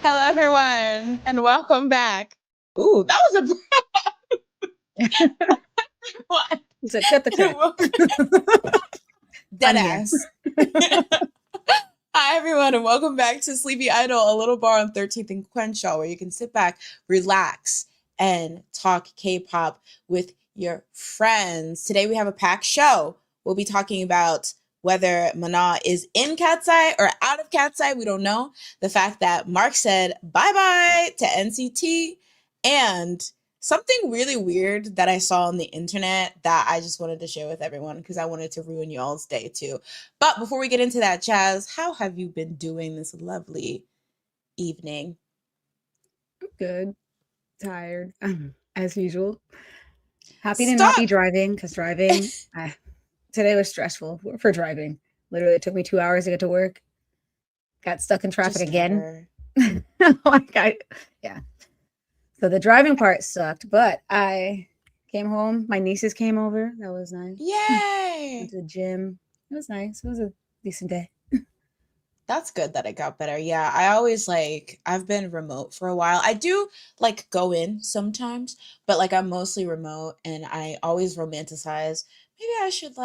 Hello, everyone, and welcome back. Ooh, that was a one. He said, cut the crap. Dead I'm here. ass. Hi, everyone, and welcome back to Sleepy Idol, a little bar on 13th and Crenshaw, where you can sit back, relax, and talk K-pop with your friends. Today we have a packed show. We'll be talking about whether Manon is in Katseye or out of Katseye. We don't know. The fact that Mark said bye-bye to NCT, and something really weird that I saw on the internet that I just wanted to share with everyone because I wanted to ruin y'all's day too. But before we get into that, Chaz, how have you been doing this lovely evening? Good. Tired, as usual. Happy to not be Stop! driving because driving today was stressful for driving. Literally, it took me 2 hours to get to work. Got stuck in traffic Just again. Yeah. So the driving part sucked, but I came home. My nieces came over. That was nice. Yay! Went to the gym. It was nice. It was a decent day. That's good that it got better. Yeah, I've been remote for a while. I do go in sometimes, but I'm mostly remote and I always romanticize maybe I should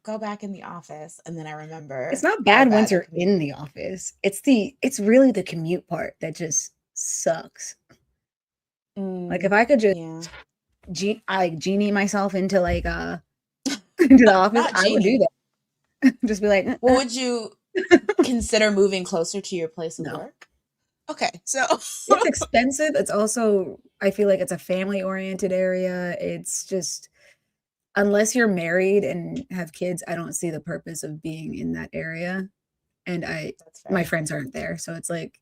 go back in the office, and then I It's remember not how bad bad once the you're commute. in the office. It's really the commute part that just sucks. Like if I could just Yeah. genie myself into into the office, Not I would do Genie. that. Just be like, Well, would you consider moving closer to your place of no. work? Okay, so It's expensive. It's also I feel like it's a family oriented area. It's just unless you're married and have kids, I don't see the purpose of being in that area. And that's my fair. friends aren't there, so it's like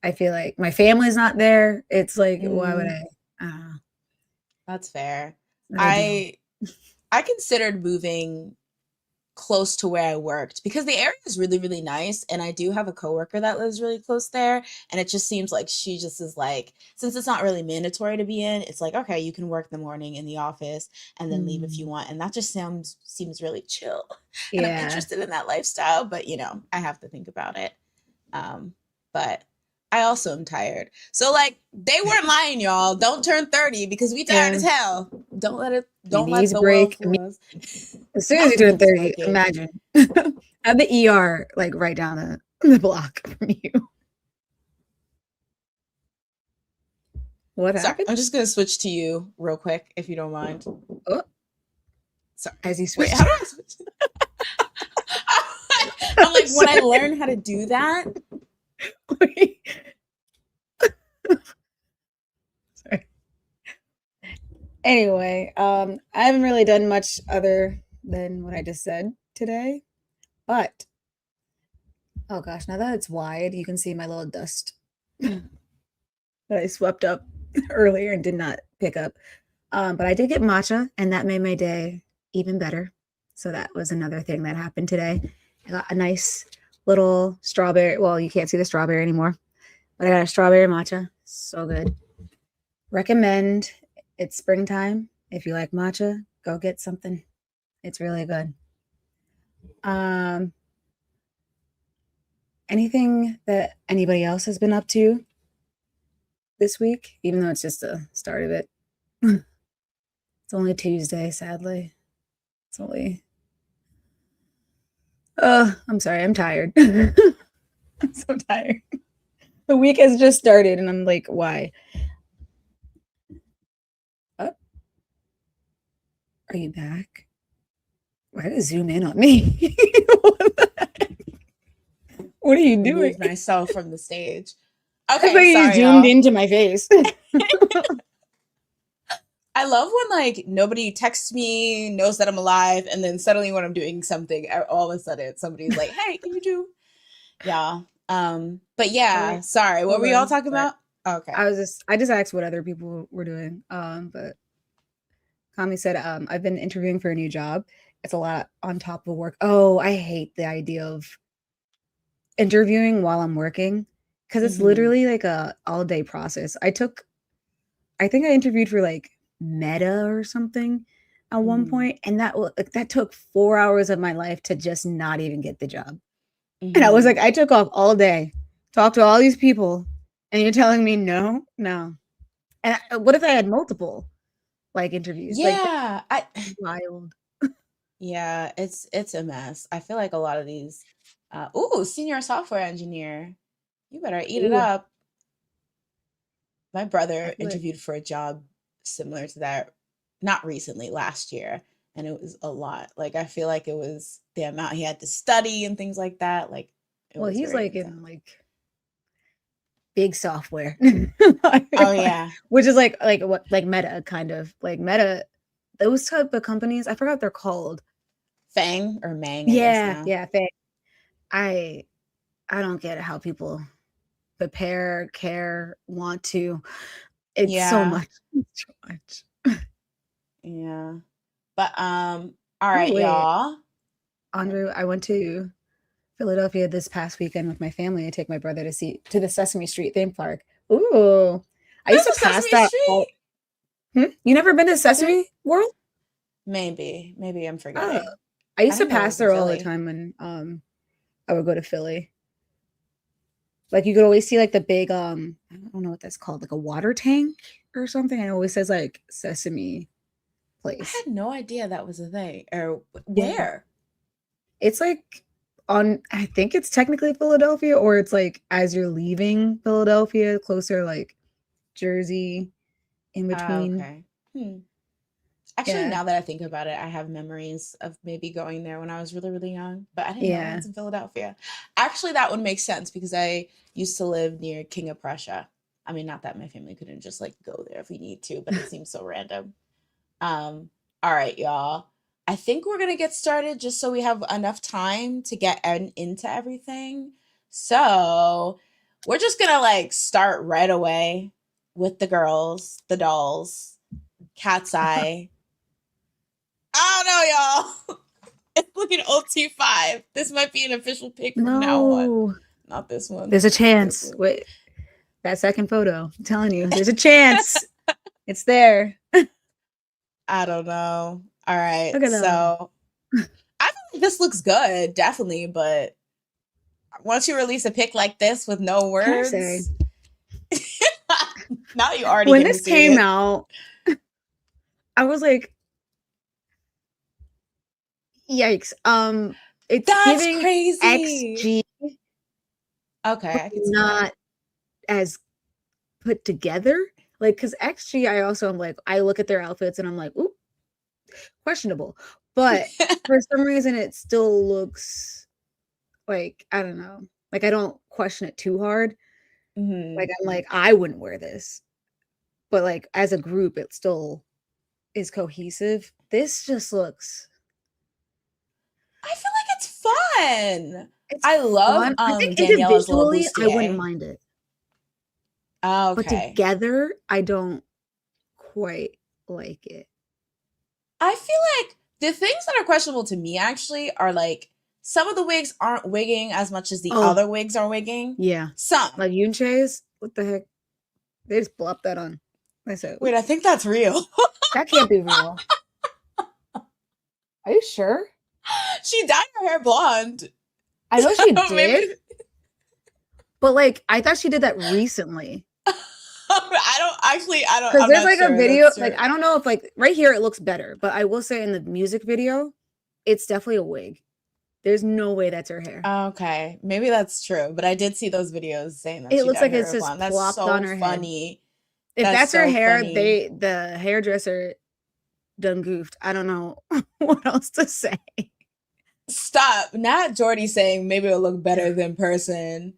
I feel like my family's not there. It's like why would Mm, I? I don't know. that's fair. Not ideal. I I considered moving close to where I worked because the area is really, really nice. And I do have a coworker that lives really close there. And it just seems like she just is since it's not really mandatory to be in, it's like, okay, you can work the morning in the office and then leave if you Mm, want. And that just seems really chill. And I'm yeah. interested in that lifestyle, but I have to think about it. But I also am tired. So they weren't lying, y'all. Don't turn 30 because we tired as And hell. he Don't let needs a the world break. fool us. As soon as Not you turn needs 30, breaking. imagine. Have the ER like right down the block from you. What Sorry, happened? I'm just gonna switch to you real quick if you don't mind. Oh, Sorry. as he Wait, switched. how do I switch? I'm I'm like, when I sorry. learn how to do that, Sorry. Anyway, I haven't really done much other than what I just said today. But oh gosh, now that it's wide, you can see my little dust that I swept up earlier and did not pick up. But I did get matcha, and that made my day even better. So that was another thing that happened today. I got a nice little strawberry. Well, you can't see the strawberry anymore, but I got a strawberry matcha. So good. Recommend. It's springtime. If you like matcha, go get something. It's really good. Um, Anything that anybody else has been up to this week, even though it's just the start of it. It's only Tuesday, sadly. It's only I'm sorry, I'm tired. I'm so tired. The week has just started and I'm like, why? Oh, are you back? Why did it zoom in on me? What are you doing? remove myself from the stage. I thought Okay, you sorry, zoomed y'all. into my face. I love when nobody texts me, knows that I'm alive, and then suddenly when I'm doing something, all of a sudden somebody's like, "Hey, can you do?" Yeah. But yeah, Wait, sorry. What hold were y'all on. talking Sorry. about? Okay. I just asked what other people were doing. But Kami said, I've been interviewing for a new job. It's a lot on top of work. Oh, I hate the idea of interviewing while I'm working because it's Mm-hmm. literally like a all day process. I think I interviewed for like Meta or something at one Mm-hmm. point, and that took 4 hours of my life to just not even get the job. And I was Mm-hmm. like, I took off all day talk to all these people, and you're telling me no, no. And what if I had multiple like interviews? Like Yeah, that's wild. yeah, it's a mess. I feel like a lot of these ooh, senior software engineer. You better eat it Ooh, up. My I brother feel like interviewed for a job similar to that, not recently, last year, and it was a lot. Like I feel like it was the amount he had to study and things like that. Like it well, was he's very like intense. in like big software, Oh yeah, which is like what like Meta kind of like Meta. Those type of companies, I forgot what they're called. Fang or Mang, I guess Yeah, now. yeah. I I don't get how people prepare, care, want to. It's so Yeah, much. It's too much. yeah. But all Oh right, wait, y'all. Andrew, I went to Philadelphia this past weekend with my family to take my brother to the Sesame Street theme park. Ooh, I used There's to a pass Sesame that all. Street. You never been to There, Sesame World? maybe I'm Oh, forgetting. I I used to didn't know it pass was in there all the Philly. time when I would go to Philly. Like you could always see like the big I don't know what that's called, like a water tank or something. And it always says like Sesame I Place. had no idea that was a thing. Or Yeah. where? It's like on I think it's technically Philadelphia, or it's like as you're leaving Philadelphia, closer like Jersey in Ah, between. okay. Hmm. Actually, Yeah. now that I think about it, I have memories of maybe going there when I was really, really young, but I didn't know it Yeah. was in Philadelphia. Actually, that would make sense because I used to live near King of Prussia. I mean, not that my family couldn't just like go there if we need to, but it seems so random. All right, y'all. I think we're gonna get started just so we have enough time to get into everything. So we're just gonna like start right away with the girls, the dolls, Cat's Eye. I don't know, y'all. It's looking OT5. This might be an official pick from now on. No. Not this one. There's a Not this chance. one. Wait, that second photo. I'm telling you, there's a chance. It's there. I don't know. All right. Look at them. So I feel like this looks good, definitely, but once you release a pic like this with no Can I say, words, now you already when getting this came serious. out, I was like, yikes. It's That's giving crazy. XG, Okay, but I can see that. not as put together. Like, because XG, I also am like, I look at their outfits and I'm like, ooh, questionable. But for some reason, it still looks like, I don't know. Like, I don't question it too hard. Like, Hmm. I'm like, I wouldn't wear this. But like, as a group, it still is cohesive. This just looks, I feel like it's fun. it's I love fun. I think Daniela's little individually, I wouldn't bustier. mind it. But Okay. together, I don't quite like it. I feel like the things that are questionable to me actually are like some of the wigs aren't wigging as much as the Oh, other wigs are wigging. yeah. Some. Like Yunche's, what the heck? They just plopped that on. I said, Wait, "Oop, I think that's real. that can't be real." Are you sure? She dyed her hair blonde. I know she So did, maybe but like I thought she did that recently. Because I'm there's not like a sure. video, That's like true. I don't know if like right here it looks better, but I will say in the music video, it's definitely a wig. There's no way that's her hair. Okay, maybe that's true, but I did see those videos saying that It she looks dyed like her it's hair just blonde. That's plopped on so her head. funny. If That's that's her so hair, funny. the hairdresser done goofed. I don't know what else to say. Stop. Not Jordy saying maybe it'll look better than person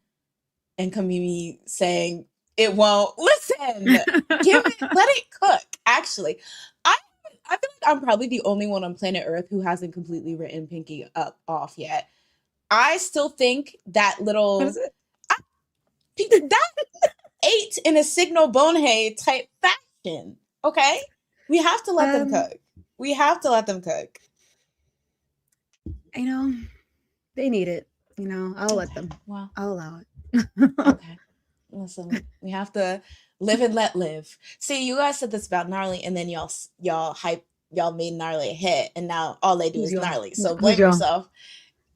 and Kamimi saying it won't. Listen, let it cook. Actually, I I feel like I'm probably the only one on planet Earth who hasn't completely written Pinky up off yet. I still think that What is little it? that ate in a signal bonehead type fashion. Okay, we have to let them Um, cook. We have to let them cook. you know, they need it. I'll let Okay, them. well, I'll allow it. okay. Listen, we have to live and let live. See, you guys said this about Gnarly, and then y'all made Gnarly a hit, and now all they do Who's is y'all? Gnarly. So Who's blame y'all? yourself.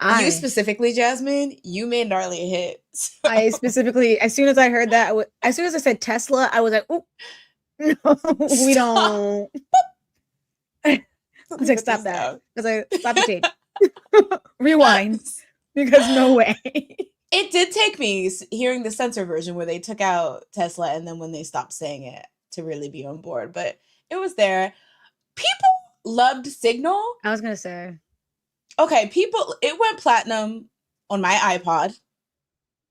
You I specifically, Jasmine, you made gnarly a hit. I specifically, as soon as I heard that, as soon as I said Tesla, I was like, "Oh no, we Stop. don't." Let It's me like, put stop this that. down. Because I stop the tape. Rewind. Because no way. It did take me hearing the censor version where they took out Tesla and then when they stopped saying it to really be on board. But it was there. People loved Signal. I was gonna say. Okay, it went platinum on my iPod.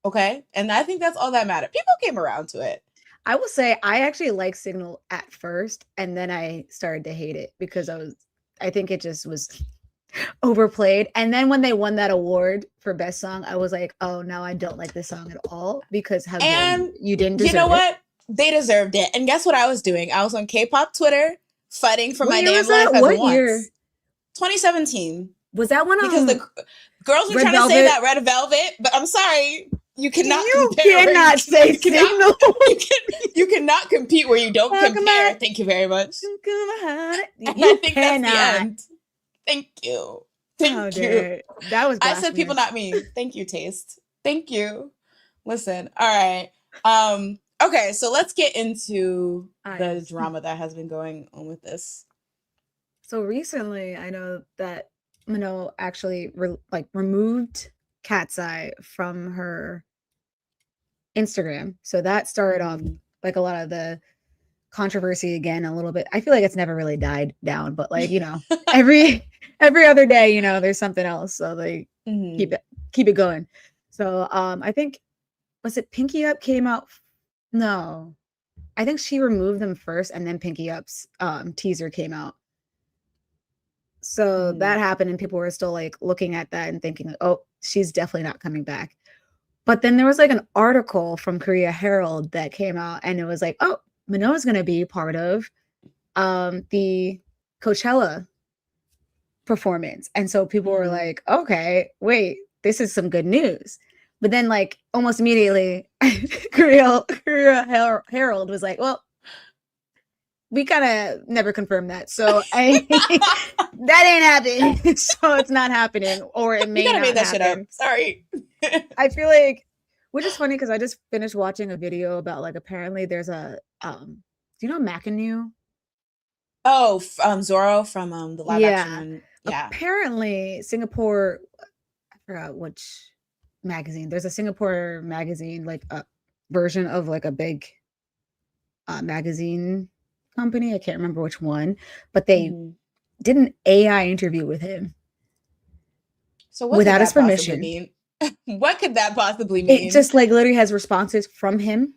Okay. And I think that's all that mattered. People came around to it. I will say I actually liked Signal at first, and then I started to hate it because I think it just was overplayed. And then when they won that award for best song, I was like, oh, now I don't like this song at all because how dare And you didn't you deserve know it. what? They deserved it. And guess what I was doing? I was on Kpop Twitter fighting for What my year damn was that? life as What a year? once. 2017. Was that one Because the girls were Red trying to say Velvet? that Red Velvet, but I'm sorry, you cannot You compare. cannot say Signal. You cannot compete where you don't Talk compare. about- Thank you very much. You I think cannot. that's the end. Thank you. Thank you. Dare. That was I said people, blasphemous. not me. Thank you, Taste. Thank you. Listen, all right. Okay, so let's get into the drama that has been going on with this. So recently, I know that Manon actually removed Katseye from her Instagram. So that started off like a lot of the controversy again a little bit. I feel like it's never really died down, but like, you know, every other day, you know, there's something else. So they keep it going. So I think, was it Pinky Up came out? No. I think she removed them first and then Pinky Up's teaser came out. So that happened and people were still like looking at that and thinking, oh, she's definitely not coming back. But then there was like an article from Korea Herald that came out and it was like, oh, Manon is going to be part of the Coachella performance. And so people were like, okay, wait, this is some good news. But then like almost immediately Korea Herald was like, well, we kind of never confirmed that. So that ain't happening. So it's not happening or it may not made that happen. Shit up. Sorry. I feel like, which is funny because I just finished watching a video about like apparently there's a do you know Mackinu? Oh, Zorro from the live action. Yeah. Apparently Singapore, I forgot which magazine. There's a Singapore magazine, like a version of like a big magazine company. I can't remember which one, but they did an AI interview with him. So without his permission. Mean? What could that possibly mean? It just like literally has responses from him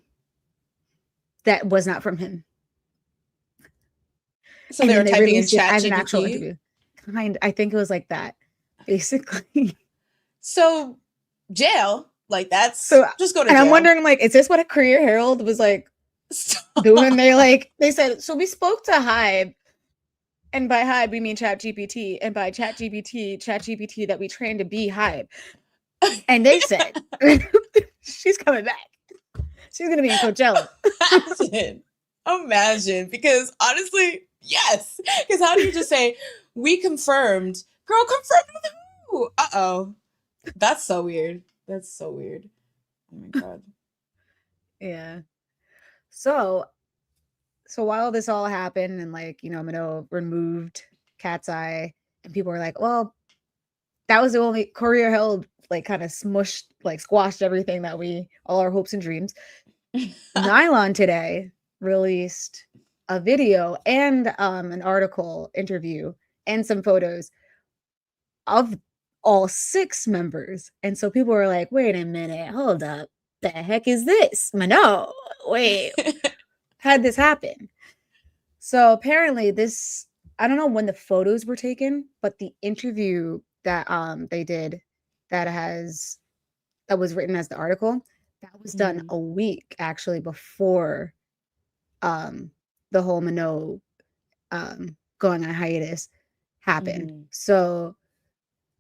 that was not from him. So they were typing in chat as an actual interview. I think it was like that, basically. So jail, like that's so just go to jail. And I'm wondering, like, is this what a Korea Herald was like doing? They said, so we spoke to Hybe. And by Hybe, we mean ChatGPT. And by ChatGPT that we trained to be Hybe. And they said, she's coming back. She's going to be in Coachella. Imagine. Because honestly, yes. Because how do you just say, we confirmed? Girl, confirmed with who? Uh-oh. That's so weird. That's so weird. Oh my God. Yeah. So while this all happened and like, you know, Manon removed Katseye and people were like, well, that was the only Korea Herald like kind of squashed everything that all our hopes and dreams. Nylon today released a video and an article interview and some photos of all 6 members. And so people were like, wait a minute, hold up. The heck is this? Manon, wait. How'd this happen? So apparently this, I don't know when the photos were taken, but the interview that they did that was written as the article, that was done a week actually before the whole Manon going on hiatus happened. So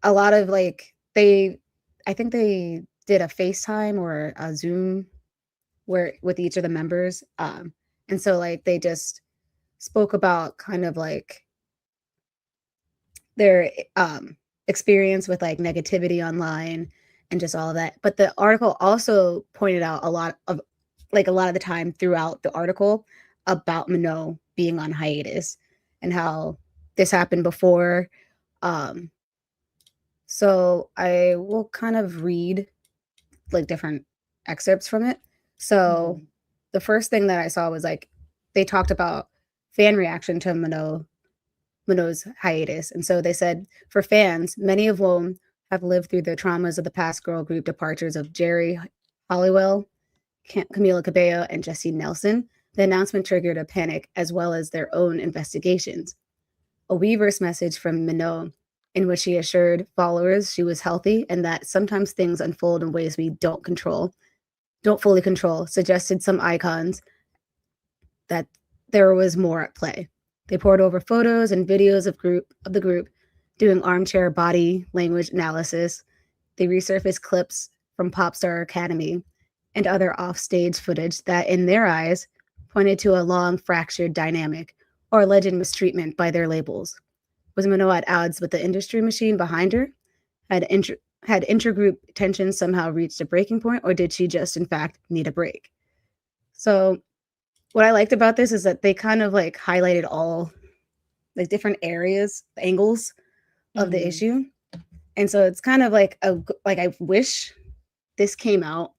a lot of like I think they did a FaceTime or a Zoom with each of the members. And so like they just spoke about kind of like their experience with like negativity online and just all of that. But the article also pointed out a lot of the time throughout the article about Manon being on hiatus and how this happened before. So I will kind of read like different excerpts from it. So the first thing that I saw was like they talked about fan reaction to Manon's hiatus. And so they said, for fans, many of whom have lived through the traumas of the past girl group departures of Jerry Halliwell, Camila Cabello, and Jessie Nelson, the announcement triggered a panic as well as their own investigations. A Weverse message from Manon in which she assured followers she was healthy and that sometimes things unfold in ways we don't fully control, suggested some icons that there was more at play. They poured over photos and videos of the group doing armchair body language analysis. They resurfaced clips from Popstar Academy and other offstage footage that, in their eyes, pointed to a long fractured dynamic or alleged mistreatment by their labels. Was Manon at odds with the industry machine behind her? Had intergroup tensions somehow reached a breaking point, or did she just, in fact, need a break? So what I liked about this is that they kind of like highlighted all like different angles of the issue. And so it's kind of like I wish this came out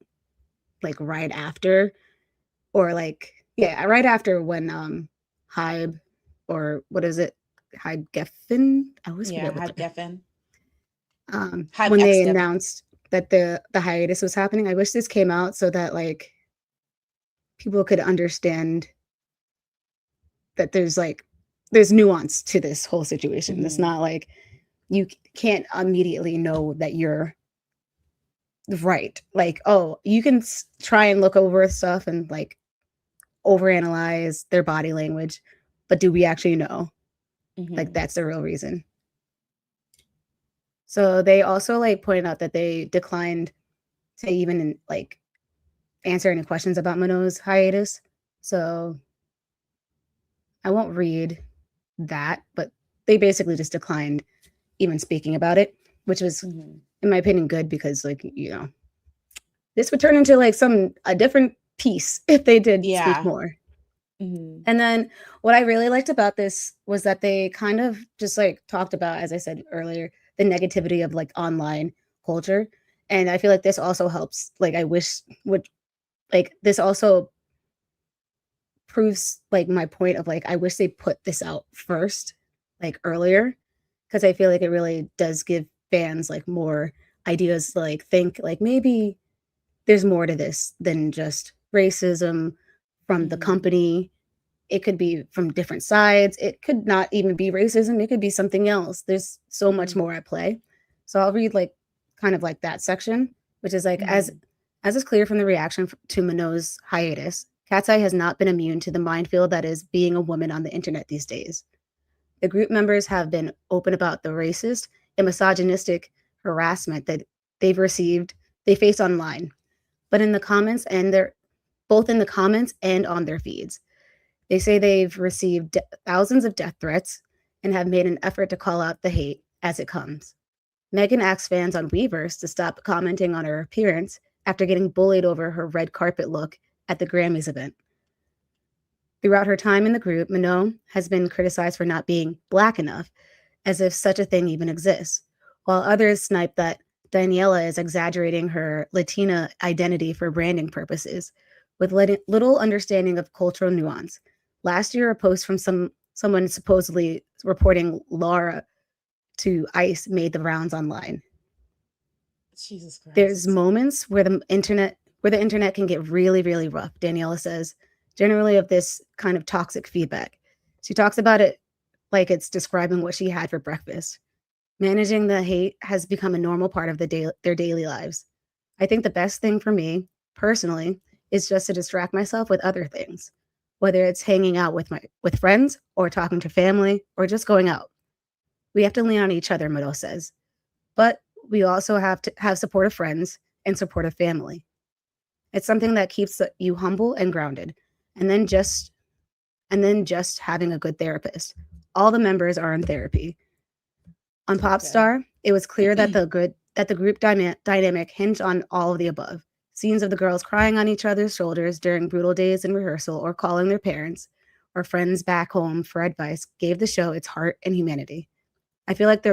like right after, or like, yeah, right after when Hybe, or what is it? Hybe Geffen? I always forget what Hybe Geffen. When they announced that the hiatus was happening. I wish this came out so that like people could understand that there's nuance to this whole situation. It's not like you can't immediately know that you're right. Like, oh, you can try and look over stuff and like overanalyze their body language, but do we actually know? Like, that's the real reason. So they also like pointed out that they declined to even like answer any questions about Manon's hiatus. So I won't read that, but they basically just declined even speaking about it, which was, in my opinion, good, because like, you know, this would turn into like a different piece if they did speak more. And then what I really liked about this was that they kind of just like talked about, as I said earlier, the negativity of like online culture. And I feel like this also helps. Like, this also proves like my point of like, I wish they put this out first, like earlier, because I feel like it really does give fans like more ideas to like think like maybe there's more to this than just racism from the company. It could be from different sides. It could not even be racism. It could be something else. There's so much more at play. So I'll read like kind of like that section, which is like, as is clear from the reaction to Manon's hiatus, Katseye has not been immune to the minefield that is being a woman on the internet these days. The group members have been open about the racist and misogynistic harassment that they face online, but in the comments both in the comments and on their feeds. They say they've received thousands of death threats and have made an effort to call out the hate as it comes. Megan asks fans on Weverse to stop commenting on her appearance after getting bullied over her red carpet look at the Grammys event. Throughout her time in the group, Manon has been criticized for not being Black enough, as if such a thing even exists, while others snipe that Daniela is exaggerating her Latina identity for branding purposes, with little understanding of cultural nuance. Last year, a post from someone supposedly reporting Laura to ICE made the rounds online. Jesus Christ. There's moments where the internet can get really, really rough, Daniela says, generally of this kind of toxic feedback. She talks about it like it's describing what she had for breakfast. Managing the hate has become a normal part of their daily lives. I think the best thing for me, personally, is just to distract myself with other things, whether it's hanging out with friends or talking to family or just going out. We have to lean on each other, Manon says, but we also have to have supportive friends and supportive family. It's something that keeps you humble and grounded, and then just having a good therapist. All the members are in therapy. On Popstar, It was clear that the group dynamic hinged on all of the above. Scenes of the girls crying on each other's shoulders during brutal days in rehearsal or calling their parents or friends back home for advice gave the show its heart and humanity. I feel like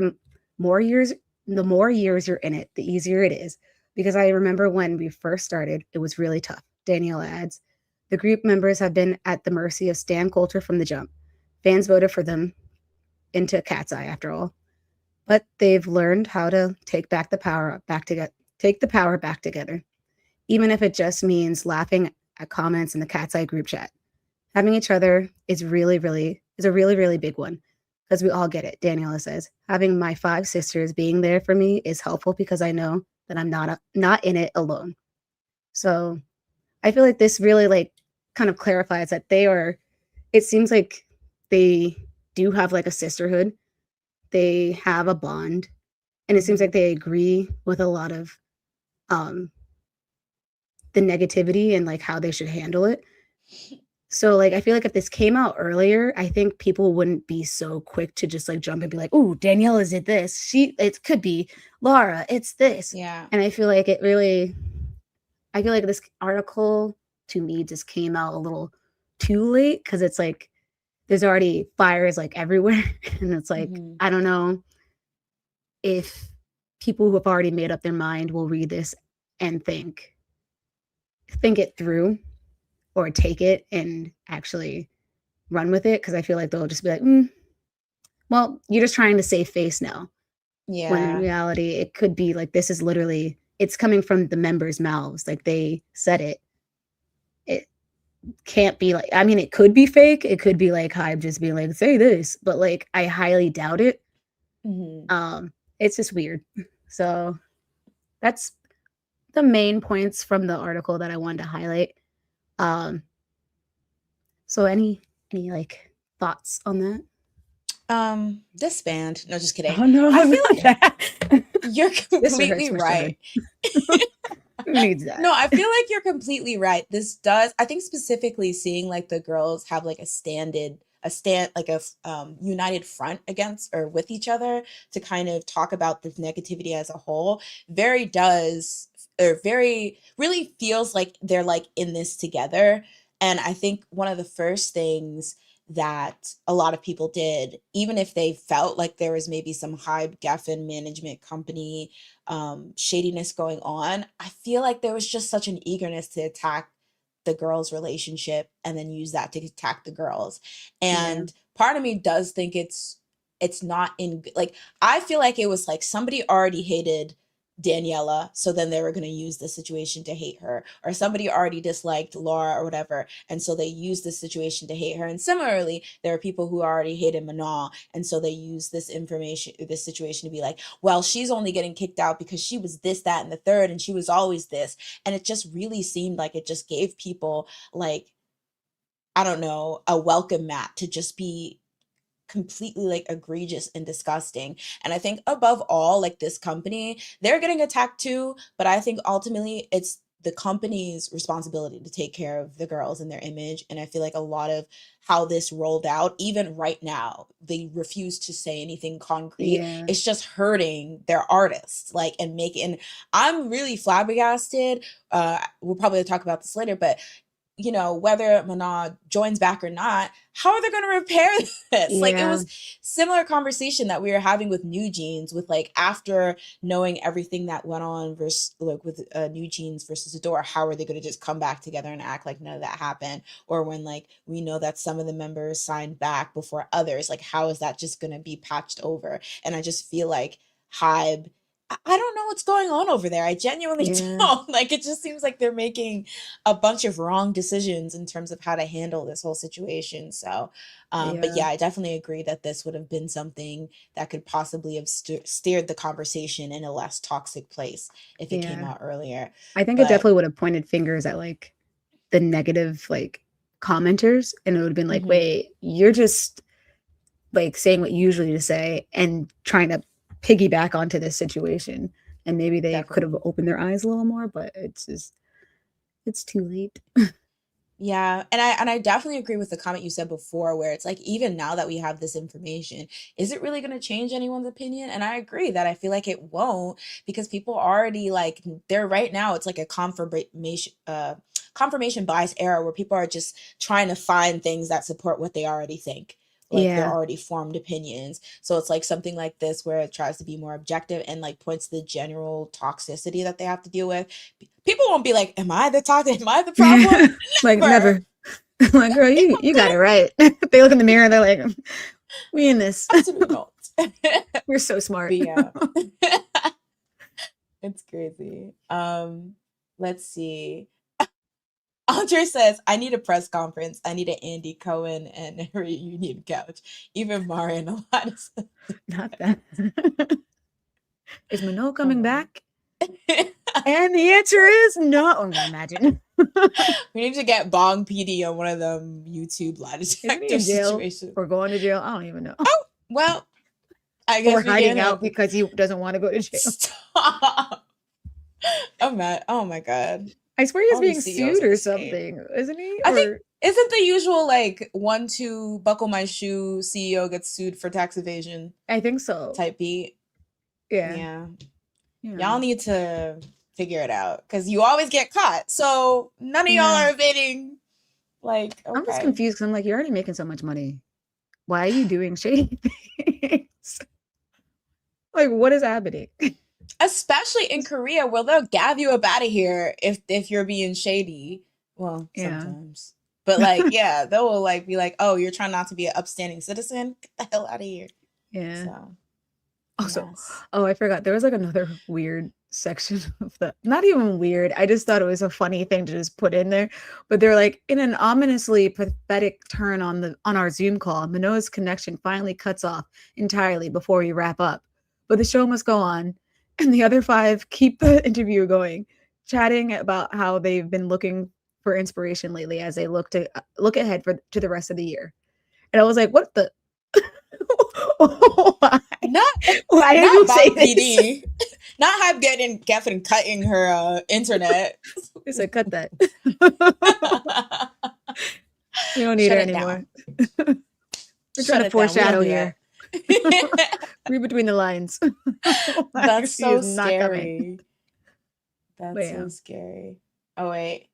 more years the more years you're in it, the easier it is. Because I remember when we first started, it was really tough. Danielle adds, the group members have been at the mercy of stan culture from the jump. Fans voted for them into Katseye after all. But they've learned how to take the power back together, even if it just means laughing at comments in the Katseye group chat. Having each other is a really, really big one because we all get it. Daniela says, having my 5 sisters being there for me is helpful because I know that I'm not in it alone. So I feel like this really like kind of clarifies that it seems like they do have like a sisterhood. They have a bond, and it seems like they agree with a lot of the negativity and like how they should handle it. So like I feel like if this came out earlier, I think people wouldn't be so quick to just like jump and be like, "Ooh, Danielle is it this? It could be Laura, it's this." Yeah. And I feel like this article to me just came out a little too late because it's like there's already fires like everywhere, and it's like I don't know if people who have already made up their mind will read this and think it through or take it and actually run with it, because I feel like they'll just be like, well, you're just trying to save face now. Yeah. When in reality, it could be like this is literally it's coming from the members' mouths. Like they said it. It can't be like it could be fake. It could be like Hybe just being like, say this, but like I highly doubt it. It's just weird. So that's the main points from the article that I wanted to highlight. So any like thoughts on that? Disband. No, just kidding. Oh no, I feel like you're completely Mr. right. Who needs that? No, I feel like you're completely right. I think specifically seeing like the girls have like united front against or with each other to kind of talk about this negativity as a whole really feels like they're like in this together. And I think one of the first things that a lot of people did, even if they felt like there was maybe some Hybe Geffen management company shadiness going on, I feel like there was just such an eagerness to attack the girls' relationship and then use that to attack the girls. And part of me does think it's not in like I feel like it was like somebody already hated Daniela, so then they were going to use the situation to hate her, or somebody already disliked Laura or whatever, and so they used this situation to hate her. And similarly, there are people who already hated Manon, and so they use this situation to be like, well, she's only getting kicked out because she was this, that, and the third, and she was always this. And it just really seemed like it just gave people like, I don't know, a welcome mat to just be completely like egregious and disgusting. And I think above all, like this company, they're getting attacked too, but I think ultimately it's the company's responsibility to take care of the girls and their image. And I feel like a lot of how this rolled out, even right now, they refuse to say anything concrete. It's just hurting their artists, like, and I'm really flabbergasted. We'll probably talk about this later, but you know, whether Manon joins back or not, how are they going to repair this? Like it was similar conversation that we were having with New Jeans, with like after knowing everything that went on versus like with New Jeans versus Adore, how are they going to just come back together and act like none of that happened? Or when like we know that some of the members signed back before others, like how is that just going to be patched over? And I just feel like Hybe, I don't know what's going on over there. I genuinely don't. Like, it just seems like they're making a bunch of wrong decisions in terms of how to handle this whole situation. So, but yeah, I definitely agree that this would have been something that could possibly have steered the conversation in a less toxic place if it came out earlier. I think it definitely would have pointed fingers at like the negative like commenters, and it would have been like, wait, you're just like saying what you usually to say and trying to piggyback onto this situation, and maybe they could have opened their eyes a little more, but it's too late. Yeah, and I definitely agree with the comment you said before where it's like even now that we have this information, is it really going to change anyone's opinion? And I agree that I feel like it won't because people already like they're right now it's like a confirmation bias era where people are just trying to find things that support what they already think. Like their Yeah. already formed opinions. So it's like something like this where it tries to be more objective and like points to the general toxicity that they have to deal with. People won't be like, am I the toxic? Am I the problem? Like Never. never. Like, girl, you got it right. They look in the mirror and they're like, we in this. Absolutely not. We're so smart. But yeah, it's crazy. Let's see. Andre says, I need a press conference. I need an Andy Cohen and a reunion couch. Even Marion Elias. Not that. Is Manon Oh coming my back? And the answer is no. Oh, imagine. We need to get Bong PD on one of them YouTube lie Isn't he detector in jail situations. or going to jail? I don't even know. Oh, well, I Or guess we hiding can out have because he doesn't want to go to jail. stop. Oh my god. I swear he's All these being CEOs sued in or this game. something, isn't he? I think Or isn't the usual like 1-2 buckle my shoe CEO gets sued for tax evasion I think so. type beat? Yeah. Yeah. Yeah. Y'all need to figure it out because you always get caught. So none of y'all Yeah. are evading. Like, I'm just okay. confused because I'm like, you're already making so much money. Why are you doing shady things? Like, what is happening? Especially in Korea where they'll gab you up out of here if you're being shady. Well, Yeah. sometimes. But like, yeah, they will like be like, oh, you're trying not to be an upstanding citizen? Get the hell out of here. Yeah. So Also, yes. oh, I forgot. There was like another weird section of the not even weird. I just thought it was a funny thing to just put in there. But they're like, in an ominously pathetic turn on our Zoom call, Manoa's connection finally cuts off entirely before we wrap up. But the show must go on, and the other five keep the interview going, chatting about how they've been looking for inspiration lately as they look ahead to the rest of the year. And I was like, what the why? Not Why did not you say Bong this? PD. Not Hype getting Catherine cutting her internet. I said, cut that. We don't need Shut it it anymore. down. We're Shut trying to it down. We don't foreshadow do here. that. Read between the lines. That's She so is not coming. scary. But That's yeah. so scary. Oh wait.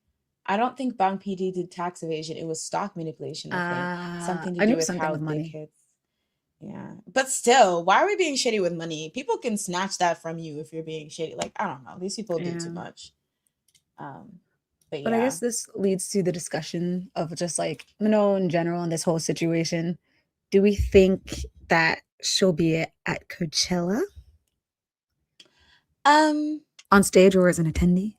I don't think Bang PD did tax evasion. It was stock manipulation, I think. Something to I knew do it was with something how with big money. hits. Yeah. But still, why are we being shitty with money? People can snatch that from you if you're being shitty. Like, I don't know. These people do too Yeah. much. But But I yeah. guess this leads to the discussion of just like Manon in general in this whole situation. Do we think that she'll be at Coachella Um on stage or as an attendee?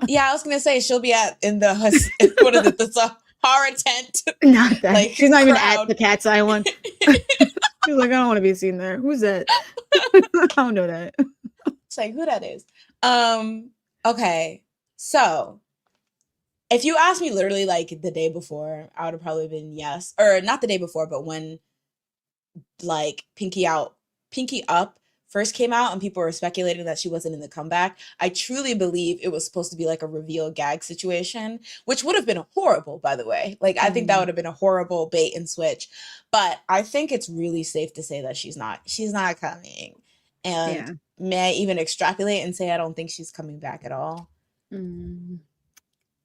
yeah, I was gonna say she'll be in the what is it, the horror tent. Not that. Like She's not even at crowd. the Katseye one. She's like, I don't want to be seen there. Who's that? I don't know that. It's like who that is. Okay. So if you asked me literally like the day before, I would have probably been yes. Or not the day before, but when like Pinky Up first came out and people were speculating that she wasn't in the comeback, I truly believe it was supposed to be like a reveal gag situation, which would have been horrible, by the way. Like, I think that would have been a horrible bait and switch. But I think it's really safe to say that she's not coming. And Yeah. may I even extrapolate and say I don't think she's coming back at all?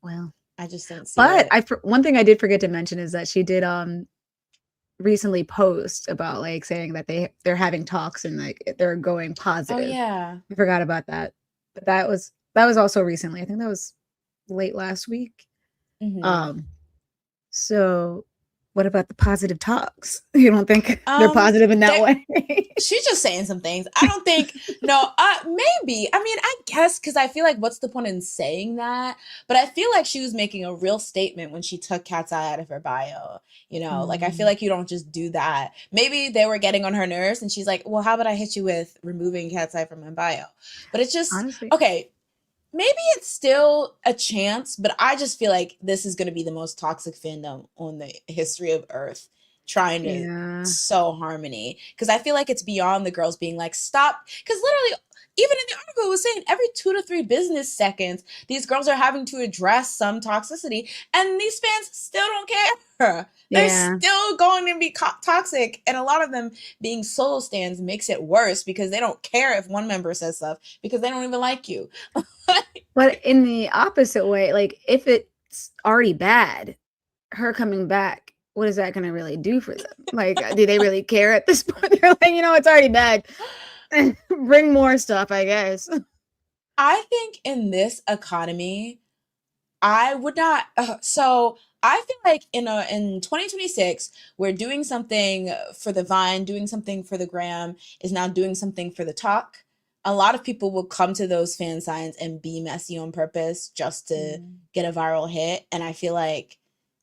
Well, I just don't see but it. one thing I did forget to mention is that she did recently post about like saying that they're having talks and like they're going Oh positive. yeah. I forgot about that. But that was also recently. I think that was late last week. Mm-hmm. So what about the positive talks? You don't think they're Um, positive in that they way? she's just saying some things. I don't think no, maybe. I mean, I guess because I feel like what's the point in saying that? But I feel like she was making a real statement when she took Katseye out of her bio. You know, like I feel like you don't just do that. Maybe they were getting on her nerves and she's like, well, how about I hit you with removing Katseye from my bio? But it's just Honestly. okay. Maybe it's still a chance, but I just feel like this is going to be the most toxic fandom on the history of Earth, trying to Yeah. sow harmony. Because I feel like it's beyond the girls being like, stop. Because literally, even in the article, it was saying every 2 to 3 business seconds, these girls are having to address some toxicity, and these fans still don't care. They're still going to be toxic, and a lot of them being solo stands makes it worse because they don't care if one member says stuff because they don't even like you. But in the opposite way, like if it's already bad, her coming back, what is that going to really do for them? Like, do they really care at this point? They're like, it's already bad. Bring more stuff, I guess. I think in this economy, I would not. So I feel like in 2026, we're doing something for the Vine, doing something for the gram, is now doing something for the talk. A lot of people will come to those fan signs and be messy on purpose just to get a viral hit, and I feel like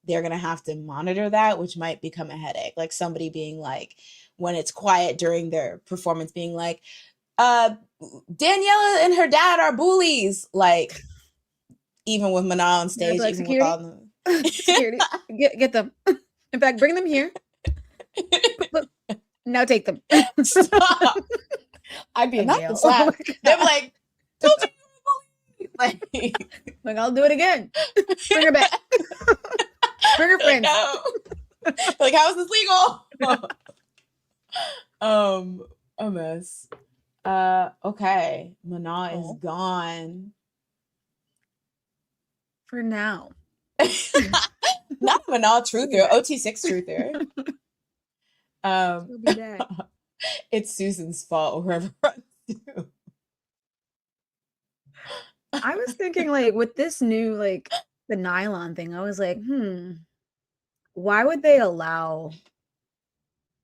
they're gonna have to monitor that, which might become a headache. Like somebody being like, when it's quiet during their performance, being like, Daniela and her dad are bullies. Like, even with Manon on stage, like, even security? with all the security, get them. In fact, bring them here. Look, now take them. Stop. I'd be in Not jail. the slap. They're like, don't you like, I'll do it again. Bring her back. Bring her friends. No. Like, how is this legal? A mess. Okay. Manon is gone. For now. Not a Manon truther, OT6 truther. She'll be back. It's Susan's fault, whoever runs to. I was thinking, like, with this new, like, the Nylon thing, I was like, why would they allow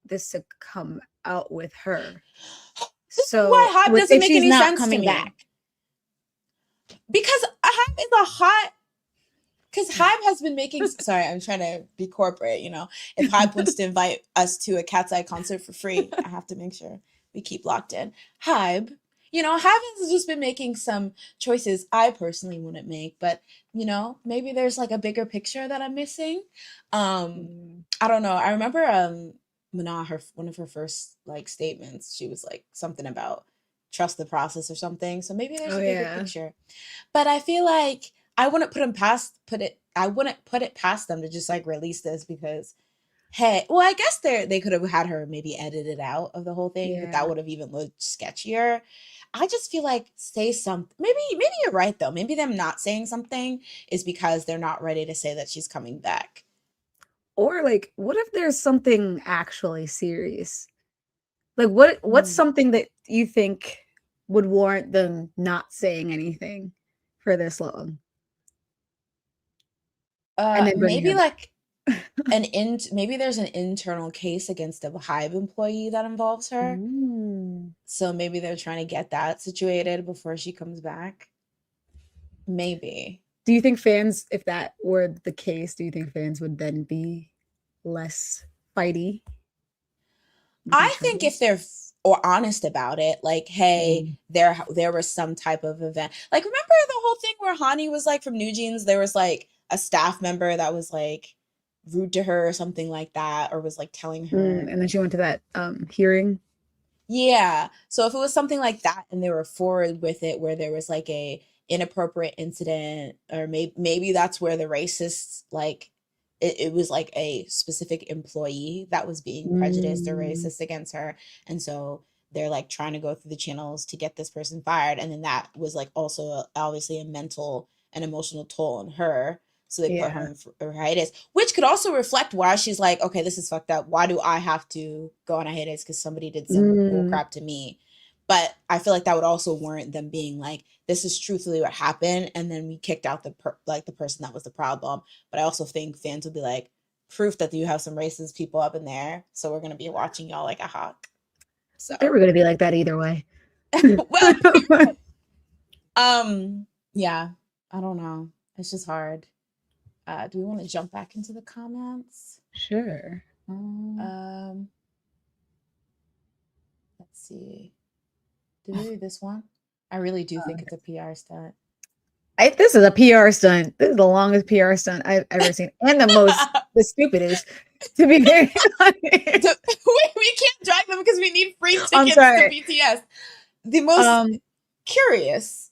this to come out with her? So why Hype doesn't make any sense coming to me. back. Because Hype is a hot. Because Hype has been making. Sorry, I'm trying to be corporate. If Hype wants to invite us to a Katseye concert for free, I have to make sure we keep locked in. Hype, Hype has just been making some choices I personally wouldn't make, but maybe there's like a bigger picture that I'm missing. I don't know. I remember Manon, one of her first like statements, she was like something about trust the process or something. So maybe there's a bigger picture. But I feel like I wouldn't put it past them to just like release this because, hey, well, I guess they could have had her maybe edited out of the whole thing, but that would have even looked sketchier. I just feel like say something. Maybe you're right though. Maybe them not saying something is because they're not ready to say that she's coming back. Or like, what if there's something actually serious? Like, what's something that you think would warrant them not saying anything for this long? Maybe like maybe there's an internal case against a Hive employee that involves her. So maybe they're trying to get that situated before she comes back. Maybe. Do you think fans, if that were the case, do you think fans would then be less fighty? I think if they're honest about it, like, hey, there was some type of event. Like, remember the whole thing where Hani was like from New Jeans, there was like a staff member that was like rude to her or something like that, or was like telling her. And then she went to that hearing. Yeah. So if it was something like that and they were forward with it, where there was like a inappropriate incident, or maybe that's where the racist, like it was like a specific employee that was being prejudiced or racist against her. And so they're like trying to go through the channels to get this person fired. And then that was like also obviously a mental and emotional toll on her. So they put her in for a hiatus, which could also reflect why she's like, okay, this is fucked up. Why do I have to go on a hiatus because somebody did some bull crap to me? But I feel like that would also warrant them being like, this is truthfully what happened. And then we kicked out the person that was the problem. But I also think fans would be like, proof that you have some racist people up in there. So we're going to be watching y'all like a hawk. So they were going to be like that either way. Well, yeah, I don't know. It's just hard. Do we want to jump back into the comments? Sure. Let's see. Did we do this one? I really do think it's a PR stunt. This is a PR stunt. This is the longest PR stunt I've ever seen, and the stupidest. To be very honest, we can't drag them because we need free tickets to BTS. The most Curious.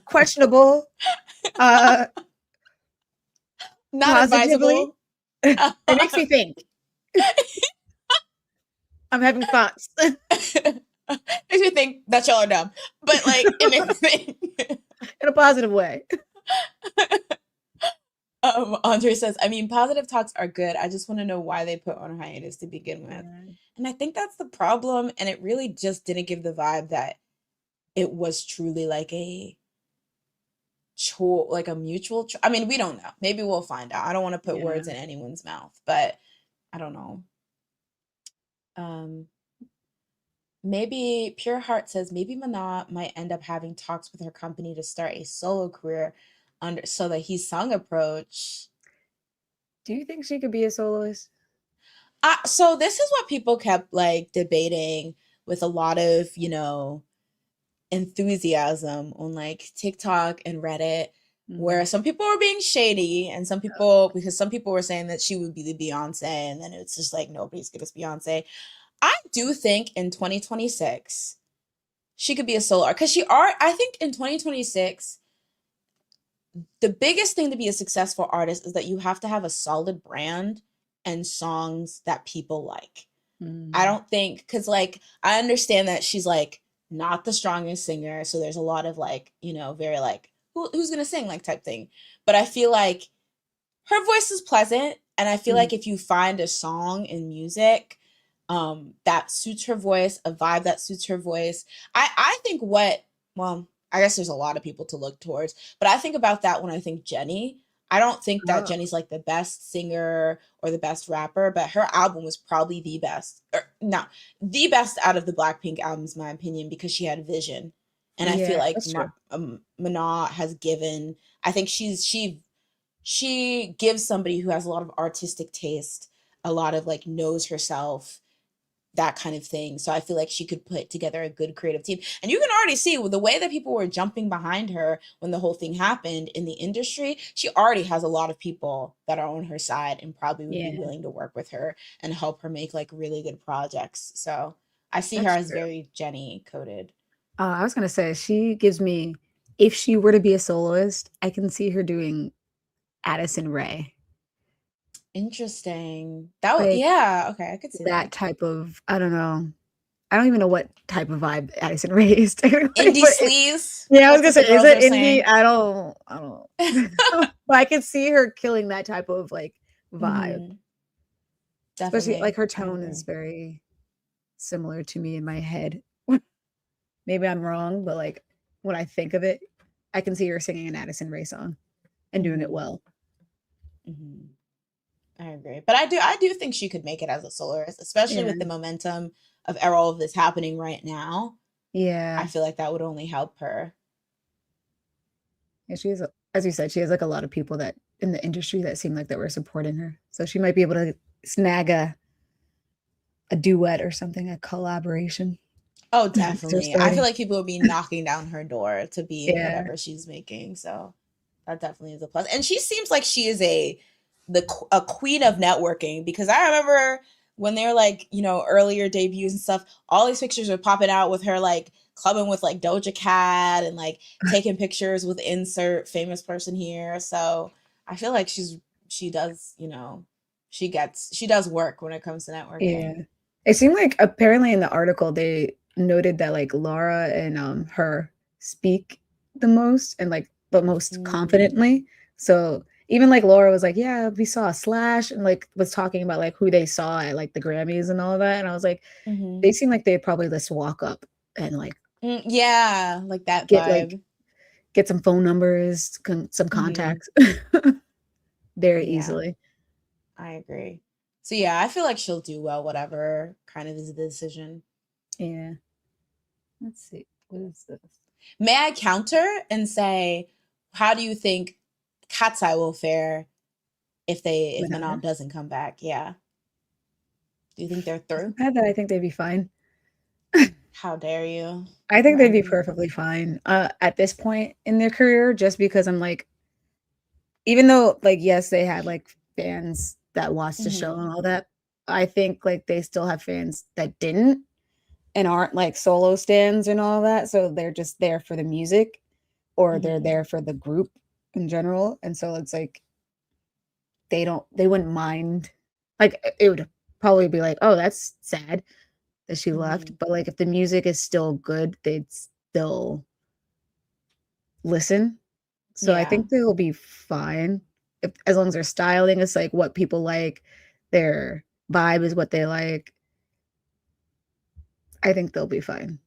Questionable. Uh, Not positively. advisable. It makes me think. I'm having thoughts. Makes me think that y'all are dumb. But like it makes me think. In a positive way. Andre says, I mean, positive talks are good. I just want to know why they put on hiatus to begin with. Yeah. And I think that's the problem. And it really just didn't give the vibe that it was truly like a like a mutual. I mean, we don't know. Maybe we'll find out. I don't want to put Yeah. words in anyone's mouth, but I don't know. Um, maybe Pure Heart says maybe Manon might end up having talks with her company to start a solo career under so that he's sung approach. Do you think she could be a soloist? So this is what people kept like debating with a lot of, enthusiasm on like TikTok and Reddit, where some people were being shady and some people, because some people were saying that she would be the Beyonce, and then it's just like nobody's good as Beyonce. I do think in 2026 she could be a solo artist because I think in 2026 the biggest thing to be a successful artist is that you have to have a solid brand and songs that people like. I don't think, because like I understand that she's like not the strongest singer, so there's a lot of like, very like who's gonna sing like type thing. But I feel like her voice is pleasant, and I feel like if you find a song in music that suits her voice, a vibe that suits her voice, I think well, I guess there's a lot of people to look towards, but I think about that when I think Jenny. I don't think that Oh. Jenny's like the best singer or the best rapper, but her album was probably the best, or not the best out of the Blackpink albums, in my opinion, because she had vision. And I feel Yeah, like that's true. Manon has given. I think she gives somebody who has a lot of artistic taste, a lot of like knows herself, that kind of thing. So I feel like she could put together a good creative team. And you can already see with the way that people were jumping behind her when the whole thing happened in the industry, she already has a lot of people that are on her side and probably would be Yeah, willing to work with her and help her make like really good projects. So I see her that's as true. very Jenny coded. I was gonna say she gives me, if she were to be a soloist, I can see her doing Addison Rae. Interesting. Like Yeah, okay, I could see that that. type of, I don't know. I don't even know what type of vibe Addison Rae is technically, Indie but sleaze. yeah, I was That's gonna what say, the is girls it are indie? saying. I don't but I could see her killing that type of like vibe. Hmm. Especially like Definitely. her I tone is agree. very similar to me in my head. Maybe I'm wrong, but like when I think of it, I can see her singing an Addison Rae song and doing it Hmm. well. Hmm. I agree. But I do think she could make it as a soloist, especially Yeah. with the momentum of all of this happening right now. I Yeah. feel like that would only help her. Yeah, she has, as you said, she has like a lot of people that in the industry that seem like that were supporting her. So she might be able to snag a duet or something, a collaboration. Oh, They're definitely. I feel starting. like people would be knocking down her door to be in Yeah. whatever she's making. So that definitely is a plus. And she seems like she is a queen of networking, because I remember when they were like, earlier debuts and stuff, all these pictures were popping out with her like clubbing with like Doja Cat and like taking pictures with insert famous person here. So I feel like she does, she does work when it comes to Yeah. networking. It seemed like apparently in the article they noted that like Laura and her speak the most and like but most Mm, confidently. So even like Laura was like, yeah, we saw a Slash and like was talking about like who they saw at like the Grammys and all that. And I was like, hmm. they seem like they'd probably just walk up and like Yeah, like that get like vibe. get some phone numbers, some Hmm. contacts very Yeah, easily. I agree. So yeah, I feel like she'll do well, whatever kind of is the decision. Yeah. Let's see. What is this? May I counter and say, how do you think Katseye will fare if Manon Banana. doesn't come back? Yeah. Do you think they're through? Bad that I think they'd be fine. How dare you? I think You're they'd be ending. perfectly fine, at this point in their career, just because I'm like, even though, like, yes, they had, like, fans that watched the show Hmm. and all that, I think, like, they still have fans that didn't, and aren't like solo stands and all that. So they're just there for the music, or they're Mhm. there for the group in general. And so it's like they wouldn't mind. Like it would probably be like, oh, that's sad that she left. Mhm. But like if the music is still good, they'd still listen. So I Yeah. think they'll be fine. If, as long as their styling is like what people like, their vibe is what they like, I think they'll be fine.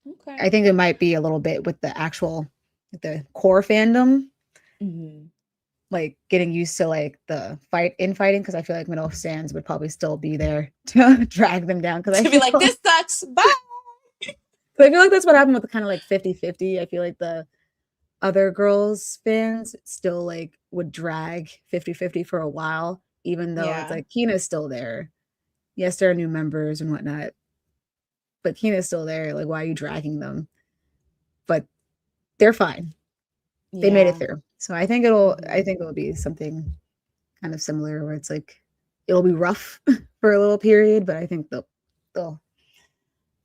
Okay. I think it might be a little bit with the actual the core fandom, Mhm. like getting used to like the fighting, because I feel like middle stands would probably still be there to drag them down. Because To be like, this sucks. Bye. I feel like that's what happened with kind of like 50-50. I feel like the other girls fans still like would drag 50-50 for a while, even though it's Yeah. like Kina's still there. Yes, there are new members and whatnot, but Kina's still there. Like, why are you dragging them? But they're fine. They made it Yeah. through. So I think Mhm. it'll be something kind of similar where it's like it'll be rough for a little period, but I think they'll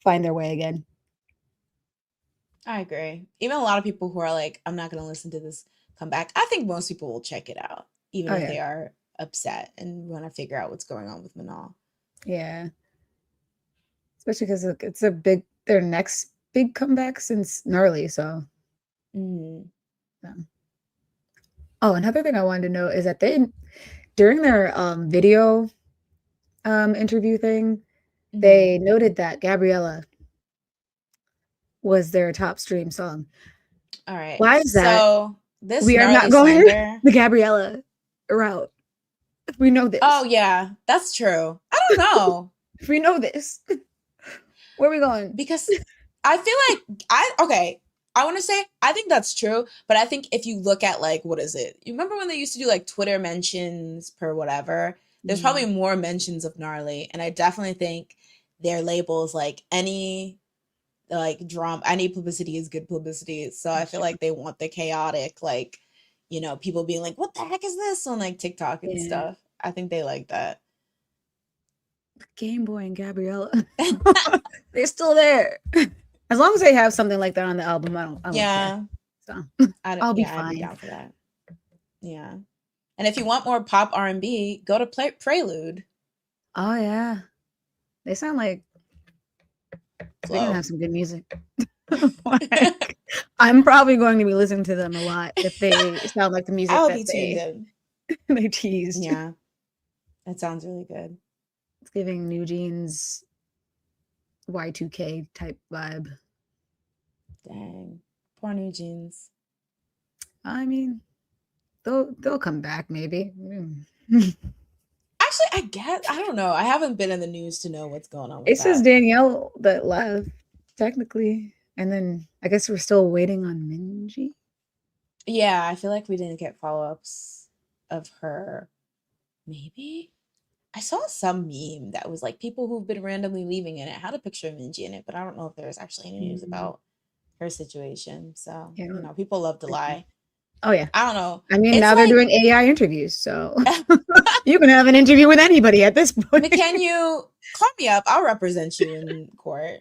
find their way again. I agree. Even a lot of people who are like, I'm not going to listen to this comeback. I think most people will check it out, even Oh if yeah. they are upset and want to figure out what's going on with Manon. Yeah. Especially because it's a big their next big comeback since Gnarly. So Mm-hmm. oh, another thing I wanted to know is that they during their video interview thing, Mm-hmm. they noted that Gabriella was their top stream song. All right. Why is that? So this We are not gnarly going slander. the Gabriella route. We know Oh, this. yeah, that's true. I don't know. We know this. Where are we going? Because I feel like okay, I want to say I think that's true, but I think if you look at like what is it? You remember when they used to do like Twitter mentions per whatever? There's probably Mm, more mentions of gnarly, and I definitely think their labels like any like drama, any publicity is good publicity. So I that's feel true. like they want the chaotic, like people being like, "What the heck is this?" on like TikTok and Yeah. stuff. I think they like that. Game Boy and Gabriella. They're still there. As long as they have something like that on the album, I don't care. Yeah, So I'd I'll be yeah, I'd be fine. down for that. Yeah. And if you want more pop R&B, go to Prelude. Oh yeah. They sound like they're gonna Flow. have some good music. Like, I'm probably going to be listening to them a lot if they sound like the music I'll that be tuned they in. they teased. Yeah, that sounds really good. It's giving New Jeans Y2K type vibe. Dang. Poor New Jeans. I mean, they'll come back maybe. Actually, I guess, I don't know. I haven't been in the news to know what's going on with It says that. Danielle that left, technically. And then I guess we're still waiting on Minji. Yeah, I feel like we didn't get follow-ups of her. Maybe? I saw some meme that was like people who've been randomly leaving and it had a picture of Minji in it, but I don't know if there's actually any news Mm, about her situation. So, yeah, people love to lie. oh yeah. I don't know. I mean, It's now they're like, doing AI interviews, so you can have an interview with anybody at this point. can you call me up? I'll represent you in court.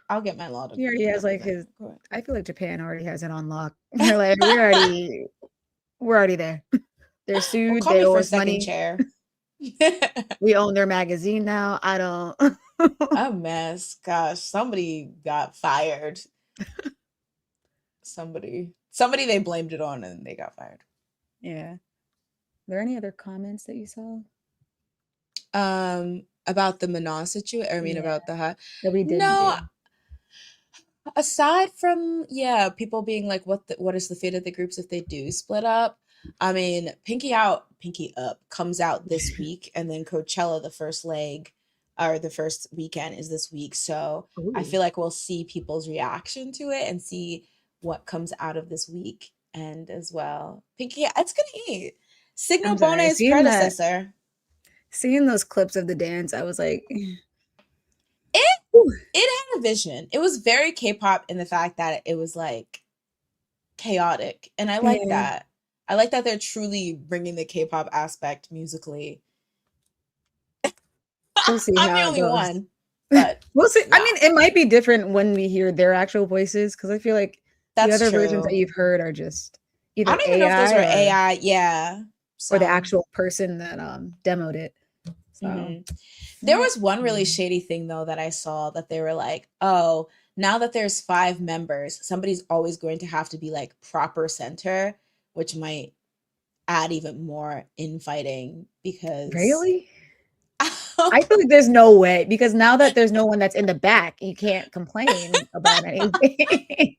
I'll get my law He degree already to has like represent his. you in court. I feel like Japan already has it on lock. They're like, we're already there. They're Well, sued. call They me owe for us second money. chair. We own their magazine now. I don't. A mess. Gosh, somebody got fired. Somebody they blamed it on and they got fired. Yeah. Are there any other comments that you saw? About the Manon situation. I mean, Yeah, about the that we didn't no. do. Aside from people being like, what is the fate of the groups if they do split up? I mean, Pinky Up comes out this week, and then Coachella, the first leg or the first weekend is this week. So I Ooh, feel like we'll see people's reaction to it and see what comes out of this week and as well. Pinky, it's gonna eat. Signal I'm sorry. Bone's predecessor. Seeing those clips of the dance, I was like, It ooh, it had a vision. It was very K-pop in the fact that it was like chaotic, and I like yeah. that. I like that they're truly bringing the K-pop aspect musically. We'll see I'm the how it only goes. one. But We'll see. I yeah, mean, it might be different when we hear their actual voices because I feel like the that's other versions that true. you've heard are just I either don't even know if those AI were AI. Yeah. or the So, actual person that demoed it. So mhm. There mm, was one really mm. shady thing though that I saw that they were like, oh, now that there's 5 members, somebody's always going to have to be like proper center, which might add even more infighting because Really? I feel like there's no way because now that there's no one that's in the back, you can't complain about anything.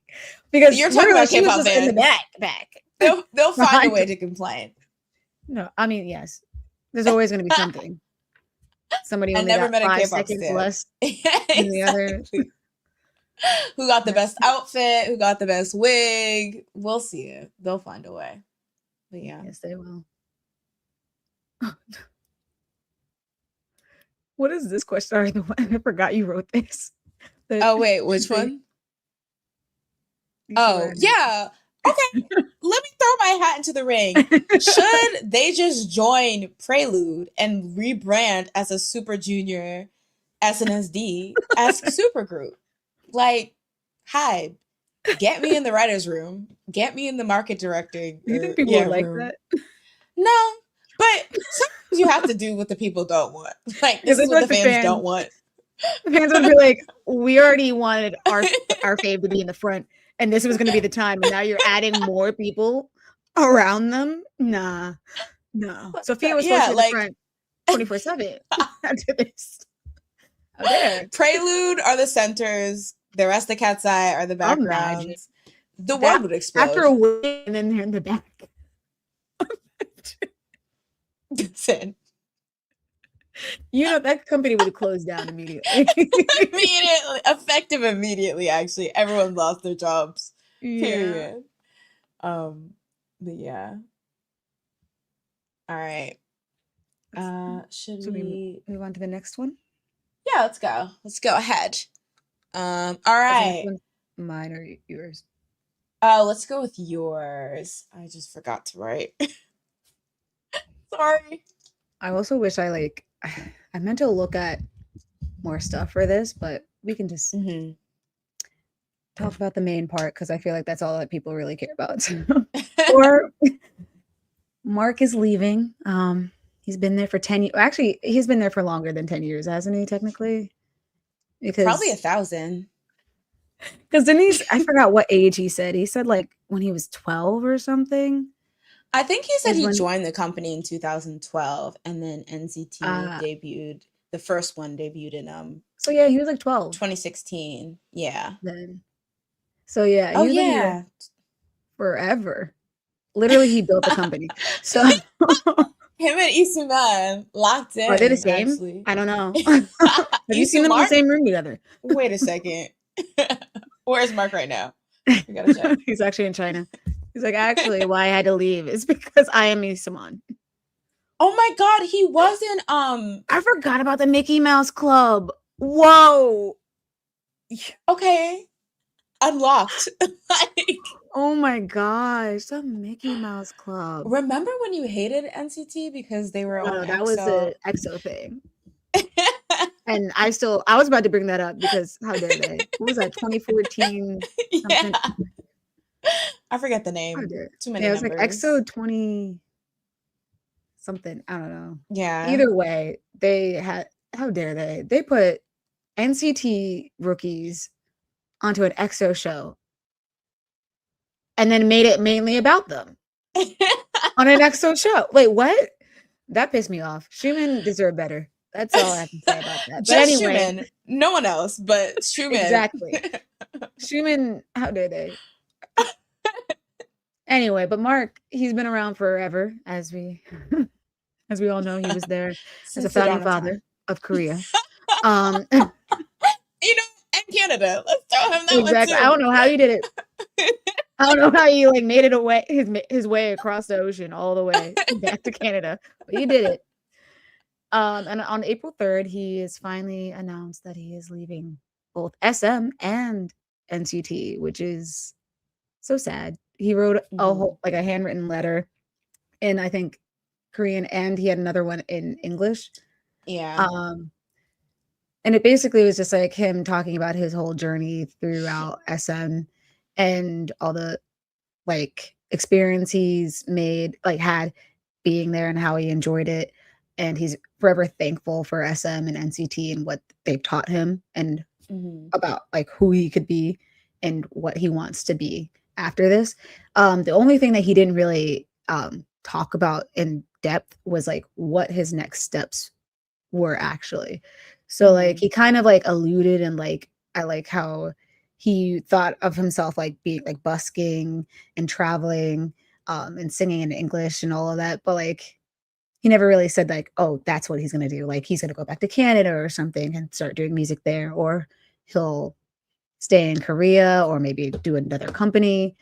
Because you're talking literally, about she was K-pop just in the fans. back. They'll find a Behind way her. to complain. No, I mean, yes, there's always going to be something. Somebody I only never got met a 5 seconds K-pop stan. less than the other. Exactly. Who got the best outfit? Who got the best wig? We'll see it. They'll find a way. But yeah. Yes, they will. What is this question? Sorry, the one I forgot you wrote this. Oh wait, Should which they one? you should Oh wear yeah. Okay. Let me throw my hat into the ring. it. Should they just join Prelude and rebrand as a Super Junior SNSD esque supergroup? Like, hi, get me in the writer's room, get me in the market directing Do you think or people yeah would like room. that? No, but sometimes you have to do what the people don't want. Like Because this I is feel what like the fans don't want. the fans would be like, "We already wanted our fave to be in the front, and this was going to be the time, and now you're adding more people around them. Nah, no. Sophia was supposed to Yeah, be in the like front 24/7 after this. How dare? Prelude are the centers, the rest of Katseye are the Imagine backgrounds. The world that would after explode. a week, and then they're in the back. Listen, You know that company would close down immediately. immediately, effective immediately. Actually, everyone lost their jobs. Yeah. Period. But yeah. All right. Should So we we? move on to the next one. Yeah, let's go. Let's go ahead. All Is the next right. one mine or yours? Oh, let's go with yours. I just forgot to write. Sorry. I also wish I like I meant to look at more stuff for this, but we can just Mm-hmm. talk about the main part because I feel like that's all that people really care about. Or Mark is leaving. He's been there for 10 years. Actually, he's been there for longer than 10 years, hasn't he, technically? Probably Because 1,000. Denise, I forgot what age he said. He said like when he was 12 or something. I think he said Is he when joined the company in 2012 and then NCT debuted. The first one debuted in so yeah, he was like 12 2016. Yeah. then. So yeah, Oh he's been here yeah. forever. Literally, he built the company. So Him and Isuman locked are they the in same? actually. I don't know. Have you seen them in the Mark? same room together? Wait a second. Where's Mark right now? We gotta check. He's actually in China. He's like, actually, why I had to leave is because I am Isaman. Oh my god, he was in I forgot about the Mickey Mouse Club. Whoa. okay. Unlocked. Like, Oh my gosh, the Mickey Mouse Club. remember when you hated NCT because they were on No, that was EXO? the EXO thing. And I was about to bring that up because how dare they? What was that, 2014 Yeah. something? I forget the How name. dare Too many Yeah, it was like EXO numbers. 20 something. I don't know. Yeah. Either way, they had how dare they? They put NCT rookies onto an EXO show and then made it mainly about them on an EXO show. Wait, what? That pissed me off. Schumann deserved better. That's all I have to say about that. But Just anyway, Schumann. No one else, but Schumann. exactly. Schumann, how dare they? Anyway, but Mark, he's been around forever, as we as we all know, he was there as a Since the founding dawn of father time. of Korea. Um You know, and Canada. Let's throw him that one exactly. I don't know how he did it. I don't know how he like made it away his way across the ocean all the way back to Canada, but he did it. And on April 3rd, he has finally announced that he is leaving both SM and NCT, which is so sad. He wrote a Mhm. whole like a handwritten letter in I think Korean, and he had another one in English. Yeah. Um, And it basically was just like him talking about his whole journey throughout SM and all the like experience he's made, like had being there and how he enjoyed it. And he's forever thankful for SM and NCT and what they've taught him and Hmm. about like who he could be and what he wants to be after this. The only thing that he didn't really talk about in depth was like what his next steps were actually. So like Hmm. he kind of like alluded and like I like how he thought of himself like being like busking and traveling and singing in English and all of that, but like he never really said like, oh, that's what he's gonna do. Like he's gonna go back to Canada or something and start doing music there, or he'll stay in Korea or maybe do another company,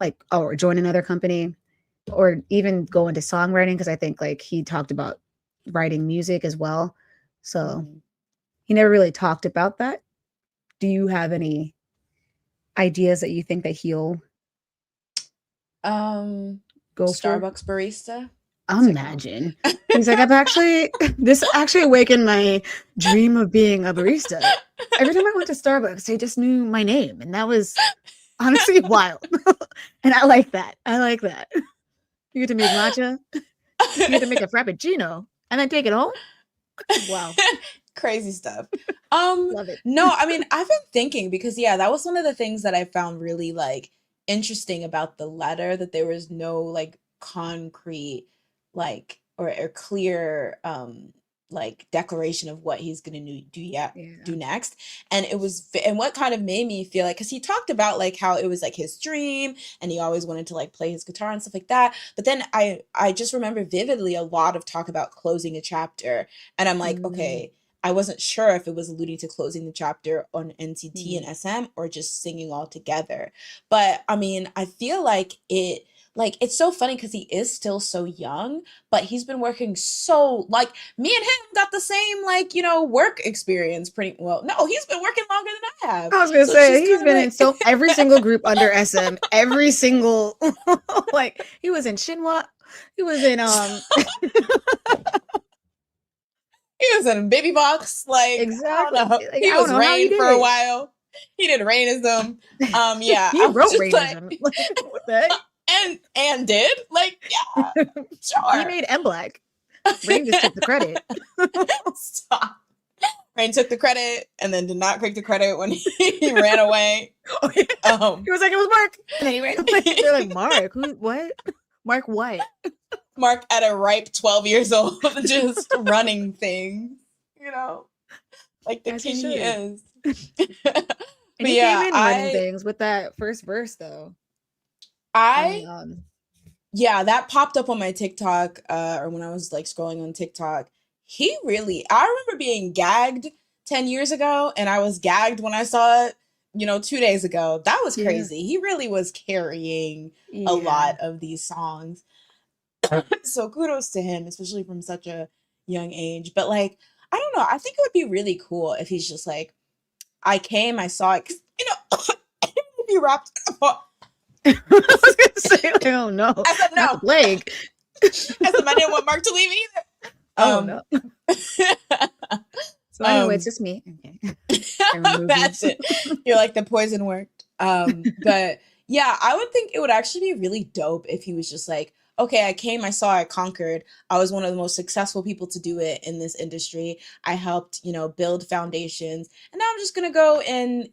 like or join another company, or even go into songwriting because I think like he talked about writing music as well. So Hmm. he never really talked about that. Do you have any ideas that you think that he'll Um, go for? Starbucks barista. It's like, oh. Imagine. He's like, I've actually, this actually awakened my dream of being a barista. Every time I went to Starbucks, they just knew my name. And that was honestly wild. And I like that. I like that. You get to make matcha, you get to make a frappuccino, and then take it home. Wow. Crazy stuff. Love it. No, I mean, I've been thinking because yeah, that was one of the things that I found really like interesting about the letter, that there was no like concrete like or clear like declaration of what he's gonna do yet Yeah. do next. And it was and what kind of made me feel like, because he talked about like how it was like his dream and he always wanted to like play his guitar and stuff like that, but then I just remember vividly a lot of talk about closing a chapter, and I'm like, Mm, okay, I wasn't sure if it was alluding to closing the chapter on NCT and mm. SM or just singing all together. But I mean, I feel like it's so funny because he is still so young, but he's been working so like me and him got the same like, work experience pretty well. No, he's been working longer than I have. I was gonna So it's say just he's kind of been in like so every single group under SM, every single like he was in Shinwa, he was in he was in Baby Box. Like, I exactly. don't know. Like I He don't was know how he Rain did for a it. while. He did Rainism. Yeah, He I was wrote just like Rainism. Like what the and did like, yeah, heck? He sure. made M Black. Rain just took the credit. Stop. Rain took the credit and then did not take the credit when he ran away. Oh, yeah. Um He was like, it was Mark. And then he ran away. They're like, Mark, who what? Mark what? Mark at a ripe 12 years old, just running things, like the As he king he should. is. And But he came yeah, in running things with that first verse though. On I yeah, that popped up on my TikTok, or when I was like scrolling on TikTok. I remember being gagged 10 years ago, and I was gagged when I saw it, 2 days ago. That was yeah. crazy. He really was carrying a Yeah. lot of these songs. So kudos to him, especially from such a young age. But like, I don't know. I think it would be really cool if he's just like, I came, I saw it, 'cause, if he rapped. I was gonna say, like, oh no, I said not the no. plague. I said I didn't want Mark to leave either. Oh no. So anyway, it's um, just me. Okay. I remove you. Imagine you're like the poison worked. But yeah, I would think it would actually be really dope if he was just like, okay, I came, I saw, I conquered. I was one of the most successful people to do it in this industry. I helped, build foundations, and now I'm just gonna go and,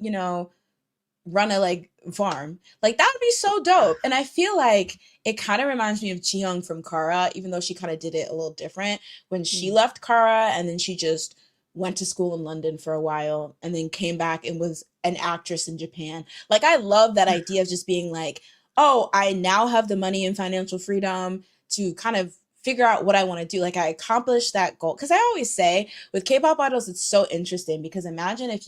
run a like farm. Like that would be so dope. And I feel like it kind of reminds me of Jiyoung from Kara, even though she kind of did it a little different when she Mm. left Kara and then she just went to school in London for a while and then came back and was an actress in Japan. Like I love that idea of just being like, oh, I now have the money and financial freedom to kind of figure out what I want to do. Like I accomplished that goal. Cause I always say with K-pop idols, it's so interesting because imagine if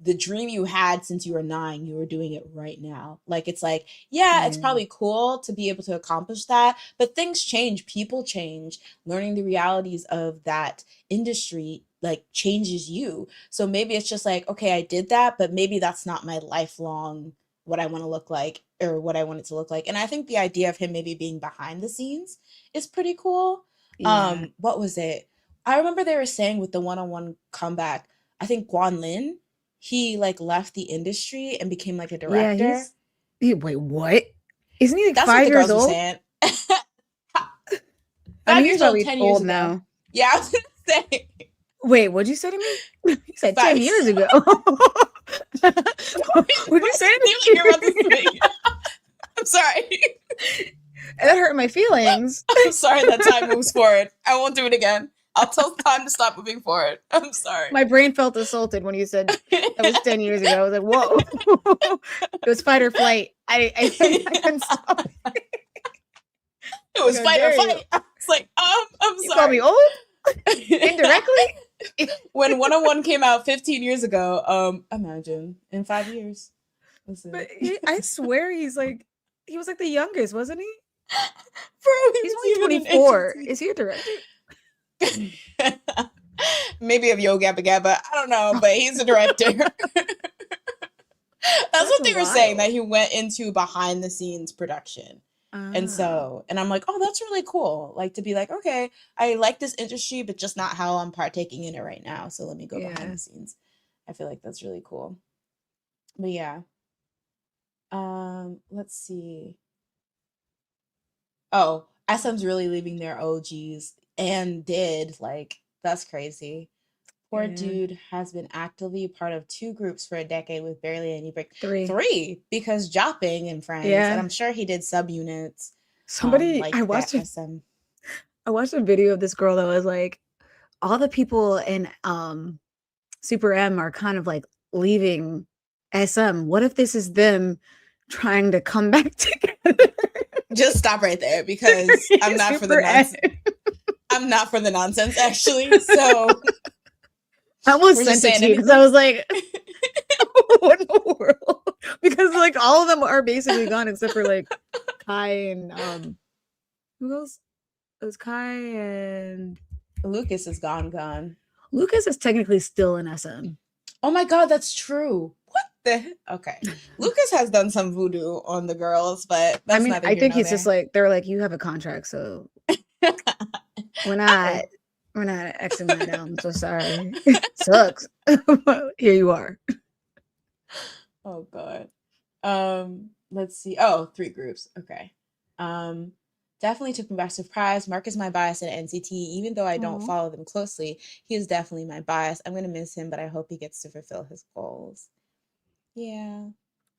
the dream you had since you were 9, you were doing it right now. Like it's like, yeah, it's Yeah. probably cool to be able to accomplish that, but things change, people change. Learning the realities of that industry like changes you. So maybe it's just like, okay, I did that, but maybe that's not my lifelong what I want to look like or what I want it to look like. And I think the idea of him maybe being behind the scenes is pretty cool. Yeah. What was it? I remember they were saying with the one-on-one comeback, I think Guan he like left the industry and became like a Yeah, director. wait, what? Isn't he like That's what 5 the years girls were old? saying. I mean, 5 he's years old, probably 10 years old ago. now. Yeah, I was gonna say Wait, what'd you say to me? You said 10 5. years ago. What'd you say to Seems like you're about to me? swing. I'm sorry. That hurt my feelings. I'm sorry that time moves forward. I won't do it again. I'll tell time to stop moving forward. I'm sorry. My brain felt assaulted when you said that was 10 years ago. I was like, whoa. It was fight or flight. I couldn't stop. It was How fight or dare you. flight. I was like, I'm You sorry. call me old? Indirectly? When 101 came out 15 years ago, imagine in 5 years. Listen. But I swear he was like the youngest, wasn't he? Bro, He's was only even an 24. NCT. Is he a director? Maybe of Yo Gabba Gabba. I don't know, but he's a director. That's what they were saying, that he went into behind the scenes production. And I'm like, oh, that's really cool. Like to be like, okay, I like this industry, but just not how I'm partaking in it right now. So let me go behind the scenes. I feel like that's really cool. But yeah. Let's see. Oh, SM's really leaving their OGs and did. Like, that's crazy. Poor dude has been actively part of 2 groups for a decade with barely any break. 3 because Jopping and Friends. Yeah. And I'm sure he did subunits. Somebody like I watched SM. I watched a video of this girl that was like, all the people in Super M are kind of like leaving SM. What if this is them trying to come back together? Just stop right there because I'm not for the nonsense. I'm not for the nonsense, actually. So I almost sent it to you because I was like, what in the world? Because like all of them are basically gone except for like Kai and who else? It was Kai and Lucas is gone. Lucas is technically still in SM. Oh my god, that's true. What the? Okay, Lucas has done some voodoo on the girls, but that's I think he's just like, they're like, you have a contract, so we're not Xing that out. I'm so sorry. Sucks. Here you are. Oh god. Let's see. Oh, 3 groups. Okay. Definitely took me by surprise. Mark is my bias at NCT. Even though I don't follow them closely, he is definitely my bias. I'm gonna miss him, but I hope he gets to fulfill his goals. Yeah.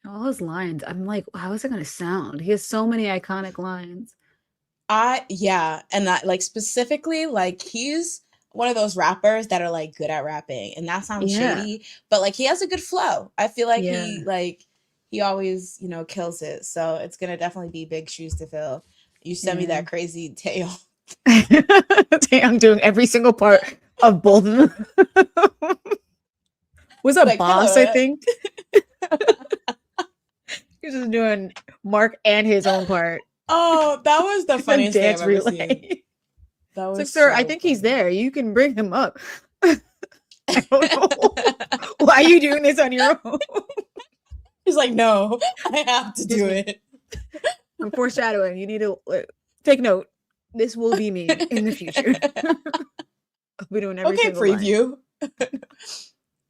All his lines. I'm like, how is it gonna sound? He has so many iconic lines. And that like specifically, like he's one of those rappers that are like good at rapping, and that sounds shady, but like he has a good flow. I feel like he always, kills it. So it's gonna definitely be big shoes to fill. You sent me that crazy Taeyong. Taeyong doing every single part of both of them. Was a like, boss, I think. He was just doing Mark and his own part. Oh, that was the funniest thing I've ever seen. That was like, sir, I think he's there. You can bring him up. I don't know. Why are you doing this on your own? He's like, no, I have to do it. I'm foreshadowing. You need to take note. This will be me in the future. I'll be doing every single preview.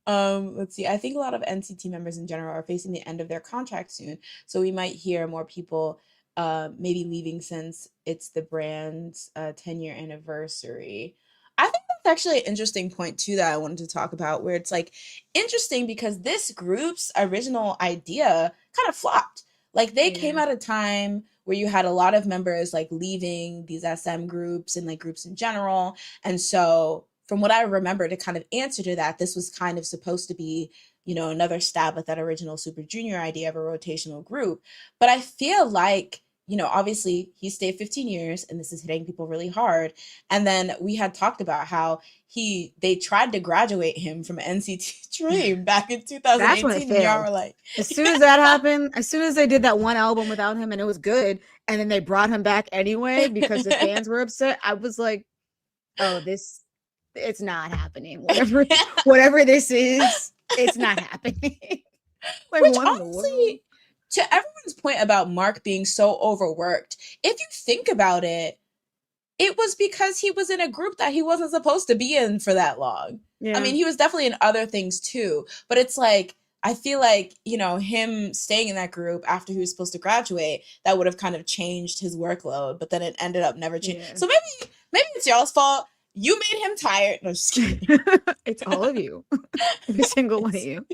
Let's see. I think a lot of NCT members in general are facing the end of their contract soon, so we might hear more people maybe leaving since it's the brand's 10-year anniversary. I think that's actually an interesting point too that I wanted to talk about, where it's like interesting because this group's original idea kind of flopped. Like they came at a time where you had a lot of members like leaving these SM groups and like groups in general. And so from what I remember, to kind of answer to that, this was kind of supposed to be, another stab at that original Super Junior idea of a rotational group. But I feel like, obviously he stayed 15 years and this is hitting people really hard. And then we had talked about how they tried to graduate him from NCT Dream back in 2018. And y'all were like, as soon as that happened, as soon as they did that one album without him and it was good, and then they brought him back anyway because the fans were upset, I was like, oh, it's not happening. Whatever this is, it's not happening. Like, which honestly, to everyone's point about Mark being so overworked, if you think about it, it was because he was in a group that he wasn't supposed to be in for that long. Yeah. I mean, he was definitely in other things too, but it's like, I feel like, you know, him staying in that group after he was supposed to graduate, that would have kind of changed his workload, but then it ended up never changing. Yeah. So maybe it's y'all's fault. You made him tired. No, just kidding. It's all of you. Every single one of you.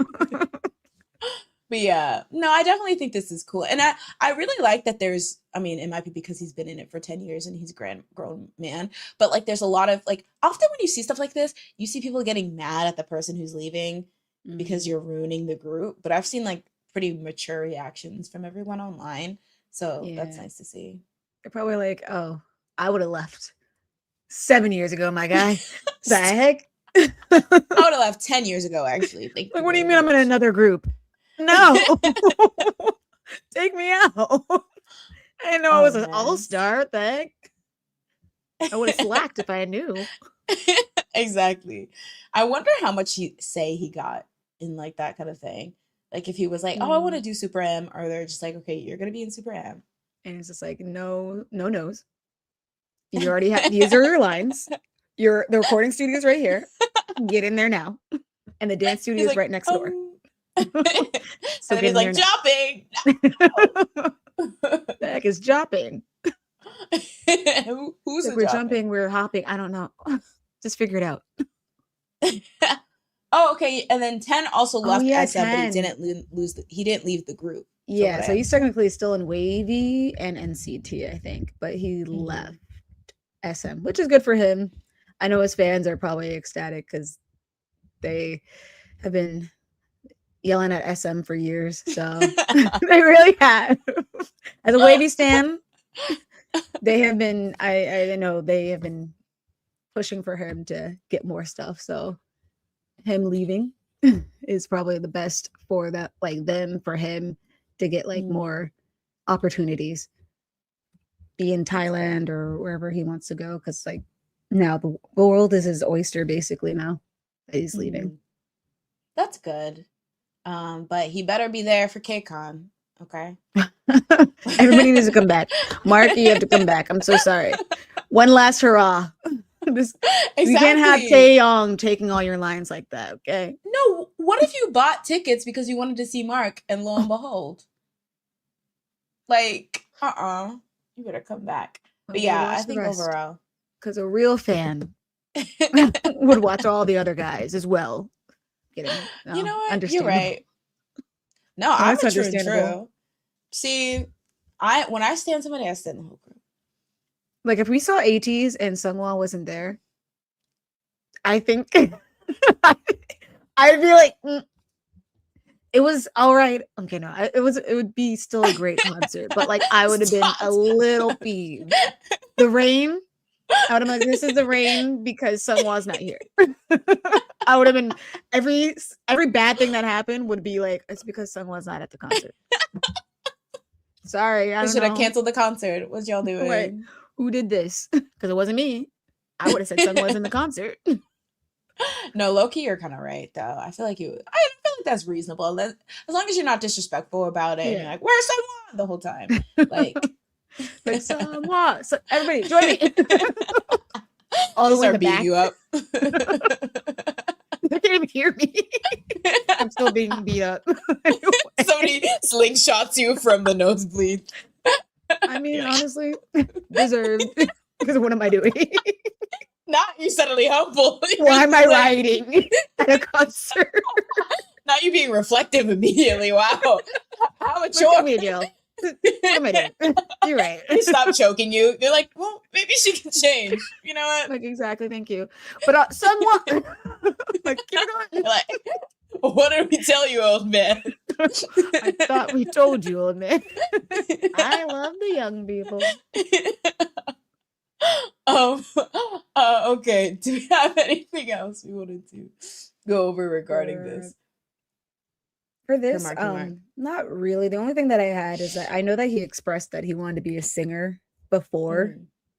But yeah, no, I definitely think this is cool. And I really like that there's, I mean, it might be because he's been in it for 10 years and he's a grown man, but like there's a lot of like, often when you see stuff like this, you see people getting mad at the person who's leaving because you're ruining the group. But I've seen like pretty mature reactions from everyone online. So that's Yeah. nice to see. They're probably like, oh, I would have left 7 years ago, my guy. The heck? I would have left 10 years ago, actually. Thank Like, you what do you very mean I'm in much. another group? No. Take me out. I didn't know I was an man. all-star. What the heck? I would have slacked if I knew. Exactly. I wonder how much he got in like that kind of thing. Like if he was like, oh, I want to do Super M, or they're just like, okay, you're gonna be in Super M. And it's just like, no no's. You already have, these are your lines. The recording studio's right here. Get in there now. And the dance studio is like, right next door. So and then he's like, jopping. The heck is jopping? Who's like, we're jumping, we're hopping. I don't know. Just figure it out. Oh, okay. And then 10 also left SM, 10. but he didn't leave the group. Yeah, so he's technically still in Wavy and NCT, I think, but he left SM, which is good for him. I know his fans are probably ecstatic because they have been yelling at SM for years. So they really have. As a Wavy stan, they have been, I know they have been pushing for him to get more stuff. So him leaving is probably the best for that, like them, for him to get like more opportunities, be in Thailand or wherever he wants to go. Cause like now the world is his oyster basically now that he's leaving. That's good. But he better be there for KCON. Okay. Everybody needs to come back. Mark, you have to come back. I'm so sorry. One last hurrah. You can't have Dayoung taking all your lines like that, okay? No, what if you bought tickets because you wanted to see Mark and lo and behold? Like, you better come back. But yeah, I think overall. Because a real fan would watch all the other guys as well. You know what? You're right. No, I'm a true and true. See, when I stand somebody, I stand the whole group. Like if we saw ATEEZ and Sungwon wasn't there, I think I'd be like, it was all right. Okay, no, it would be still a great concert, but like I would have been a little peeved. The rain, I would have been like, this is the rain because Sungwon's not here. I would have been every bad thing that happened would be like, it's because Sungwon's not at the concert. Sorry, I should have canceled the concert. What's y'all doing? Right. Who did this? Because it wasn't me. I would have said Sungwon's in the concert. No, low-key, you're kind of right, though. I feel like that's reasonable. As long as you're not disrespectful about it. Yeah. And you're like, where's Sungwon the whole time? Like Sungwon. So everybody, join me. All the way in the back. You up. They can't even hear me. I'm still being beat up. Somebody slingshots you from the nosebleed. I mean, honestly, deserved. Because what am I doing? Not you suddenly humble. Why am I riding at a concert? Not you being reflective immediately. Wow. How mature. Look at me, Jill. What am I doing? You're right. They stop choking you. You're like, well, maybe she can change. You know what? Like, exactly. Thank you. But someone, like, keep it going. Like, what did we tell you, old man? I thought we told you, old man. I love the young people. Okay. Do we have anything else we wanted to go over regarding this? For this, not really. The only thing that I had is that I know that he expressed that he wanted to be a singer before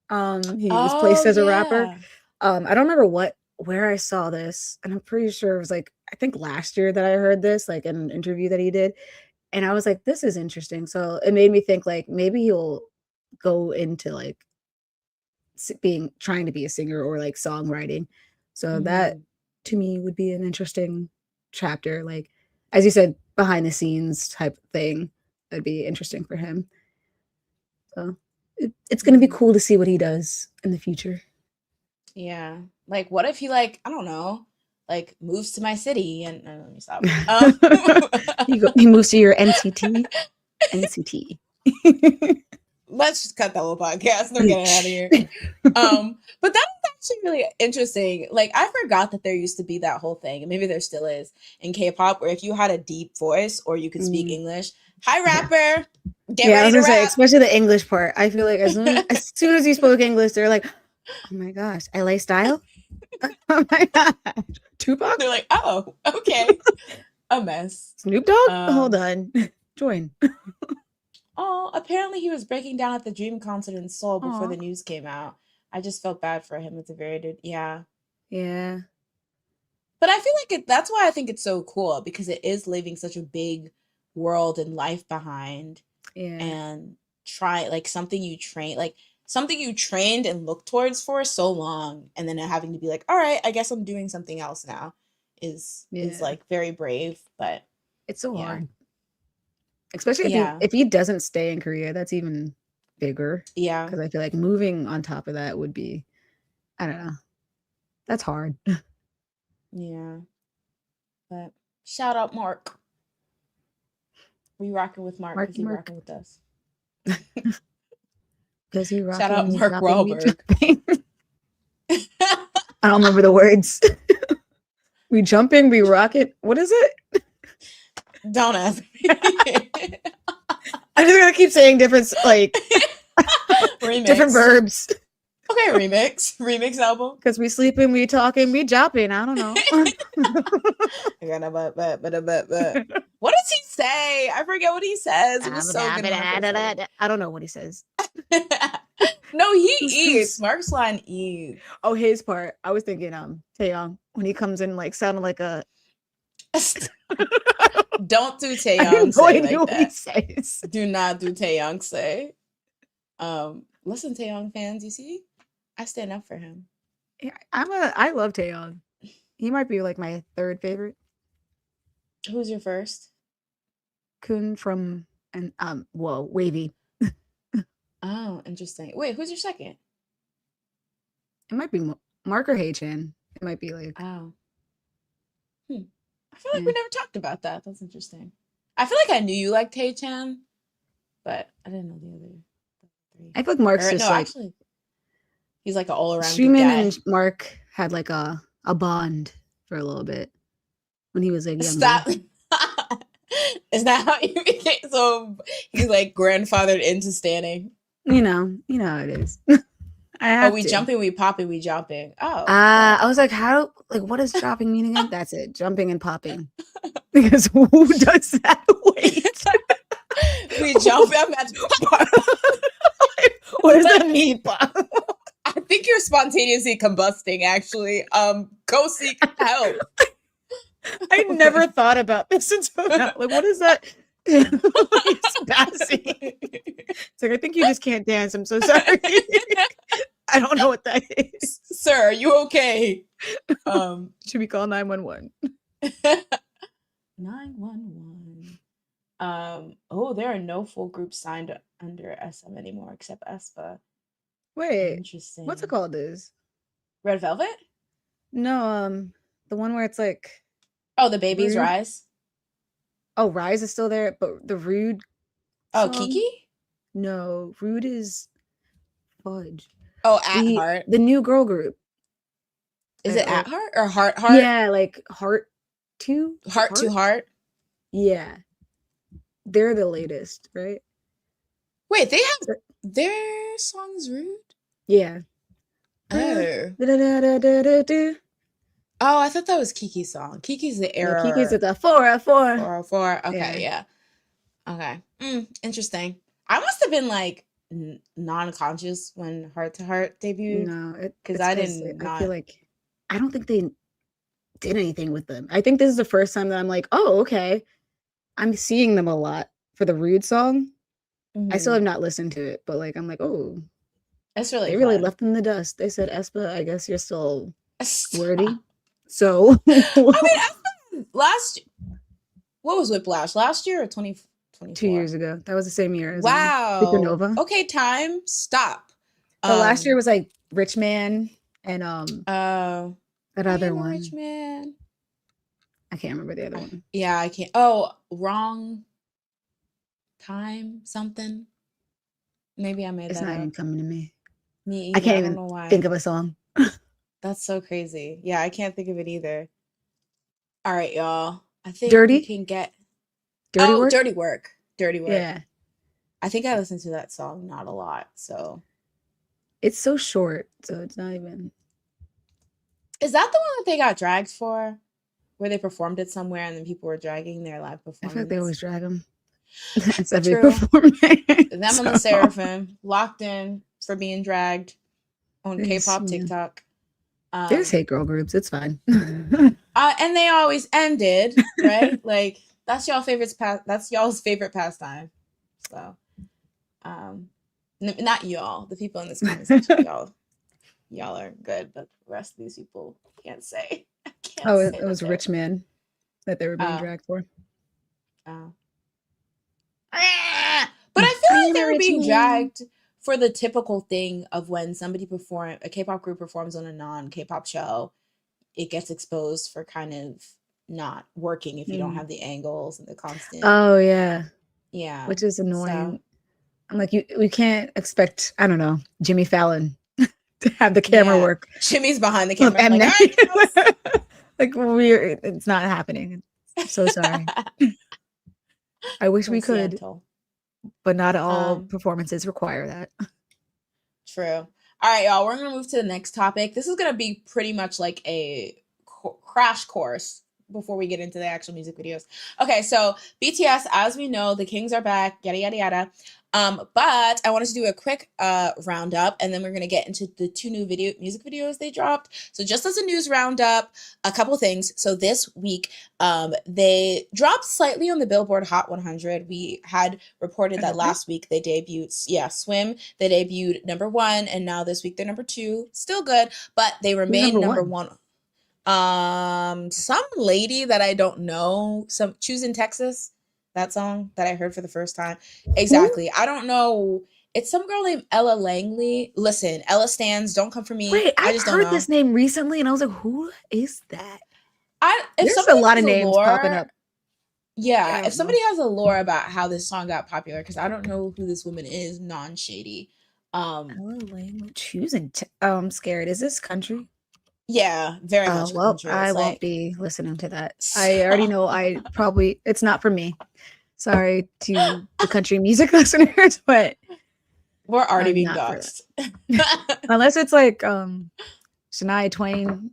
he was placed as a rapper. I don't remember where I saw this, and I'm pretty sure it was like, I think last year that I heard this, like in an interview that he did. And I was like, this is interesting. So it made me think like maybe he'll go into like trying to be a singer or like songwriting. So that Mhm. to me would be an interesting chapter, like as you said, behind the scenes type thing. That'd be interesting for him. So it's going to be Mhm. cool to see what he does in the future. Yeah. Like, what if he like, I don't know, like moves to my city and let me stop. He moves to your NCT. NCT. Let's just cut the whole podcast. They're getting out of here. But that was actually really interesting. Like, I forgot that there used to be that whole thing, and maybe there still is in K-pop, where if you had a deep voice or you could speak Mm, English, hi yeah. rapper, get Yeah, I ready was to gonna say, rap. especially the English part. I feel like as soon as you spoke English, they're like, "Oh my gosh, LA style." Oh my gosh, Tupac, They're like, oh, okay, a mess. Snoop Dogg. Hold Um, on, join. oh, apparently he was breaking down at the Dream concert in Seoul before Aw, the news came out. I just felt bad for him. It's a yeah. yeah, But I feel like that's why I think it's so cool because it is leaving such a big world and life behind yeah, and try like something you trained and looked towards for so long and then having to be like, all right, I guess I'm doing something else now is yeah. like very brave, but It's so yeah. hard, especially Yeah. if he doesn't stay in Korea. That's even bigger Yeah. because I feel like moving on top of that would be, I don't know, that's hard. Yeah. But shout out Mark. We rocking with Mark because Marky he Mark, rocking with us. because he Shout rocking, out me Mark dropping, me Wahlberg. dropping. I don't remember the words. We jumping, we rocket. What is it? Don't ask me. I'm just gonna keep saying different different Remix. verbs. Okay, remix album. Because we sleeping, we talking, we jopping. I don't know. What does he say? I forget what he says. It was so good in the first album. I don't know what he says. No, he Goose, eats. goose. Mark's line eats. Oh, his part. I was thinking Taeyong when he comes in like sounding like a Don't do I have Taeyong no say idea like what he that. says. Do not do Taeyong say. Listen, Taeyong fans, you see, I stand up for him. Yeah, I love Taeyong. He might be like my third favorite. Who's your first? Kun from and Wavy. Oh, interesting. Wait, who's your second? It might be Mark or Hey-chan. It might be like Oh, I feel like yeah. we never talked about that. That's interesting. I feel like I knew you liked Tae-chan, but I didn't know the other three. I feel like Mark's Or just no, like actually, he's like an all-around good Streamin guy. and Mark had like a bond for a little bit when he was like younger. Stop. Is that how you became? So he's like grandfathered into standing. You know how it is. I Oh, have we to. jumping, we popping, we jumping. Oh, I was like, what does dropping mean again? That's it. Jumping and popping. Because who does that? Wait. we jump. I'm at What does that mean, Pop? I think you're spontaneously combusting. Actually, go seek help. I never thought about this until now. Like, what is that? It's passing. It's like I think you just can't dance. I'm so sorry. I don't know what that is. Sir, are you okay? Should we call 911? 911. Oh, there are no full groups signed under SM anymore except aespa. Wait, Interesting. what's it called? Is Red Velvet? no, the one where it's like Oh, the Babies Rude. Rise. Oh, Rise is still there, but the Rude. Oh, Song? Kiki? No, Rude is Fudge. Oh, At Heart. The new girl group. Is it At Heart or Heart? Yeah, like Heart to Heart to Heart. Yeah, they're the latest, right? Wait, they have their songs rude. Yeah. Oh. Da-da-da-da-da-da. Oh, I thought that was Kiki's song. Kiki's the error. No, Kiki's at the 404. 404. Okay, yeah. Okay. Interesting. I must have been like non-conscious when Heart to Heart debuted. No, because I didn't. I feel like I don't think they did anything with them. I think this is the first time that I'm like, oh, okay. I'm seeing them a lot for the Rude song. I still have not listened to it, but like I'm like, oh. It's really They really fun. left in the dust. They said, Espa, I guess you're still Stop. worthy. So I mean, what was Whiplash? Last year or 2024? 2 years ago. That was the same year as Wow. Supernova. Okay, time. Stop. But last year was like Rich Man and that I other am a rich one. man. I can't remember the other one. Yeah, I can't. Oh, wrong time something. Maybe I made It's that not up. even coming to me. Me I either. can't I don't even know why. think of a song. That's so crazy. Yeah, I can't think of it either. All right, y'all. I think we Dirty? can get Dirty Work? Dirty Work. Dirty Work. Yeah. I think I listened to that song not a lot. So It's so short, so it's not even. is that the one that they got dragged for? Where they performed it somewhere and then people were dragging their live I performance? feel like they always drag them. That's every True. performance. Them and the Seraphim locked in for being dragged on Yes, K-pop man. TikTok. There's hate girl groups. It's fine. And they always ended, right? Like that's y'all's favorite pastime. So, not y'all, the people in this comment section, y'all are good, but the rest of these people can't say. I can't Oh, say it was that Rich Man that they were being dragged for. But I feel like they were being dragged for the typical thing of when a K-pop group performs on a non-K-pop show, it gets exposed for kind of not working if you don't have the angles and the constant. Oh yeah. Yeah. Which is annoying. So, I'm like, we can't expect, I don't know, Jimmy Fallon to have the camera work. Jimmy's behind the camera. And like, it's not happening. I'm so sorry. I wish we could, but not all performances require that. True. All right, y'all, we're going to move to the next topic. This is going to be pretty much like a crash course before we get into the actual music videos. Okay, so BTS, as we know, the Kings are back, yada, yada, yada. But I wanted to do a quick roundup, and then we're going to get into the 2 new music videos they dropped. So just as a news roundup, a couple things. So this week, they dropped slightly on the Billboard Hot 100. We had reported that last week they debuted, Swim, they debuted number 1, and now this week they're number 2. Still good, but they remain number 1. Some lady that I don't know, some Choosing Texas. That song that I heard for the first time. Exactly. Ooh. I don't know. It's some girl named Ella Langley. Listen, Ella Stans, don't come for me. Wait, I just heard this name recently, and I was like, "Who is that?" There's a lot of names popping up. Yeah, if somebody has a lore about how this song got popular, because I don't know who this woman is, non-shady. Ella Langley, Choosing. I'm scared. Is this country? Yeah, very much. Well, country. I won't be listening to that. I already know. It's not for me. Sorry to the country music listeners, but we're already being doxxed. Unless it's like Shania Twain.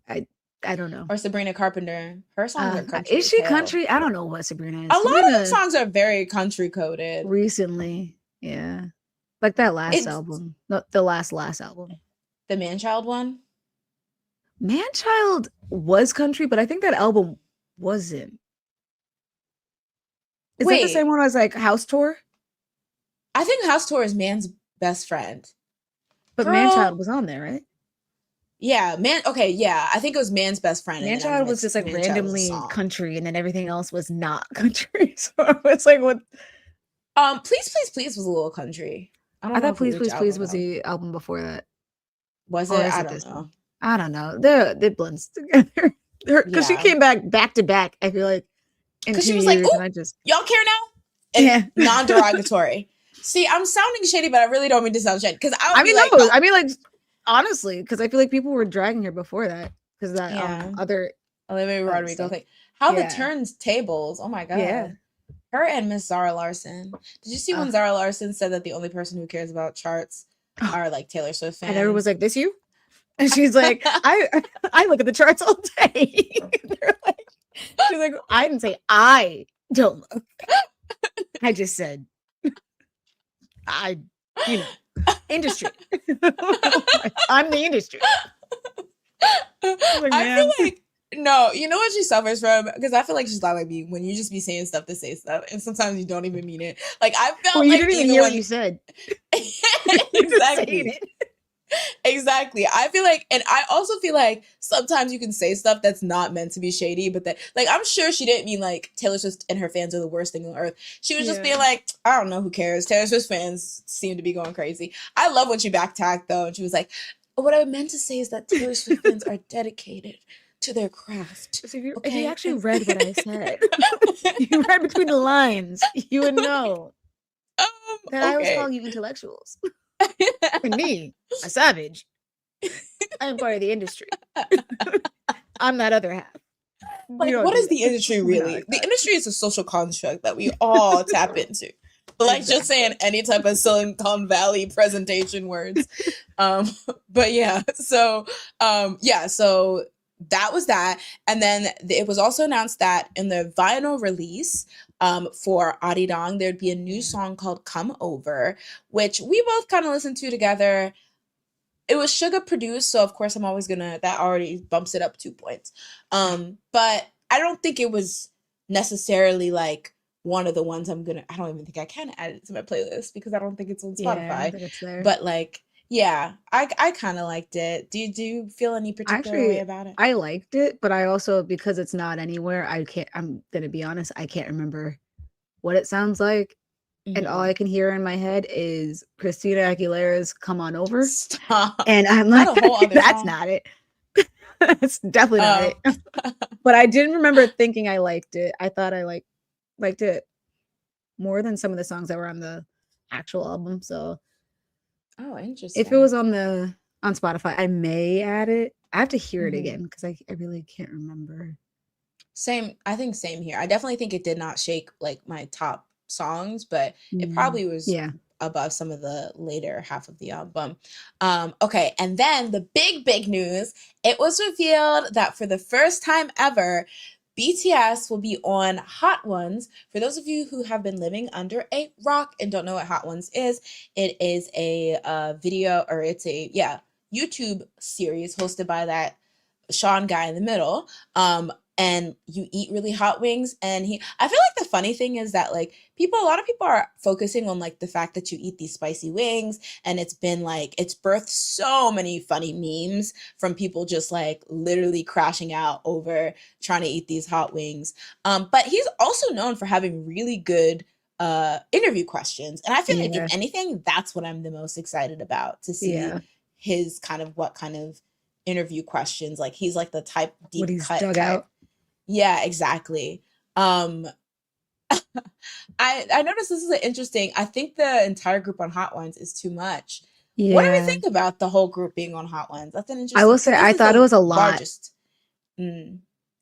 I don't know. Or Sabrina Carpenter. Her songs are country. Is she country? I don't know what Sabrina is. A lot of her songs are very country coded. Recently, yeah. Like that last album. Not the last album. The Man-Child one? Man-Child was country, but I think that album wasn't. Is that the same one as like House Tour? I think House Tour is Man's best friend. But Man-Child was on there, right? Yeah, I think it was Man's best friend. Man-Child was just like randomly country, and then everything else was not country. So it's like what? Please, Please, Please was a little country. I thought Please, Please, Please was the album before that. Was it? I don't know. I don't know. They blends together. Because she came back to back, I feel like. Because she was like, oh, y'all care now? And non-derogatory. See, I'm sounding shady, but I really don't mean to sound shady. Because I mean, like, honestly, because I feel like people were dragging her before that. Because that other Olivia Rodrigo thing. How the turns tables. Oh my God. Yeah. Her and Miss Zara Larson. Did you see when Zara Larson said that the only person who cares about charts are like Taylor Swift fans? And everyone was like, this you? And she's like, I look at the charts all day. She's like, I didn't say I don't look. I just said industry. I'm the industry. I feel like no, you know what she suffers from? Because I feel like she's not like me when you just be saying stuff to say stuff, and sometimes you don't even mean it. Like I felt you didn't even hear what you said. Exactly. Exactly. I feel like, and I also feel like sometimes you can say stuff that's not meant to be shady, but that, like, I'm sure she didn't mean like Taylor Swift and her fans are the worst thing on earth. She was just being like, I don't know, who cares? Taylor Swift fans seem to be going crazy. I love when she backtracked though, and she was like, what I meant to say is that Taylor Swift fans are dedicated to their craft. So if Okay? you actually read what I said, you read between the lines, you would know that I was Okay. calling you intellectuals. And me, a savage. I am part of the industry. I'm that other half. Like, what is the industry really? The industry is a social construct that we all tap into. Like just saying any type of Silicon Valley presentation words. But yeah, so so that was that. And then it was also announced that in the vinyl release for Arirang, there'd be a new song called Come Over, which we both kind of listened to together. It was Suga produced, so of course I'm always gonna, that already bumps it up 2 points. But I don't think it was necessarily like one of the ones I don't even think I can add it to my playlist because I don't think it's on Spotify. Yeah, I don't think it's there. But like, yeah, I kind of liked it. Do you feel any particular way about it? I liked it, but I also, because it's not anywhere, I'm gonna be honest, I can't remember what it sounds like. And all I can hear in my head is Christina Aguilera's "Come On Over." Stop. And I'm like, that's not it. It's definitely not it. But I didn't remember thinking I liked it. I thought I liked it more than some of the songs that were on the actual album. So, oh, interesting. if it was on Spotify, I may add it. I have to hear it again because I really can't remember. Same. I think same here. I definitely think it did not shake like my top songs, but it probably was above some of the later half of the album. Okay, and then the big news, it was revealed that for the first time ever, BTS will be on Hot Ones. For those of you who have been living under a rock and don't know what Hot Ones is, it is a video, or it's a YouTube series hosted by that Sean guy in the middle. And you eat really hot wings. And I feel like the funny thing is that like a lot of people are focusing on like the fact that you eat these spicy wings. And it's been like, it's birthed so many funny memes from people just like literally crashing out over trying to eat these hot wings. But he's also known for having really good interview questions. And I feel like if anything, that's what I'm the most excited about, to see his what kind of interview questions. Like he's like the type deep cut dug type. Out. Yeah, exactly. I noticed this is interesting. I think the entire group on Hot Ones is too much. Yeah. What do we think about the whole group being on Hot Ones? That's an interesting. I will say I thought it was a lot.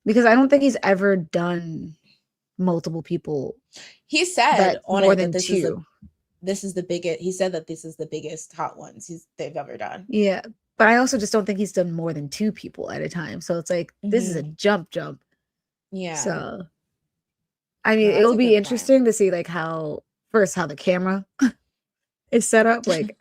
Because I don't think he's ever done multiple people. He said on more it than that two. This is the biggest. He said that this is the biggest Hot Ones they've ever done. Yeah, but I also just don't think he's done more than 2 people at a time. So it's like this is a jump. Yeah. So, I mean, it'll be interesting to see like how the camera is set up, like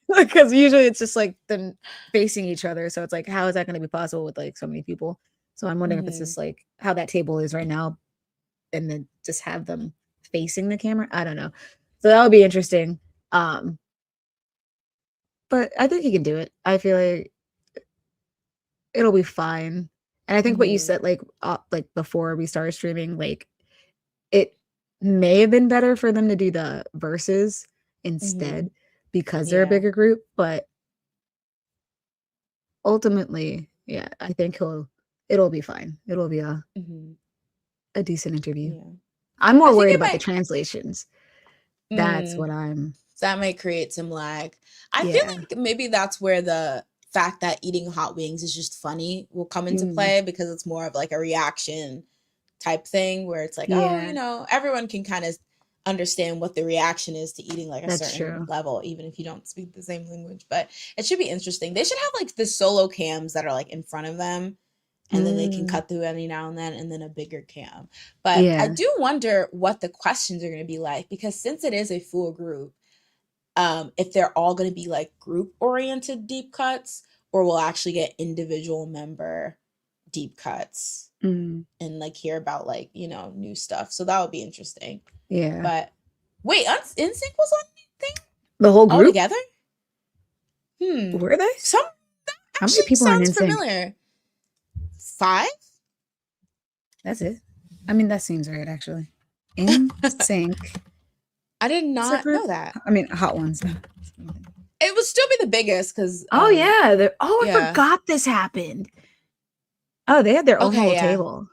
because usually it's just like them facing each other. So it's like, how is that going to be possible with like so many people? So I'm wondering if it's just like how that table is right now, and then just have them facing the camera. I don't know. So that would be interesting. But I think he can do it. I feel like it'll be fine. And I think what you said, like before we started streaming, like it may have been better for them to do the verses instead because they're a bigger group. But ultimately, I think it'll be fine. It'll be a decent interview. Yeah. I'm more worried about the translations. That's what I'm. So that might create some lag. I feel like maybe that's where the fact that eating hot wings is just funny will come into play, because it's more of like a reaction type thing where it's like, oh, everyone can kind of understand what the reaction is to eating like a certain level, even if you don't speak the same language. But it should be interesting. They should have like the solo cams that are like in front of them, and then they can cut through any now and then a bigger cam. But I do wonder what the questions are going to be like, because since it is a full group, if they're all going to be like group oriented deep cuts, or we'll actually get individual member deep cuts and like hear about like, new stuff. So that would be interesting. Yeah. But wait, NSYNC was on the thing? The whole group? All together? Were they? Some How many actually people are in sounds NSYNC? familiar. 5? That's it. I mean, that seems right, actually. In sync. I did not know that. I mean, hot ones. It would still be the biggest because. Oh yeah. I yeah. forgot this happened. Oh, they had their own little table.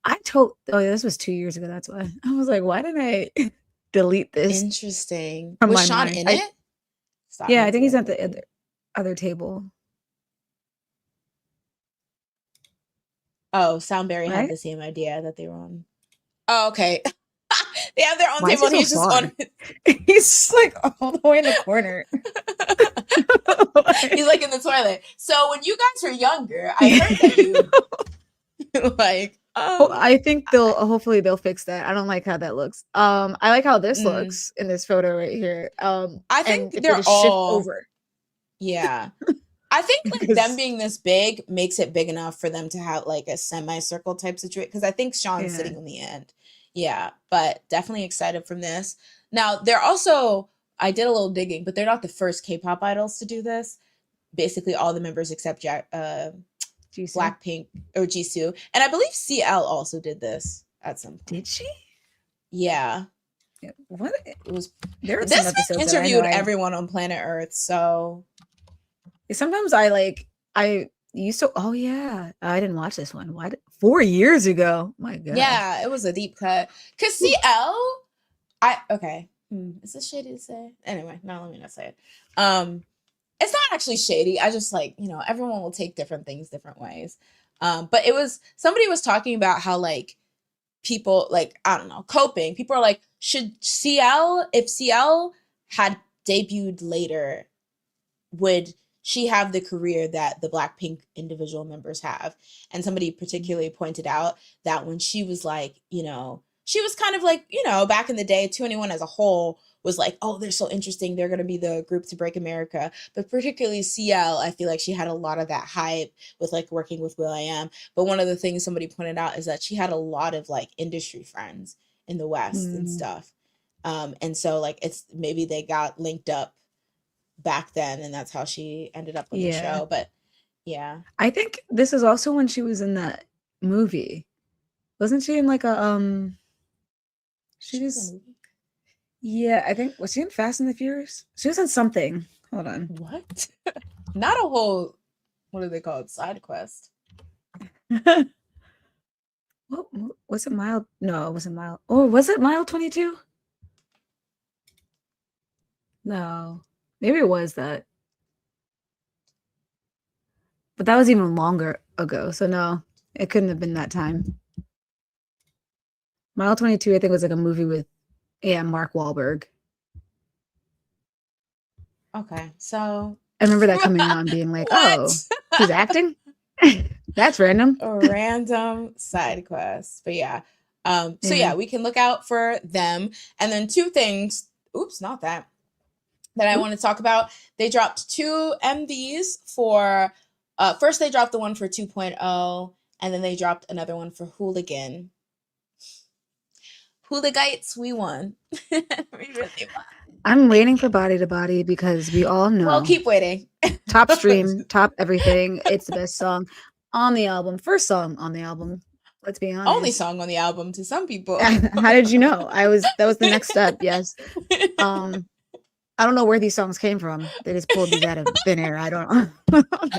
Oh, this was 2 years ago. That's why I was like, why didn't I delete this? Interesting. From Was my Sean mind? in it? Yeah, I think he's at the other table. Oh, Soundberry had the same idea that they were on. Oh, okay. They have their own table. And he's just on. He's like all the way in the corner. He's like in the toilet. So when you guys were younger, I heard that you like. I think hopefully they'll fix that. I don't like how that looks. I like how this looks in this photo right here. I think they're all shift over. Yeah. I think like them being this big makes it big enough for them to have like a semicircle type situation. Because I think Sean's sitting on the end. Yeah, but definitely excited from this. Now they're also, I did a little digging, but they're not the first K-pop idols to do this. Basically, all the members except Blackpink or Jisoo, and I believe CL also did this at some point. Did she? Yeah. What it was? There this man interviewed everyone on planet Earth, so sometimes I used to. Oh yeah, I didn't watch this one. Why? 4 years ago. My God. Yeah, it was a deep cut. Cause CL, is this shady to say? Anyway, no, let me not say it. It's not actually shady. I just like, everyone will take different things different ways. But somebody was talking about how like people like, I don't know, coping. People are like, if CL had debuted later, would she have the career that the Blackpink individual members have? And somebody particularly pointed out that when she was like, she was kind of like, back in the day, 2NE1 as a whole was like, oh, they're so interesting. They're going to be the group to break America. But particularly CL, I feel like she had a lot of that hype with like working with will.i.am. But one of the things somebody pointed out is that she had a lot of like industry friends in the West and stuff. And so like maybe they got linked up back then, and that's how she ended up on the show. But yeah, I think this is also when she was in that movie. Wasn't she in like a yeah, I think, was she in Fast and the Furious? She was in something. Hold on. What? Not a whole, what are they called? Side quest. What was it? Mile? No, it wasn't Mile. Oh, was it Mile 22? No, maybe it was that. But that was even longer ago. So no, it couldn't have been that time. Mile 22, I think, was like a movie with, Mark Wahlberg. Okay, so I remember that coming on being like, oh, he's acting? That's random. A random side quest. But yeah. So yeah, we can look out for them. And then two things, not that I want to talk about. They dropped 2 MVs for, first they dropped the one for 2.0, and then they dropped another one for Hooligan. Hooligites, we won. We really won. I'm waiting for Body to Body because we all know. Well, keep waiting. Top stream, top everything. It's the best song on the album. First song on the album. Let's be honest. Only song on the album to some people. How did you know? That was the next step. Yes. I don't know where these songs came from. They just pulled these out of thin air. I don't know.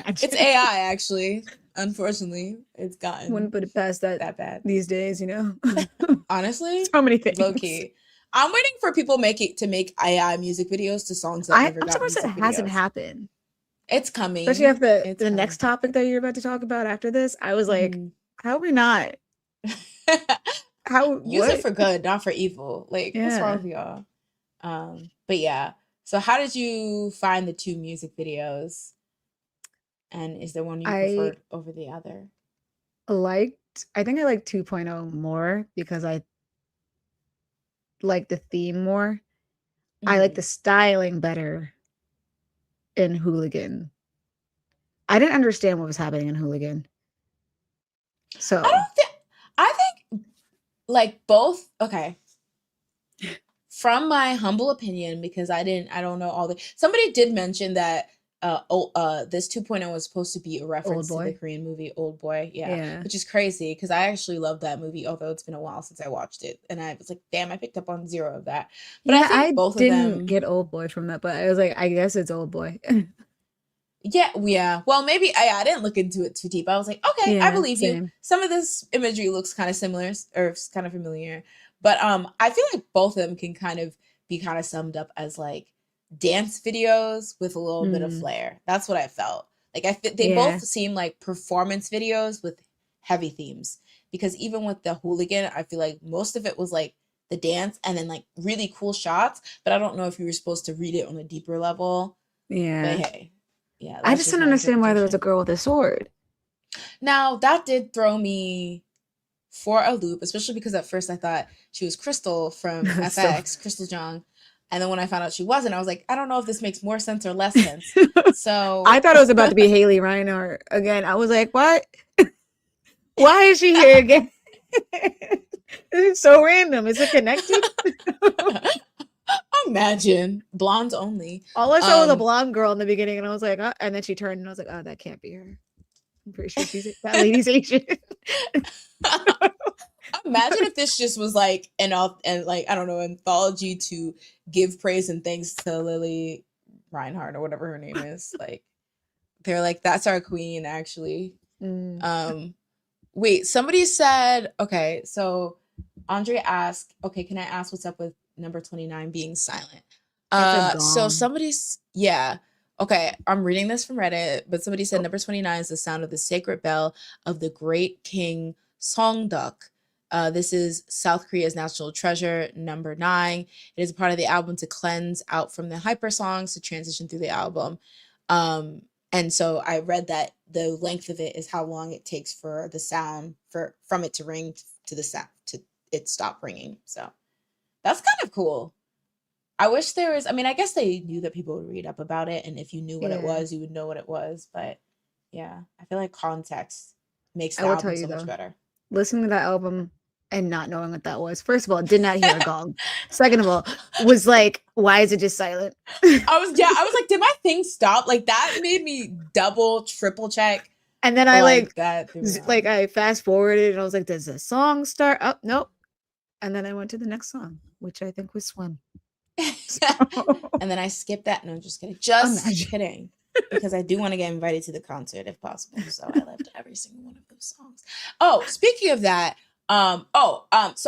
It's AI, actually. Unfortunately, it's gotten. Wouldn't put it past that bad these days, Honestly, so many things. Low key. I'm waiting for people to make AI music videos to songs that never got music videos. I'm surprised it hasn't happened. It's coming. Especially after the next topic that you're about to talk about after this. I was like, how are we not? Use it for good, not for evil. Like, what's wrong with y'all? But yeah. So how did you find the 2 music videos? And is there one you preferred over the other? I think I liked 2.0 more because I like the theme more. I like the styling better in Hooligan. I didn't understand what was happening in Hooligan. So I think like both. Okay. from my humble opinion, because I don't know all the. Somebody did mention that this 2.0 was supposed to be a Old reference to the Boy. Korean movie Old Boy, yeah, Yeah. which is crazy because I actually love that movie, although it's been a while since I watched it, and I was like, damn, I picked up on zero of that. But I Yeah, think I both of didn't them, get Old Boy from that, but I was like, I guess it's Old Boy. yeah, yeah. Well, maybe I didn't look into it too deep. I was like, okay, I Yeah, believe you. same. Some of this imagery looks kind of similar or kind of familiar, but I feel like both of them can kind of be kind of summed up as like dance videos with a little bit of Mm, flair. That's what I felt. Like they both yeah. seem like performance videos with heavy themes, because even with the hooligan, I feel like most of it was like the dance and then like really cool shots, but I don't know if you were supposed to read it on a deeper level. But Yeah. hey, yeah, I that's just just don't my understand why there was a interpretation. girl with a sword. Now, that did throw me for a loop, especially because at first I thought she was Crystal from So FX, Crystal Jung. And then when I found out she wasn't, I was like, I don't know if this makes more sense or less sense. I So, thought it was about to be Haley Reinhardt again. I was like, what? Why is she here again? This is so random. Is it connected? imagine blondes only. All I saw was a Um, blonde girl in the beginning, and I was like, and then she turned, and I was like, oh, that can't be her. I'm pretty sure that lady's Asian. imagine if this just was like and like I don't know, anthology to give praise and thanks to Lily Reinhardt or whatever her name is. Like they're like, that's our queen, actually. Mm, Um, wait, somebody said, okay, so Andre asked, okay, can I ask what's up with number 29 being silent? that's a So gong. somebody's, yeah, okay, I'm reading this from Reddit, but somebody said Oh, number 29 is the sound of the sacred bell of the great king Songduk. This is South Korea's national treasure, number 9. It is a part of the album to cleanse out from the hyper songs to transition through the album. Um, and so I read that the length of it is how long it takes for the sound for from it to ring to the sound to it stop ringing. So that's kind of cool. I wish there was, I mean, I guess they knew that people would read up about it, and if you knew what it yeah. was, you would know what it was. But yeah, I feel like context makes I the will tell album you so much though, better. listening to that album and not knowing what that was. First of all, did not hear a gong. Second of all, was like, why is it just silent? I was like, did my thing stop? Like that made me double, triple check. And then I Like that threw me off. like I fast forwarded and I was like, does the song start? Oh, nope. And then I went to the next song, which I think was Swim. So And then I skipped that. No, just kidding. Just imagine. kidding. Because I do want to get invited to the concert if possible. So I left every single one of those songs. Oh, speaking of that, so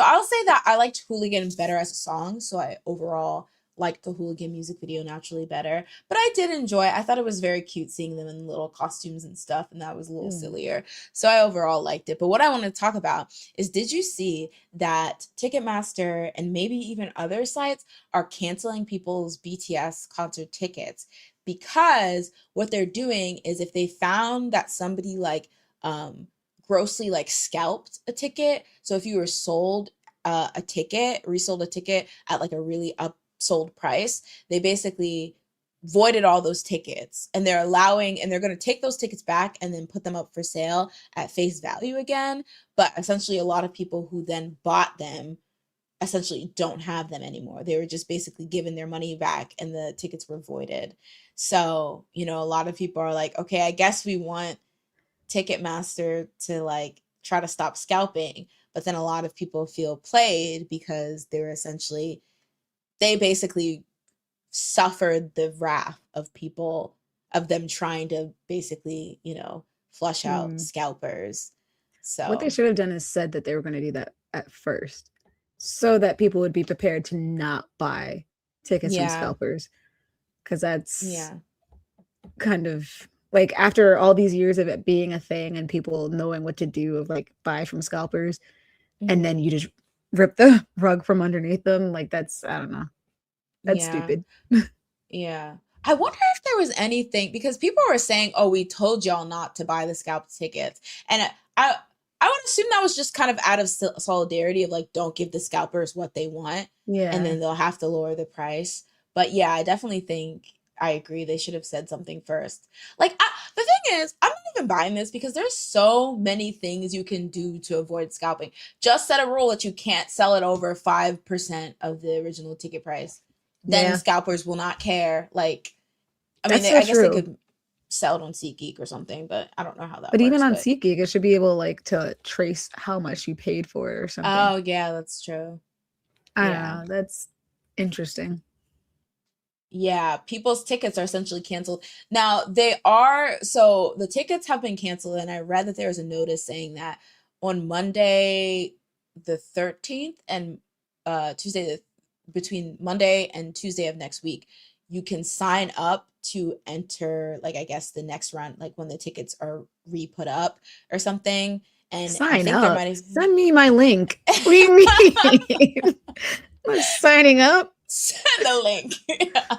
I'll say that I liked Hooligan better as a song. So I overall liked the Hooligan music video naturally better. But I did enjoy it. I thought it was very cute seeing them in little costumes and stuff, and that was a little Mm. sillier. So I overall liked it. But what I want to talk about is, did you see that Ticketmaster and maybe even other sites are canceling people's BTS concert tickets? Because what they're doing is, if they found that somebody like grossly like scalped a ticket, so if you were sold a ticket, resold a ticket at like a really upsold price, they basically voided all those tickets, and they're going to take those tickets back and then put them up for sale at face value again. But essentially a lot of people who then bought them essentially don't have them anymore. They were just basically given their money back and the tickets were voided. So, you know, a lot of people are like, okay, I guess we want Ticketmaster to like try to stop scalping. But then a lot of people feel played because they basically suffered the wrath of people, of them trying to basically, you know, flush out Mm. scalpers. What they So, should have done is said that they were going to do that at first so that people would be prepared to not buy tickets from yeah, scalpers. Because that's yeah. kind of like after all these years of it being a thing and people knowing what to do of like buy from scalpers and then Mhm. you just rip the rug from underneath them, like that's, I don't know, that's Yeah. stupid. Yeah. I wonder if there was anything, because people were saying, "Oh, we told y'all not to buy the scalp tickets," and I would assume that was just kind of out of solidarity of like, don't give the scalpers what they want, and Yeah. then they'll have to lower the price. But yeah, I definitely think I agree. They should have said something first. Like the thing is, I'm not even buying this because there's so many things you can do to avoid scalping. Just set a rule that you can't sell it over 5% of the original ticket price. Then Yeah, scalpers will not care. Like, I mean, that's so I guess they true. could sell it on SeatGeek or something, but I don't know how that But even works. on But SeatGeek, it should be able like to trace how much you paid for it or something. oh yeah, that's true. I don't Yeah. know. That's interesting. Yeah, people's tickets are essentially canceled. Now, they are, so the tickets have been canceled, and I read that there was a notice saying that on Monday the 13th and Tuesday between Monday and Tuesday of next week, you can sign up to enter, like, I guess the next round, like when the tickets are re-put up or something. And I Sign think there up. might have Send me my link. What do you mean? I'm signing up. send the link.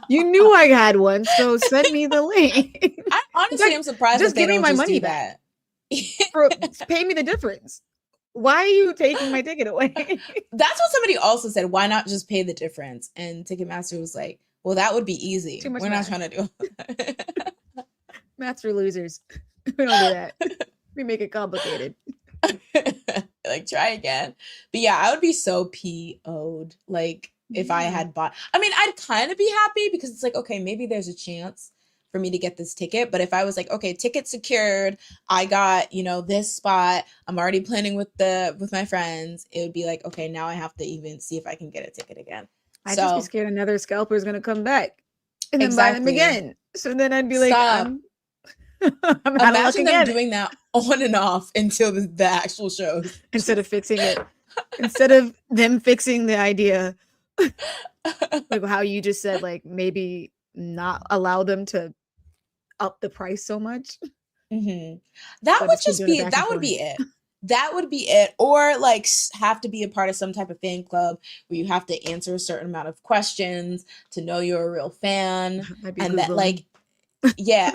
You knew I had one, so send me the link. I In honestly fact, am surprised that just they give me don't my just money do back. that. For pay me the difference. Why are you taking my ticket away? That's what somebody also said. Why not just pay the difference? And Ticketmaster was like, well, that would be Too easy. much We're not math. trying to do Math's for losers. We don't do that. We make it complicated. like try again. But yeah, I would be so PO'd. Like if I Yeah. had bought, I mean, I'd kind of be happy because it's like, okay, maybe there's a chance for me to get this ticket. But if I was like, okay, ticket secured, I got, this spot, I'm already planning with my friends, it would be like, okay, now I have to even see if I can get a ticket again. I'd just be So scared another scalper is gonna come back and then buy them exactly. again. So then I'd be like, Stop. I'm I'm out of luck Imagine them again. doing that on and off until the actual shows. Instead of fixing it. Instead of them fixing the idea, like how you just said, like maybe not allow them to up the price so much. Hmm. That So would just keep just doing it be back and that would forth. be it. That would be it. Or like have to be a part of some type of fan club where you have to answer a certain amount of questions to know you're a real fan. I'd be And that Googling. like, yeah.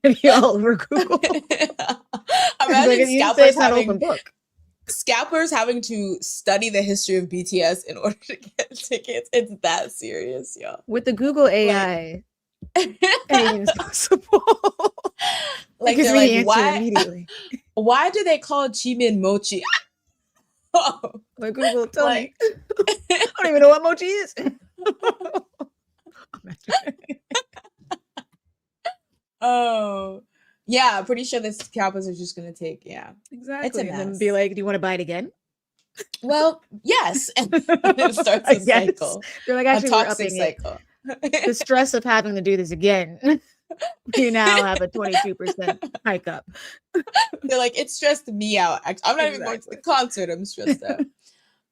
I'd be all over Google. It's like Imagine you didn't say it's not open book. scalpers having to study the history of BTS in order to get tickets. It's that serious, yo. With the Google Like AI, anything is possible. It like gives they're me like, the answer immediately. why do they call Jimin Mochi? Like Google, tell me. Like I don't even know what mochi is. oh yeah, pretty sure this Cowboys are just gonna take, yeah. It's a Exactly. And then be mess. like, do you want to buy it again? Well, yes. And it starts I a guess. cycle. They're like, A actually, we're toxic upping it. cycle. The stress of having to do this again. You now have a 22% hike up. They're like, it stressed me out. I'm not even going to the Exactly. concert. I'm stressed out.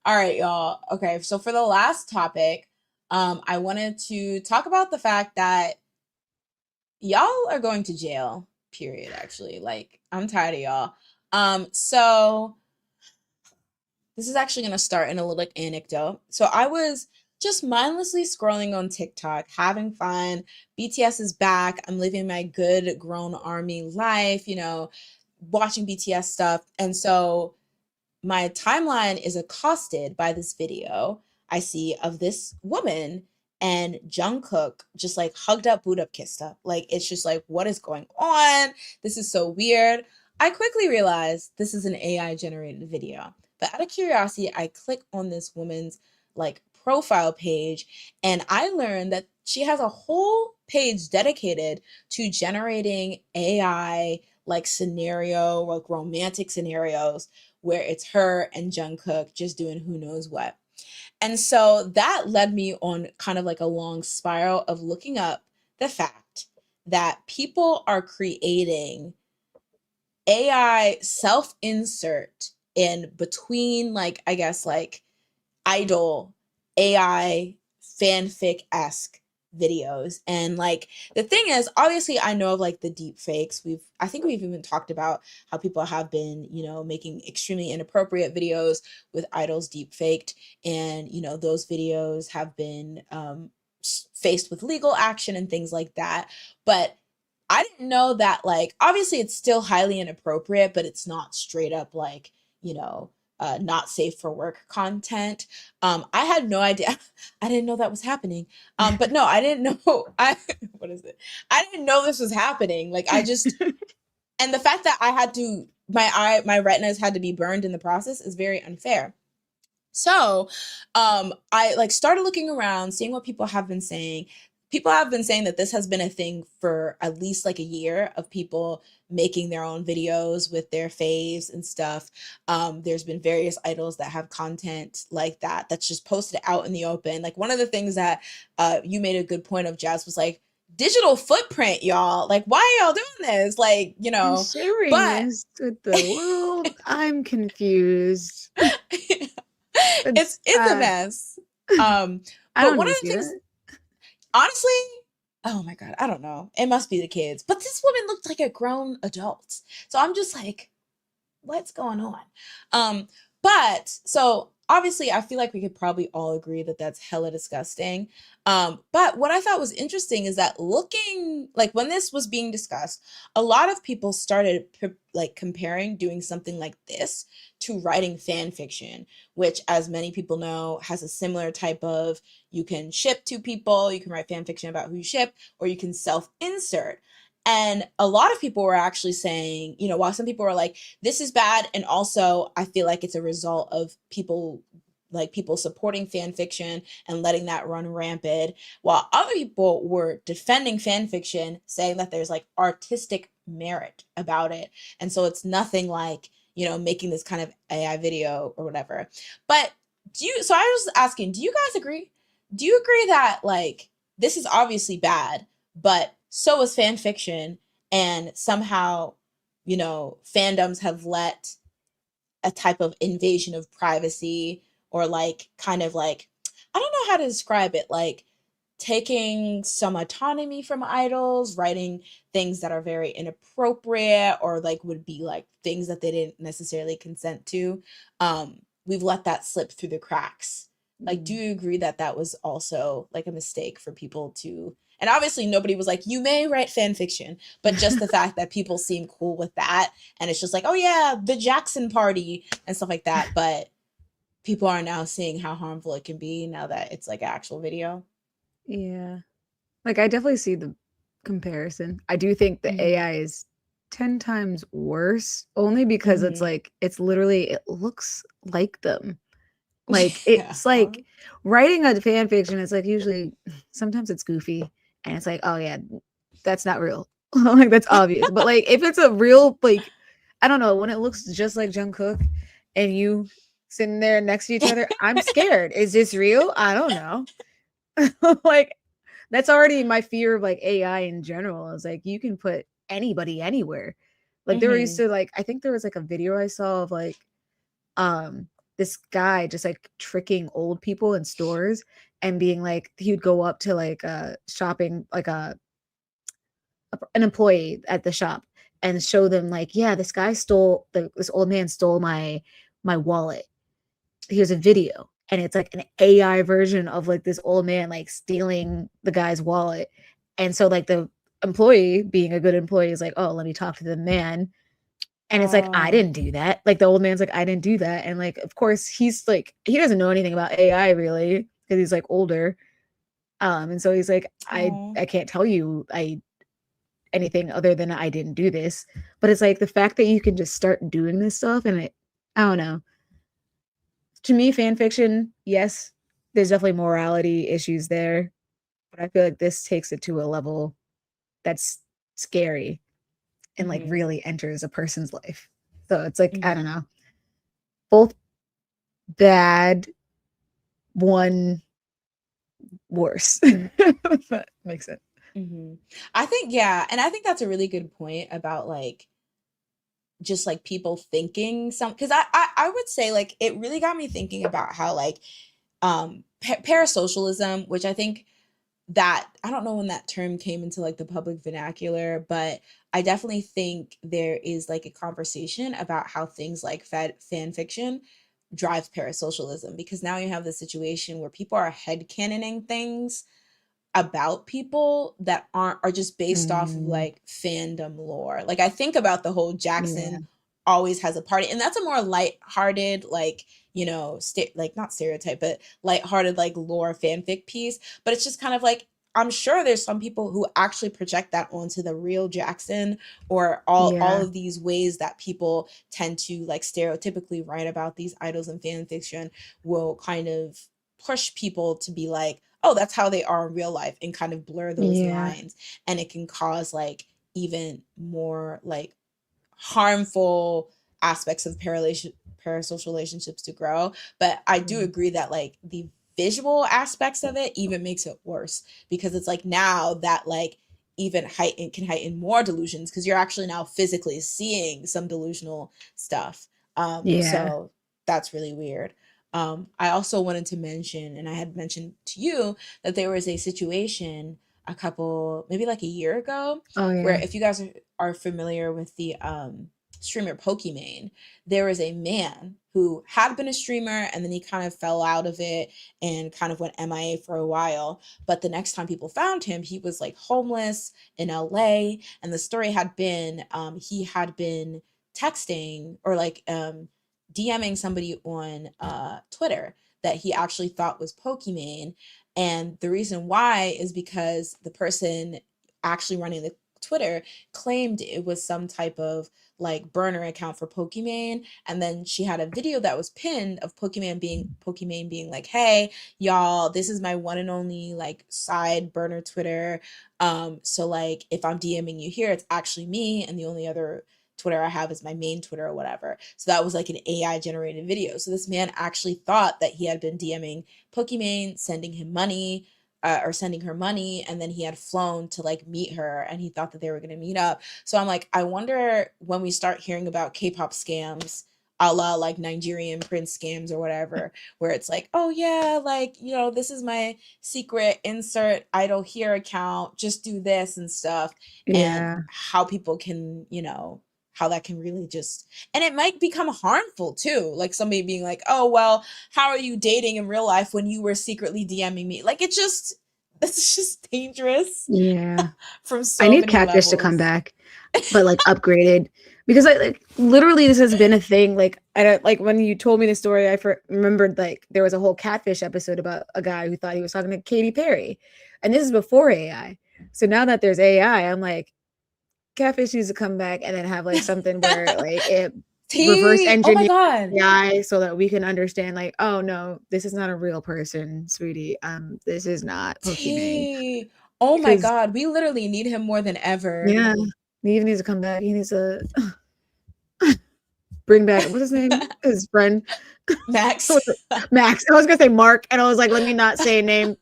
All right, y'all. Okay, so for the last topic, I wanted to talk about the fact that y'all are going to jail, period, actually. Like, I'm tired of y'all. So this is actually going to start in a little anecdote. So I was just mindlessly scrolling on TikTok, having fun. BTS is back. I'm living my good grown army life, watching BTS stuff. And so my timeline is accosted by this video I see of this woman and Jungkook just like hugged up, booed up, kissed up. Like it's just like, what is going on? This is so weird. I quickly realized this is an AI generated video. But out of curiosity, I click on this woman's like profile page and I learned that she has a whole page dedicated to generating AI like scenario, like romantic scenarios where it's her and Jungkook just doing who knows what. And so that led me on kind of like a long spiral of looking up the fact that people are creating AI self insert in between, like, I guess, like idol AI fanfic esque videos. And like the thing is, obviously I know of like the deep fakes. I think we've even talked about how people have been, making extremely inappropriate videos with idols deep faked. And, those videos have been faced with legal action and things like that. But I didn't know that, like, obviously it's still highly inappropriate, but it's not straight up like, you know, not safe for work content. I had no idea. I didn't know that was happening. But no, I didn't know. What is it? I didn't know this was happening. Like I just, and the fact that I had to, my retinas had to be burned in the process is very unfair. So, I like started looking around, seeing what people have been saying. People have been saying that this has been a thing for at least like a year of people making their own videos with their faves and stuff. There's been various idols that have content like that that's just posted out in the open. Like one of the things that you made a good point of, Jazz, was like digital footprint, y'all. Like, why are y'all doing this? Like, And sharing but this with the world, I'm confused. it's a mess. I But don't one need of to the see things, that. honestly, oh my God, I don't know. It must be the kids. But this woman looked like a grown adult. So I'm just like, what's going on? Um, but so obviously, I feel like we could probably all agree that that's hella disgusting. But what I thought was interesting is that looking like when this was being discussed, a lot of people started like comparing doing something like this to writing fan fiction, which, as many people know, has a similar type of, you can ship two people, you can write fan fiction about who you ship, or you can self insert. And a lot of people were actually saying, while some people were like, this is bad. And also, I feel like it's a result of people supporting fan fiction and letting that run rampant, while other people were defending fan fiction, saying that there's like artistic merit about it. And so it's nothing like, making this kind of AI video or whatever. But so I was asking, do you guys agree? Do you agree that like this is obviously bad, but so is fan fiction, and somehow, fandoms have let a type of invasion of privacy, or like kind of like, I don't know how to describe it, like taking some autonomy from idols, writing things that are very inappropriate or like would be like things that they didn't necessarily consent to. We've let that slip through the cracks. Like, do you agree that that was also like a mistake for people to? And obviously, nobody was like, you may write fan fiction, but just the fact that people seem cool with that. And it's just like, oh, yeah, the Jackson party and stuff like that. But people are now seeing how harmful it can be now that it's like actual video. Yeah. Like I definitely see the comparison. I do think the Mm-hmm. AI is 10 times worse only because it's Mm-hmm. like it's literally it looks like them. Like Yeah. it's like writing a fan fiction is like usually sometimes it's goofy and it's like, oh yeah, that's not real. Like that's obvious. But like if it's a real like I don't know, when it looks just like Jungkook and you sitting there next to each other, I'm scared. Is this real? I don't know. Like that's already my fear of like AI in general. Is like you can put anybody anywhere. Like there used Mm-hmm. to like I think there was like a video I saw of like um this guy just like tricking old people in stores and being like he would go up to like shopping like an employee at the shop and show them like yeah this old man stole my wallet. Here's a video and it's like an AI version of like this old man like stealing the guy's wallet. And so like the employee being a good employee is like, oh, let me talk to the man. And it's like, I Oh. didn't do that. Like the old man's like, I didn't do that. And like, of course, he's like, he doesn't know anything about AI really because he's like older. And so he's like, Oh. I can't tell you anything other than I didn't do this. But it's like the fact that you can just start doing this stuff and I don't know. To me, fan fiction, yes, there's definitely morality issues there, but I feel like this takes it to a level that's scary and like Mm-hmm. really enters a person's life. So it's like, I don't Mm-hmm. know, both bad, one worse. If that makes sense. Mm-hmm. I think, yeah, and I think that's a really good point about like just like people thinking some, because I would say like it really got me thinking about how like parasocialism, which I think that I don't know when that term came into like the public vernacular, but I definitely think there is like a conversation about how things like fan fiction drive parasocialism, because now you have the situation where people are headcanoning things about people that are just based off of Mm, like fandom lore. Like I think about the whole yeah. Jackson always has a party, and that's a more light-hearted, like, you know, like not stereotype, but light-hearted, like lore fanfic piece. But it's just kind of like, I'm sure there's some people who actually project that onto the real Jackson, or all Yeah. of these ways that people tend to like stereotypically write about these idols in fan fiction will kind of push people to be like, oh, that's how they are in real life, and kind of blur those Yeah. lines. And it can cause like even more like harmful aspects of parasocial relationships to grow. But I do Mm. agree that like the visual aspects of it even makes it worse, because it's like now that like even heighten more delusions, because you're actually now physically seeing some delusional stuff. Yeah. So that's really weird. I also wanted to mention, and I had mentioned to you, that there was a situation a couple, maybe like a year ago, Oh where yeah. if you guys are familiar with the streamer Pokimane, there was a man who had been a streamer and then he kind of fell out of it and kind of went MIA for a while. But the next time people found him, he was like homeless in LA. And the story had been he had been texting or like DMing somebody on Twitter that he actually thought was Pokimane. And the reason why is because the person actually running the Twitter claimed it was some type of like burner account for Pokimane. And then she had a video that was pinned of Pokimane being like, hey, y'all, this is my one and only like side burner Twitter. So like if I'm DMing you here, it's actually me, and the only other Twitter I have is my main Twitter or whatever. So that was like an AI generated video. So this man actually thought that he had been DMing Pokimane, sending him money, or sending her money, and then he had flown to like meet her, and he thought that they were going to meet up. So I'm like, I wonder when we start hearing about K-pop scams, a la like Nigerian prince scams or whatever, where it's like, oh yeah, like, you know, this is my secret insert idol here account, just do this and stuff, and Yeah. how people can, you know, how that can really just, and it might become harmful too, like somebody being like, oh well, how are you dating in real life when you were secretly DMing me? Like it just, it's just dangerous Yeah. from I so need many Catfish to come levels. back, but like upgraded, because I like literally this has been a thing. Like I don't like when you told me the story, remembered like there was a whole Catfish episode about a guy who thought he was talking to Katy Perry, and this is before AI. So now that there's AI, I'm like, Catfish needs to come back and then have like something where like it reverse T, oh my engineer god. AI so that we can understand like, oh no, this is not a real person, sweetie. This is not Pokimane. T, oh my Because god, we literally need him more than ever. yeah, he even needs to come back. He needs to bring back what's his name? His friend. Max. Max. I was gonna say Mark, and I was like, let me not say a name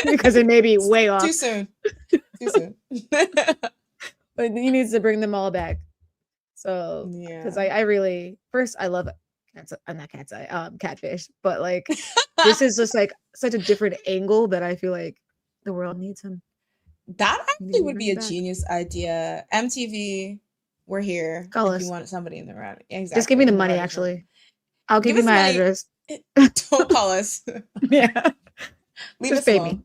because it may be way off. Too soon. Too soon. But he needs to bring them all back. So because Yeah. I really first I love I'm not Katseye, Catfish, but like this is just like such a different angle that I feel like the world needs him. That He needs actually to would bring be it a back. genius idea. MTV, we're here Call if you us. want somebody in the round. Just give me Exactly, the in the money. writers' room. Actually, I'll give Give you us my money. address. Don't call us. Yeah, Leave just us pay me.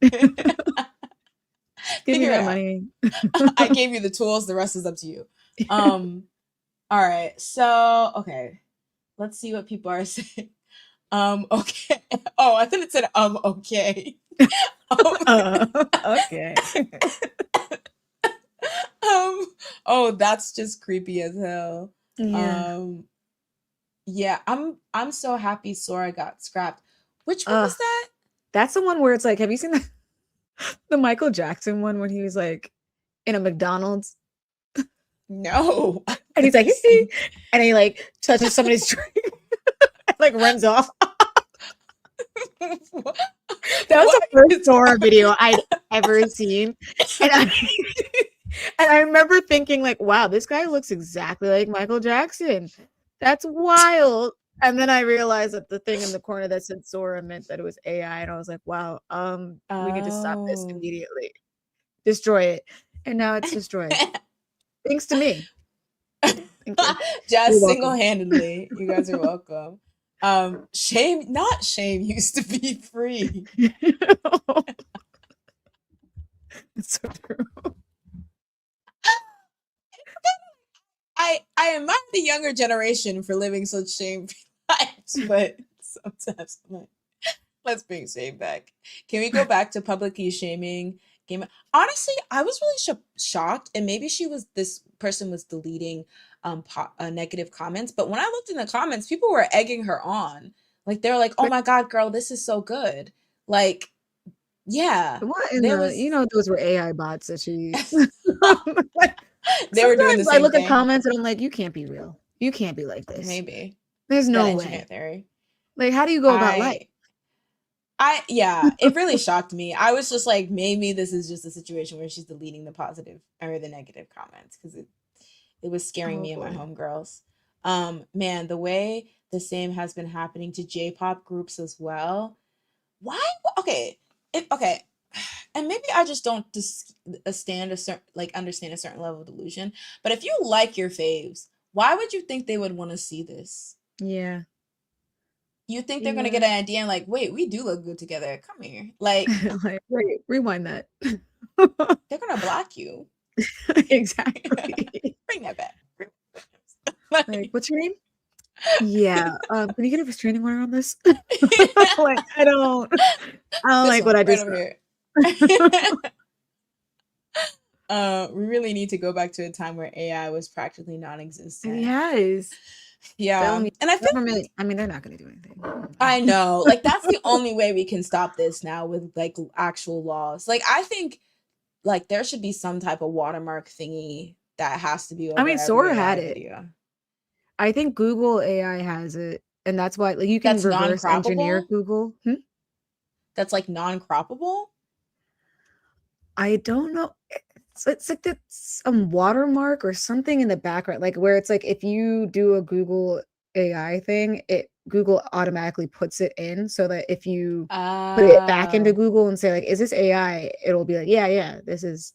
alone. Give me Figure it that out. money. I gave you the tools, the rest is up to you. Um, all right. So, okay. Let's see what people are saying. Okay. Oh, I thought it said okay. Okay. Oh, that's just creepy as hell. Yeah. Um, yeah, I'm so happy Sora got scrapped. Which one was that? That's the one where it's like, have you seen the Michael Jackson one when he was like in a McDonald's No, I and he's like, haven't seen. and he like touches somebody's drink and like runs off. That was the What first is Sora video I'd ever seen. And I and I remember thinking, like, wow, this guy looks exactly like Michael Jackson. That's wild. And then I realized that the thing in the corner that said Sora meant that it was AI. And I was like, wow, we need to stop this Oh. immediately. Destroy it. And now it's destroyed. Thanks to me. Thank you. You're Just welcome. single-handedly. You guys are welcome. Shame, not shame used to be free. It's so true. I I admire the younger generation for living such shame-free lives, but sometimes I'm like, let's bring shame back. Can we go back to publicly shaming? Honestly, I was really shocked, and maybe this person was deleting negative comments. But when I looked in the comments, people were egging her on. Like they're like, "Oh my god, girl, this is so good!" Like, yeah, What in there the, was. you know, those were AI bots that she used. Like, They were doing the sometimes I same look at thing. comments and I'm like, you can't be real. You can't be like this. Maybe There's that no internet way. theory. Like, how do you go about life? Yeah, it really shocked me. I was just like, maybe this is just a situation where she's deleting the positive or the negative comments because it was scaring me and my homegirls. Man, the way the same has been happening to J-pop groups as well. Why? Okay, okay, and maybe I just don't understand a certain level of delusion. But if you like your faves, why would you think they would want to see this? Yeah. You think they're gonna get an idea and like, wait, we do look good together. Come here, like, Like, wait, rewind that. they're gonna block you. Exactly. Bring that back. Like, what's your name? Yeah. Can you get a restraining order on this? Like, I don't like what I just right we really need to go back to a time where AI was practically non-existent. Yes. Yeah. And I feel government, I mean, they're not going to do anything. I know. Like, that's the only way we can stop this now with like actual laws. Like, I think like there should be some type of watermark thingy that has to be over. I mean, Sora every had AI it. video. I think Google AI has it, and that's why like you can That's reverse engineer non-croppable? Google. That's like non-croppable? I don't know. It's like that's some watermark or something in the background, like where it's like if you do a Google AI thing, Google automatically puts it in so that if you put it back into Google and say like, is this AI? It'll be like, yeah, this is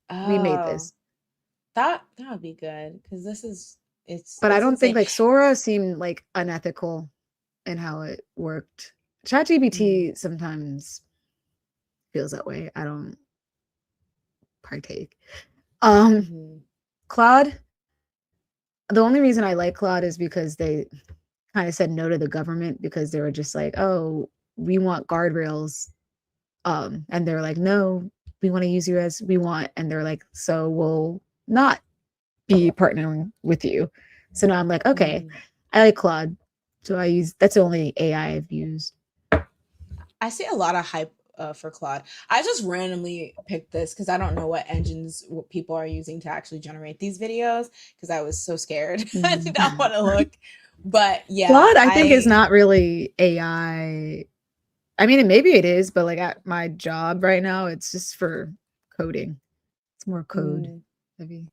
we made this. That would be good because it's But I don't insane. think like Sora seemed like unethical in how it worked. ChatGPT sometimes feels that way. I don't partake. Claude, the only reason I like Claude is because they kind of said no to the government because they were just like, oh, we want guardrails. And they're like, no, we want to use you as we want. And they're like, so we'll not be partnering with you. So now I'm like, okay, I like Claude. So that's the only AI I've used. I see a lot of hype for Claude. I just randomly picked this because I don't know what people are using to actually generate these videos because I was so scared. I did not want to look. But yeah. Claude, I think is not really AI. I mean, maybe it is, but like at my job right now, it's just for coding. It's more code heavy.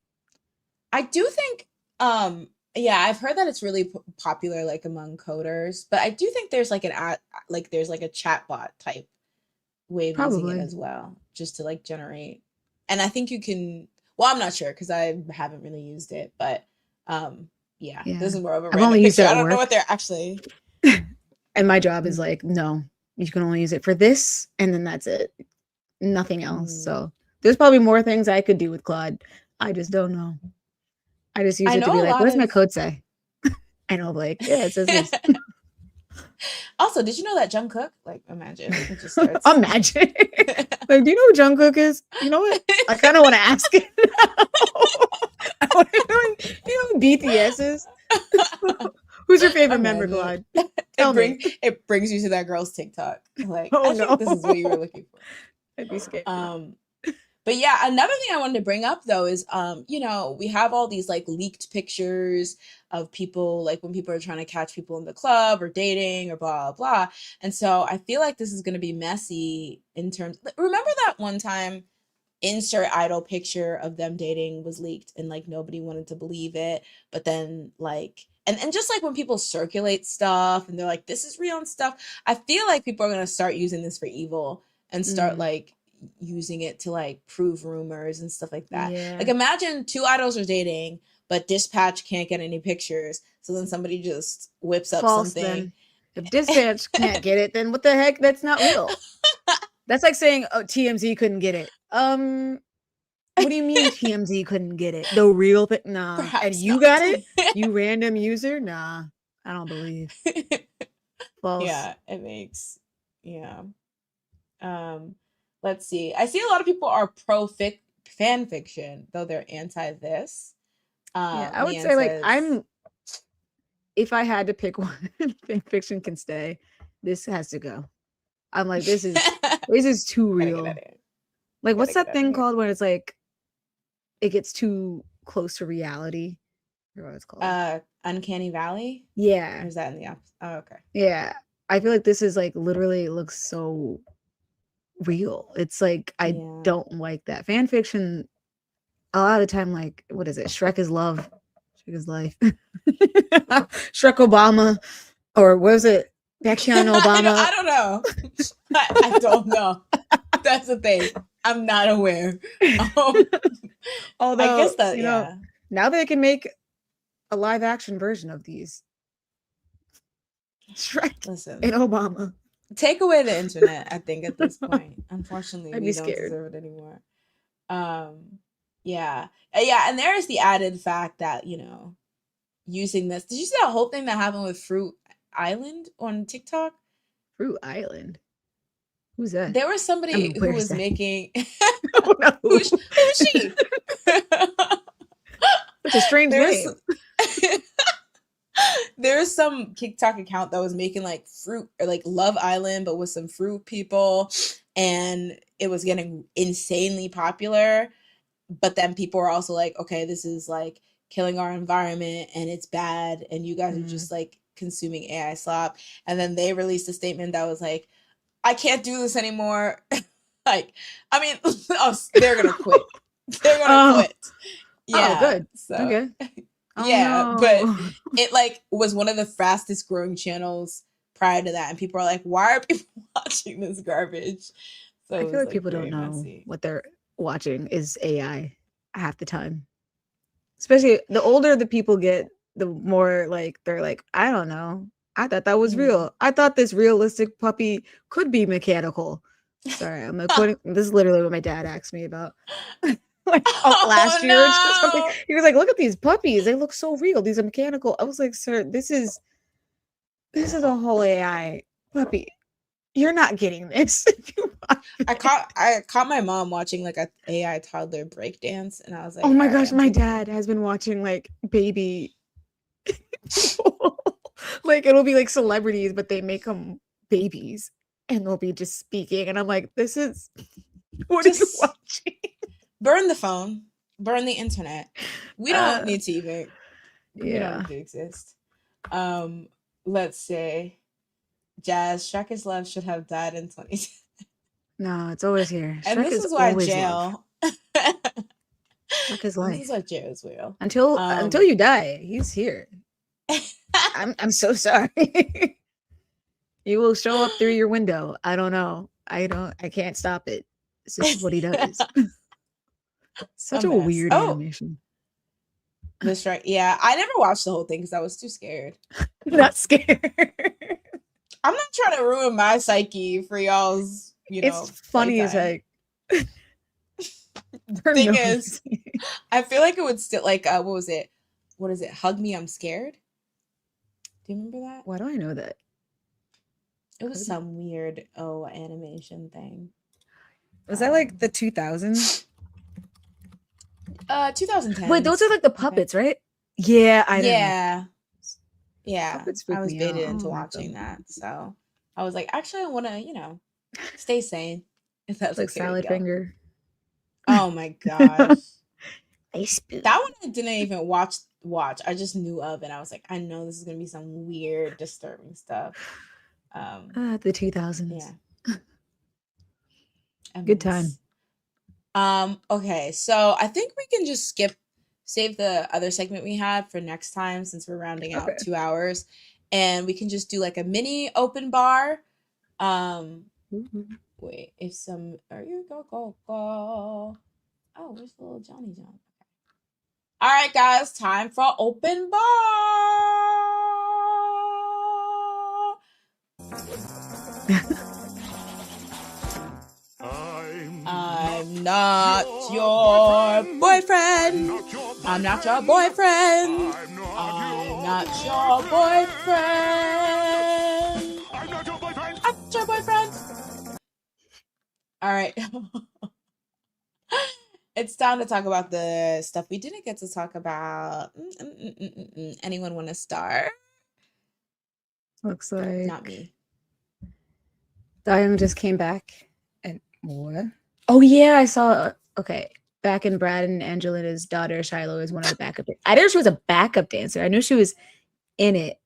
I do think, yeah, I've heard that it's really popular like among coders, but I do think there's like there's like a chatbot type way of using it as well, just to like generate. And I think you can. Well, I'm not sure because I haven't really used it, but yeah, this is more of a random only used picture. it I don't know what they're actually. And my job is like, no, you can only use it for this, and then that's it, nothing else. So there's probably more things I could do with Claude. I just don't know. I just use it to be like, what does my code say? And I'll be like, yeah, it says this. Also, did you know that Jungkook? Like, imagine. It just starts. Imagine. Like, do you know who Jungkook is? You know what? I kind of want to ask it. I want to know. You know who BTS is? Who's your favorite member, Claude? It brings you to that girl's TikTok. Like, I think this is what you were looking for. I'd be scared. But yeah, another thing I wanted to bring up though is, you know, we have all these like leaked pictures of people, like when people are trying to catch people in the club or dating or blah, blah. And so I feel like this is going to be messy in terms, remember that one time insert idol picture of them dating was leaked and like nobody wanted to believe it. But then like, and just like when people circulate stuff and they're like, this is real and stuff, I feel like people are going to start using this for evil and start like using it to like prove rumors and stuff like that. Like imagine two idols are dating, but Dispatch can't get any pictures. So then somebody just whips up something. Then. If Dispatch can't get it, then what the heck? That's not real. That's like saying, oh, TMZ couldn't get it. What do you mean TMZ couldn't get it? The real thing? Nah. And Perhaps you not. got it? You random user? Nah. I don't believe. False. Yeah, it makes, yeah. Um, let's see. I see a lot of people are pro fan fiction, though they're anti this. Yeah, I would Leanne say like says, if I had to pick one, fan fiction can stay. This has to go. I'm like, this is too gotta get out real. of here. Like, what's Gotta get that out of thing here. called when it's like it gets too close to reality? I forgot what it's called. Uncanny Valley? Or Yeah. is that in the opposite? Oh, okay. Yeah. I feel like this is like literally looks so real. It's like I Yeah. don't like that. Fan fiction a lot of the time, like, what is it? Shrek is love. Shrek is life. Shrek Obama. Or was it Baekhyun Obama? I don't know. I don't know. That's the thing. I'm not aware. Although, I guess that, yeah. now they can make a live action version of these. Shrek Listen, and Obama. take away the internet, I think, at this point. Unfortunately, I'd we be don't scared. deserve it anymore. Yeah. Yeah, and there is the added fact that, using this. Did you see that whole thing that happened with Fruit Island on TikTok? Fruit Island. Who's that? There was somebody who was that? making Oh, no. who's she? It's a strange name. There's some TikTok account that was making like fruit or like Love Island, but with some fruit people, and it was getting insanely popular. But then people were also like, okay, this is like killing our environment and it's bad, and you guys are just like consuming AI slop. And then they released a statement that was like, I can't do this anymore. Like, I mean, they're gonna quit. They're gonna quit. Yeah. Oh, good. So, okay. Oh, yeah, no. but it like was one of the fastest growing channels prior to that, and people are like, "Why are people watching this garbage?" So I feel like people very don't know messy. what they're watching is AI half the time. Especially the older the people get, the more like they're like, I don't know. I thought that was real. I thought this realistic puppy could be mechanical. Sorry, I'm like quoting. This is literally what my dad asked me about. Like last year or something. He was like, look at these puppies. They look so real. These are mechanical. I was like, sir, this is a whole AI puppy. You're not getting this. I caught my mom watching like a AI toddler breakdance, and I was like, oh my gosh, my dad has been watching like baby like it'll be like celebrities, but they make them babies and they'll be just speaking, and I'm like, this is what are you watching? Burn the phone, burn the internet. We don't need to even we don't need to exist. Let's say Jazz, Shrek is Love should have died in 2010. No, it's always here. And Shrek this is why jail. Shrek is life. This is why jail is real. Until you die, he's here. I'm so sorry. He will show up through your window. I don't know. I can't stop it. This is what he does. Such a weird animation. The Shrek. Yeah, I never watched the whole thing because I was too scared. Not scared. I'm not trying to ruin my psyche for y'all's, it's funny as heck. Thing is, I feel like it would still like what was it? What is it? Hug Me, I'm Scared. Do you remember that? Why do I know that? It was some weird animation thing. Was that like the 2000s? 2010. Wait, those are like the puppets, right? Yeah, I know. Yeah. I was baited into watching that. So I was like, actually, I want to, stay sane. If that's like okay salad finger. Oh my gosh. That one I didn't even watch. I just knew of, and I was like, I know this is gonna be some weird, disturbing stuff. The 2000s. Yeah. Good time. Okay, so I think we can just save the other segment we had for next time, since we're rounding out 2 hours, and we can just do like a mini open bar. Wait, if some go. Oh, where's the little Johnny John? All right, guys, time for open bar. I'm not your boyfriend. I'm not your boyfriend. I'm not your boyfriend. I'm not your boyfriend. All right. It's time to talk about the stuff we didn't get to talk about. Anyone want to start? Looks like Not me. Dayoung just came back. And what? Oh yeah, I saw. Okay, back in Brad and Angelina's daughter Shiloh is one of the backup. I didn't know she was a backup dancer. I knew she was in it.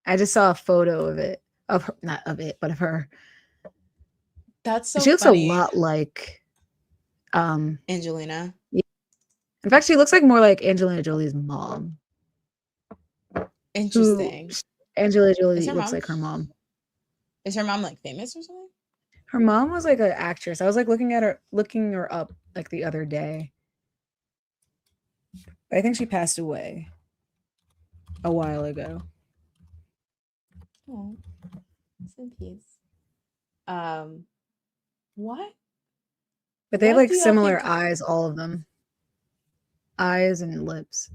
I just saw a photo of it, of her, not of it, but of her. That's so she looks funny. a lot like Angelina. Yeah. In fact, she looks like more like Angelina Jolie's mom. Interesting. Angelina Jolie looks like her mom. Is her mom like famous or something? Her mom was like an actress. I was like looking her up like the other day. I think she passed away a while ago. Oh, it's in peace. What? But they have like similar eyes, all of them. Eyes and lips.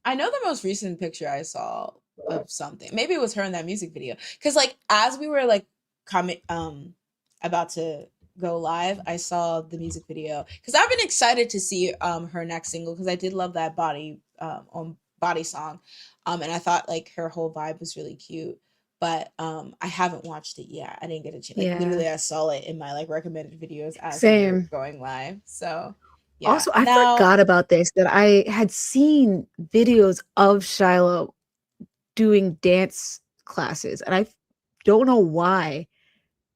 I know the most recent picture I saw of something. Maybe it was her in that music video. Because like as we were like about to go live, I saw the music video. Because I've been excited to see her next single because I did love that body song. And I thought like her whole vibe was really cute. But I haven't watched it yet. I didn't get a chance. Like literally I saw it in my like recommended videos as we were going live. So yeah. Also, I forgot about this, that I had seen videos of Shiloh doing dance classes, and I don't know why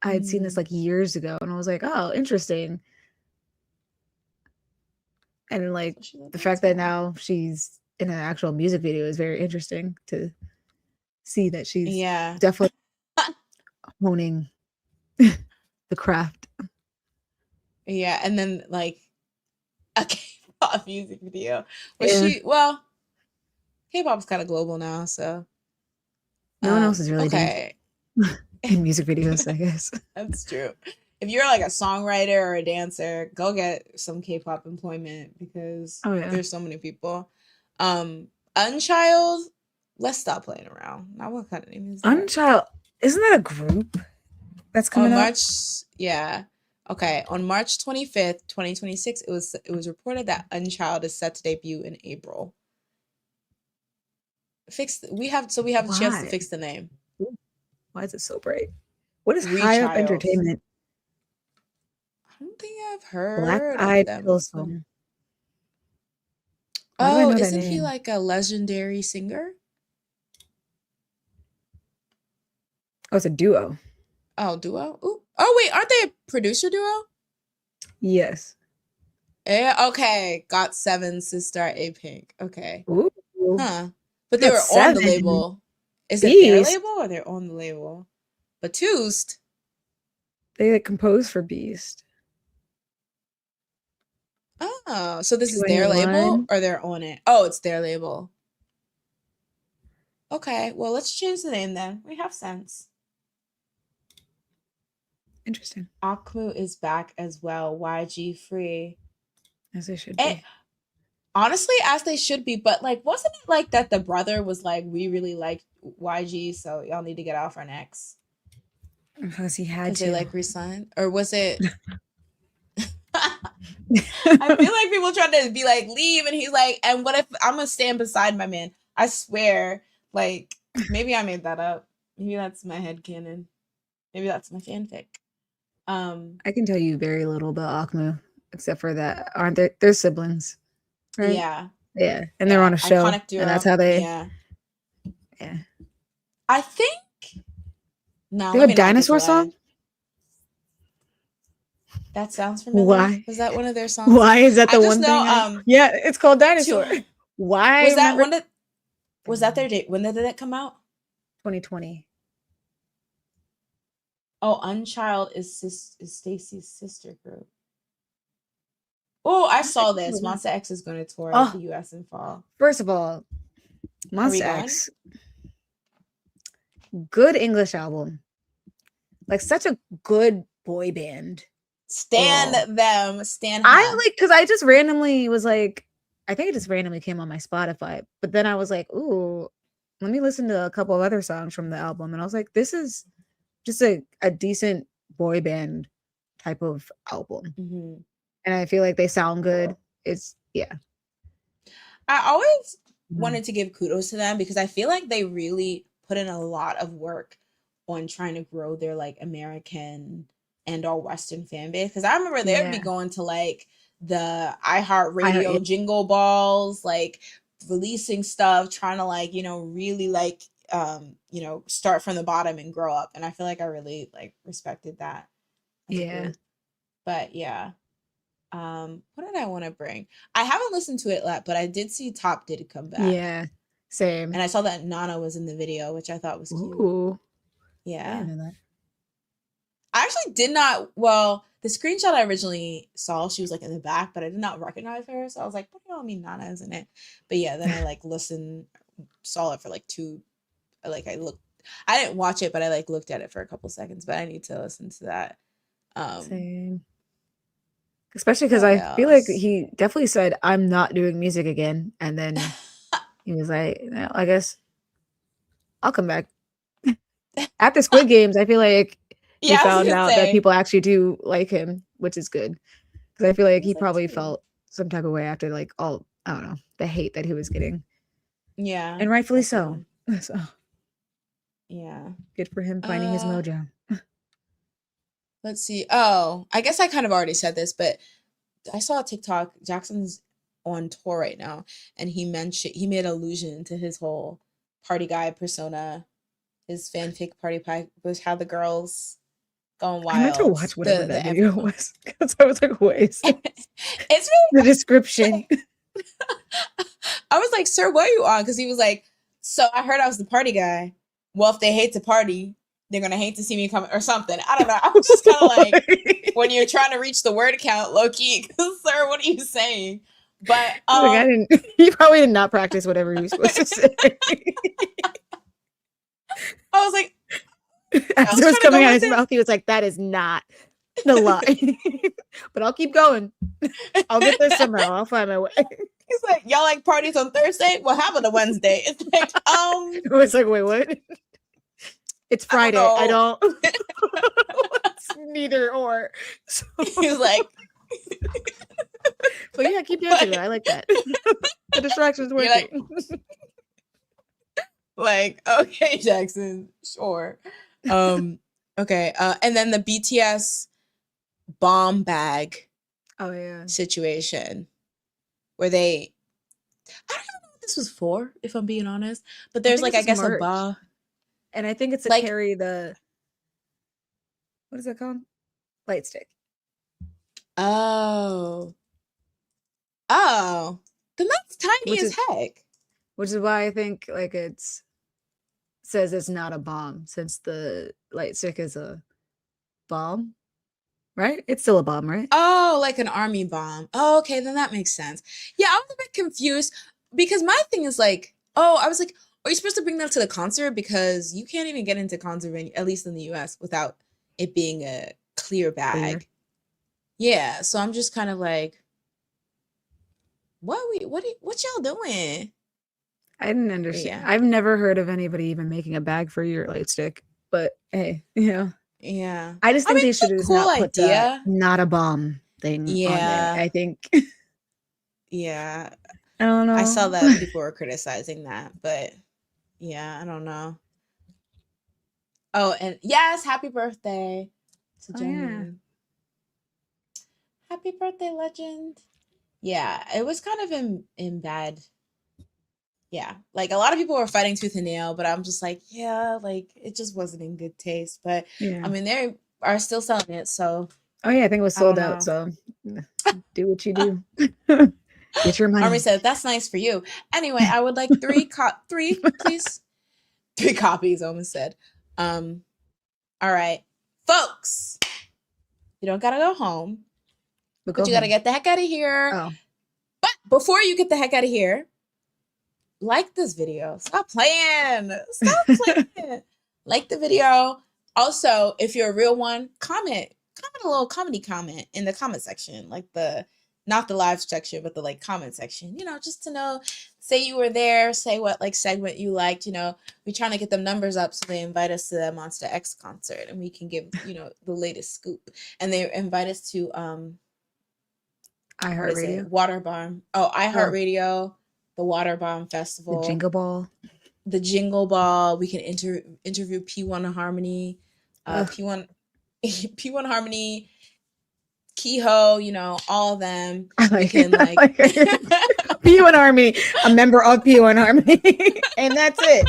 I had seen this like years ago, and I was like, oh, interesting. And like the fact that now she's in an actual music video is very interesting to see that she's definitely honing the craft. Yeah, and then like a K-pop music video. K-pop's kind of global now, so no one else is really dancing in music videos, I guess. That's true. If you're like a songwriter or a dancer, go get some K-pop employment because there's so many people. Unchild, let's stop playing around. Now, what kind of name is that? Unchild, isn't that a group that's coming up? Yeah. Okay, on March 25th, 2026, it was reported that Unchild is set to debut in April. We have a chance to fix the name. Why is it so bright? What is High Up Entertainment? I don't think I've heard Black Eyed Pilsum. Oh, isn't he like a legendary singer? Oh, it's a duo. Oh, duo? Ooh. Oh, wait, aren't they a producer duo? Yes. Yeah, okay. Got7, Sister, A-Pink. Okay. Ooh. Huh. But they were on the label. Is it their label or they're on the label? But Toost. They like compose for Beast. Oh, so this is their label or they're on it? Oh, it's their label. Okay, well, let's change the name then. We have sense. Interesting. Akmu is back as well. YG free. As they should be. Honestly, as they should be. But like, wasn't it like that the brother was like, we really like YG, so y'all need to get off our necks? Because he had to. They like resigned? Or was it... I feel like people trying to be like, leave, and he's like, and what if I'm gonna stand beside my man? I swear, like, maybe I made that up. Maybe that's my headcanon. Maybe that's my fanfic. I can tell you very little about Akmu, except for that aren't they're siblings, right? Yeah, and they're on a show, and that's how they. Yeah. I think. No, they have a dinosaur song. That sounds familiar. Why? Was that one of their songs? Why is that the one thing? Yeah, it's called Dinosaur. Why? Was that one? Was that their date? When did that come out? 2020. Oh, Unchild is Stacy's sister group. Oh, I saw this. Monsta X is going to tour the US in fall. First of all, Monsta X, good English album. Like such a good boy band. Stand them. Stand I her. like because I just randomly was like, I think it just randomly came on my Spotify, but then I was like, ooh, let me listen to a couple of other songs from the album, and I was like, this is just a decent boy band type of album, Mhm. and I feel like they sound good. It's yeah. I always Mhm. wanted to give kudos to them because I feel like they really put in a lot of work on trying to grow their like American and or Western fan base. Because I remember they'd be Yeah, going to like the I heard. Yeah, iHeartRadio jingle balls, like releasing stuff, trying to like, really like start from the bottom and grow up. And I feel like I really like respected that as a yeah, group. But yeah. What did I want to bring? I haven't listened to it yet, but I did see Top did come back. yeah. Same. And I saw that Nana was in the video, which I thought was cute. Ooh, I Yeah. didn't know that. I actually did not, well, the screenshot I originally saw, she was like in the back, but I did not recognize her. So I was like, what do you mean Nana is in it? But yeah, then I like listened, saw it for like I didn't watch it, but I like looked at it for a couple seconds, but I need to listen to that. Same. Especially because What I feel like else? he definitely said, "I'm not doing music again," and then he was like, "No, I guess I'll come back." After Squid Games, I feel like he Yeah, I was found gonna out that say. people actually do like him, which is good. Because I feel I like was he like, probably too. felt some type of way after like all I don't know the hate that he was getting, Yeah, and rightfully so. definitely. So Yeah. good for him finding his Uh, mojo. let's see. Oh, I guess I kind of already said this, but I saw a TikTok. Jackson's on tour right now, and he made allusion to his whole party guy persona. His fanfic party pie was how the girls going I meant to wild. watch whatever The that video everyone. was because I was like, "What is this?" It's The really description. like I was like, "Sir, what are you on?" Because he was like, "So I heard I was the party guy. Well, if they hate to party, they're gonna hate to see me come or something." I don't know. I was just kind of like, when you're trying to reach the word count, low key, sir, what are you saying? But Like I didn't. He probably did not practice whatever he was supposed to say. I was like, I As it was was trying to coming go out of with his mouth, he was like, "That is not the line." But I'll keep going. I'll get there it. somehow. I'll find my way. He's like, y'all like parties on Thursday? What happened to Wednesday? It's like, It was like, wait, what? It's I don't Friday. I know. don't. It's neither or. So, He's like, but yeah, keep dancing. like, I like that. The distraction's you're like, working. okay, Jackson, sure. Um, okay. And then the BTS bomb bag Oh yeah. situation where I don't even know what this was for, if I'm being honest. But I there's think like it's I just guess a merch, bar. and I think it's to Like, carry the what is it called? Light stick. oh, oh, then that's tiny Which as is heck. why I think like it's says it's not a bomb since the light stick is a bomb, right? It's still a bomb, right? Oh, like an army bomb. Oh, okay, then that makes sense. Yeah, I was a bit confused because my thing is like, oh, I was like, are you supposed to bring that to the concert? Because you can't even get into concert venue, at least in the US, without it being a clear Clear. bag. Yeah, so I'm just kind of like, what y'all doing? I didn't But understand. yeah, I've never heard of anybody even making a bag for your light stick, but hey, yeah. I just I think mean, they it's a should just cool not put the idea. not a bomb thing on there. Yeah, I think yeah. I don't I saw know. that people were criticizing that, but yeah, I don't know. Oh, and yes, happy birthday to Oh yeah. Jenny. Happy birthday, legend. Yeah, it was kind of in bad. Yeah, like a lot of people were fighting tooth and nail, but I'm just like, yeah, like it just wasn't in good taste. But I Yeah. mean, they are still selling it, so Oh yeah, I think it was I don't sold out, know. so do what you do. Get your Army money. said that's nice for you. Anyway, I would like three, please. Three copies, almost said. Um, all right, folks, you don't gotta go home, But but go you gotta home. get the heck out of here. Oh. But before you get the heck out of here, like this video. Stop playing. Stop playing. Like the video. Also, if you're a real one, comment. comment a little comedy comment in the comment section, like not the live section, but the like comment section, just to know, say you were there, say what like segment you liked, we're trying to get them numbers up so they invite us to the Monster X concert and we can give, the latest scoop. And they invite us to iHeartRadio. Water Bomb. Oh, iHeartRadio, the Water Bomb Festival. The Jingle Ball. The Jingle Ball. We can interview P1 Harmony. P1 Harmony, Kehoe, all of them. We can like P1 Harmony, a member of P1 Harmony, and that's it.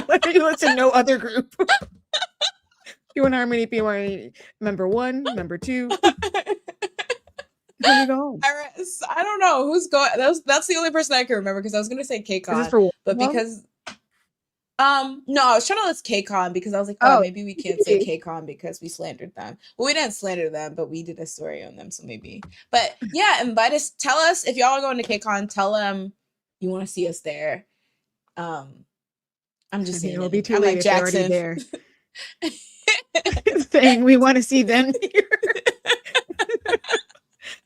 Let me listen to no other group. P1 Harmony, P1 Harmony, member 1, member 2. Then we go home. I don't know who's going. That's the only person I can remember because I was gonna say KCON, but because no, I was trying to list KCON because I was like, maybe we can't say KCON because we slandered them. Well, we didn't slander them, but we did a story on them, so maybe. But yeah, invite us. Tell us if y'all are going to KCON. Tell them you want to see us there. I'm just saying. It'll be too I'm late like if Jackson. they're already there. Saying we want to see them here.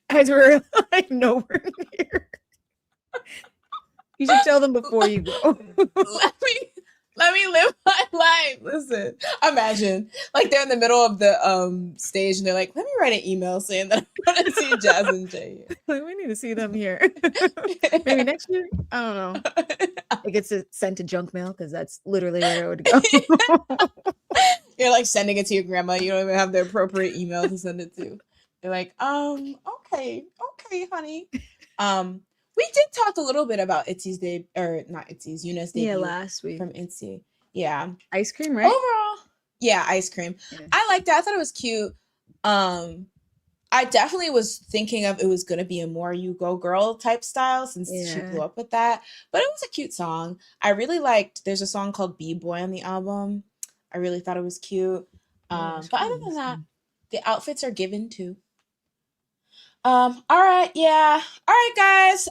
As we're like nowhere near. You should tell them before you go. Let me live my life. Listen, imagine like they're in the middle of the stage and they're like, let me write an email saying that I want to see Jazz and Jay. Like, we need to see them here. Maybe next year. I don't know. It gets sent to junk mail because that's literally where it would go. You're like sending it to your grandma. You don't even have the appropriate email to send it to. You're like, okay, honey. We did talk a little bit about Itzy's day, or not Itzy's, Yuna's debut. Yeah, last week from Itzy. Yeah, ice cream, right? Overall, yeah, ice cream. Yeah. I liked that. I thought it was cute. I definitely was thinking of it was gonna be a more You Go Girl type style since she blew up with that, but it was a cute song. I really liked. There's a song called B-Boy on the album. I really thought it was cute. But other than that, the outfits are given too. All right, yeah. All right, guys.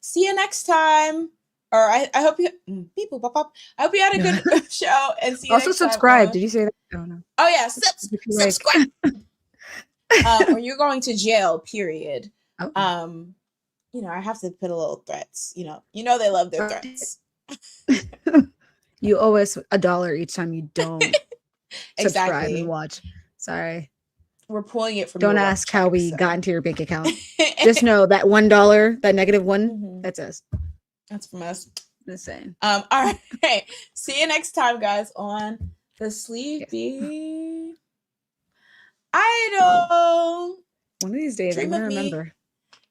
See you next time. Or I hope you I hope you had a good show and see you also next subscribe. time. Did you say that? Oh no. Oh yeah, subscribe. Or you're going to jail, period. Oh. I have to put a little threats. You know they love their threats. You owe us $1 each time you don't subscribe and watch. Sorry. We're pulling it from. Don't ask how we got into your bank account. Just know that $1, that -1, that's us. That's from us. Just saying. All right. See you next time, guys, on the Sleepy Idol. One of these days, I'm gonna remember.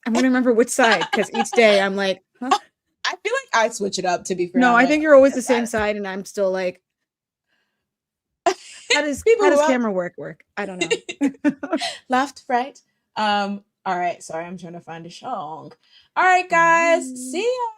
I'm gonna remember which side because each day I'm like, huh? I feel like I switch it up. To be fair, no, I think you're always the same side, and I'm still like. How does camera work? I don't know. Left, right. All right. Sorry, I'm trying to find a song. All right, guys. See ya.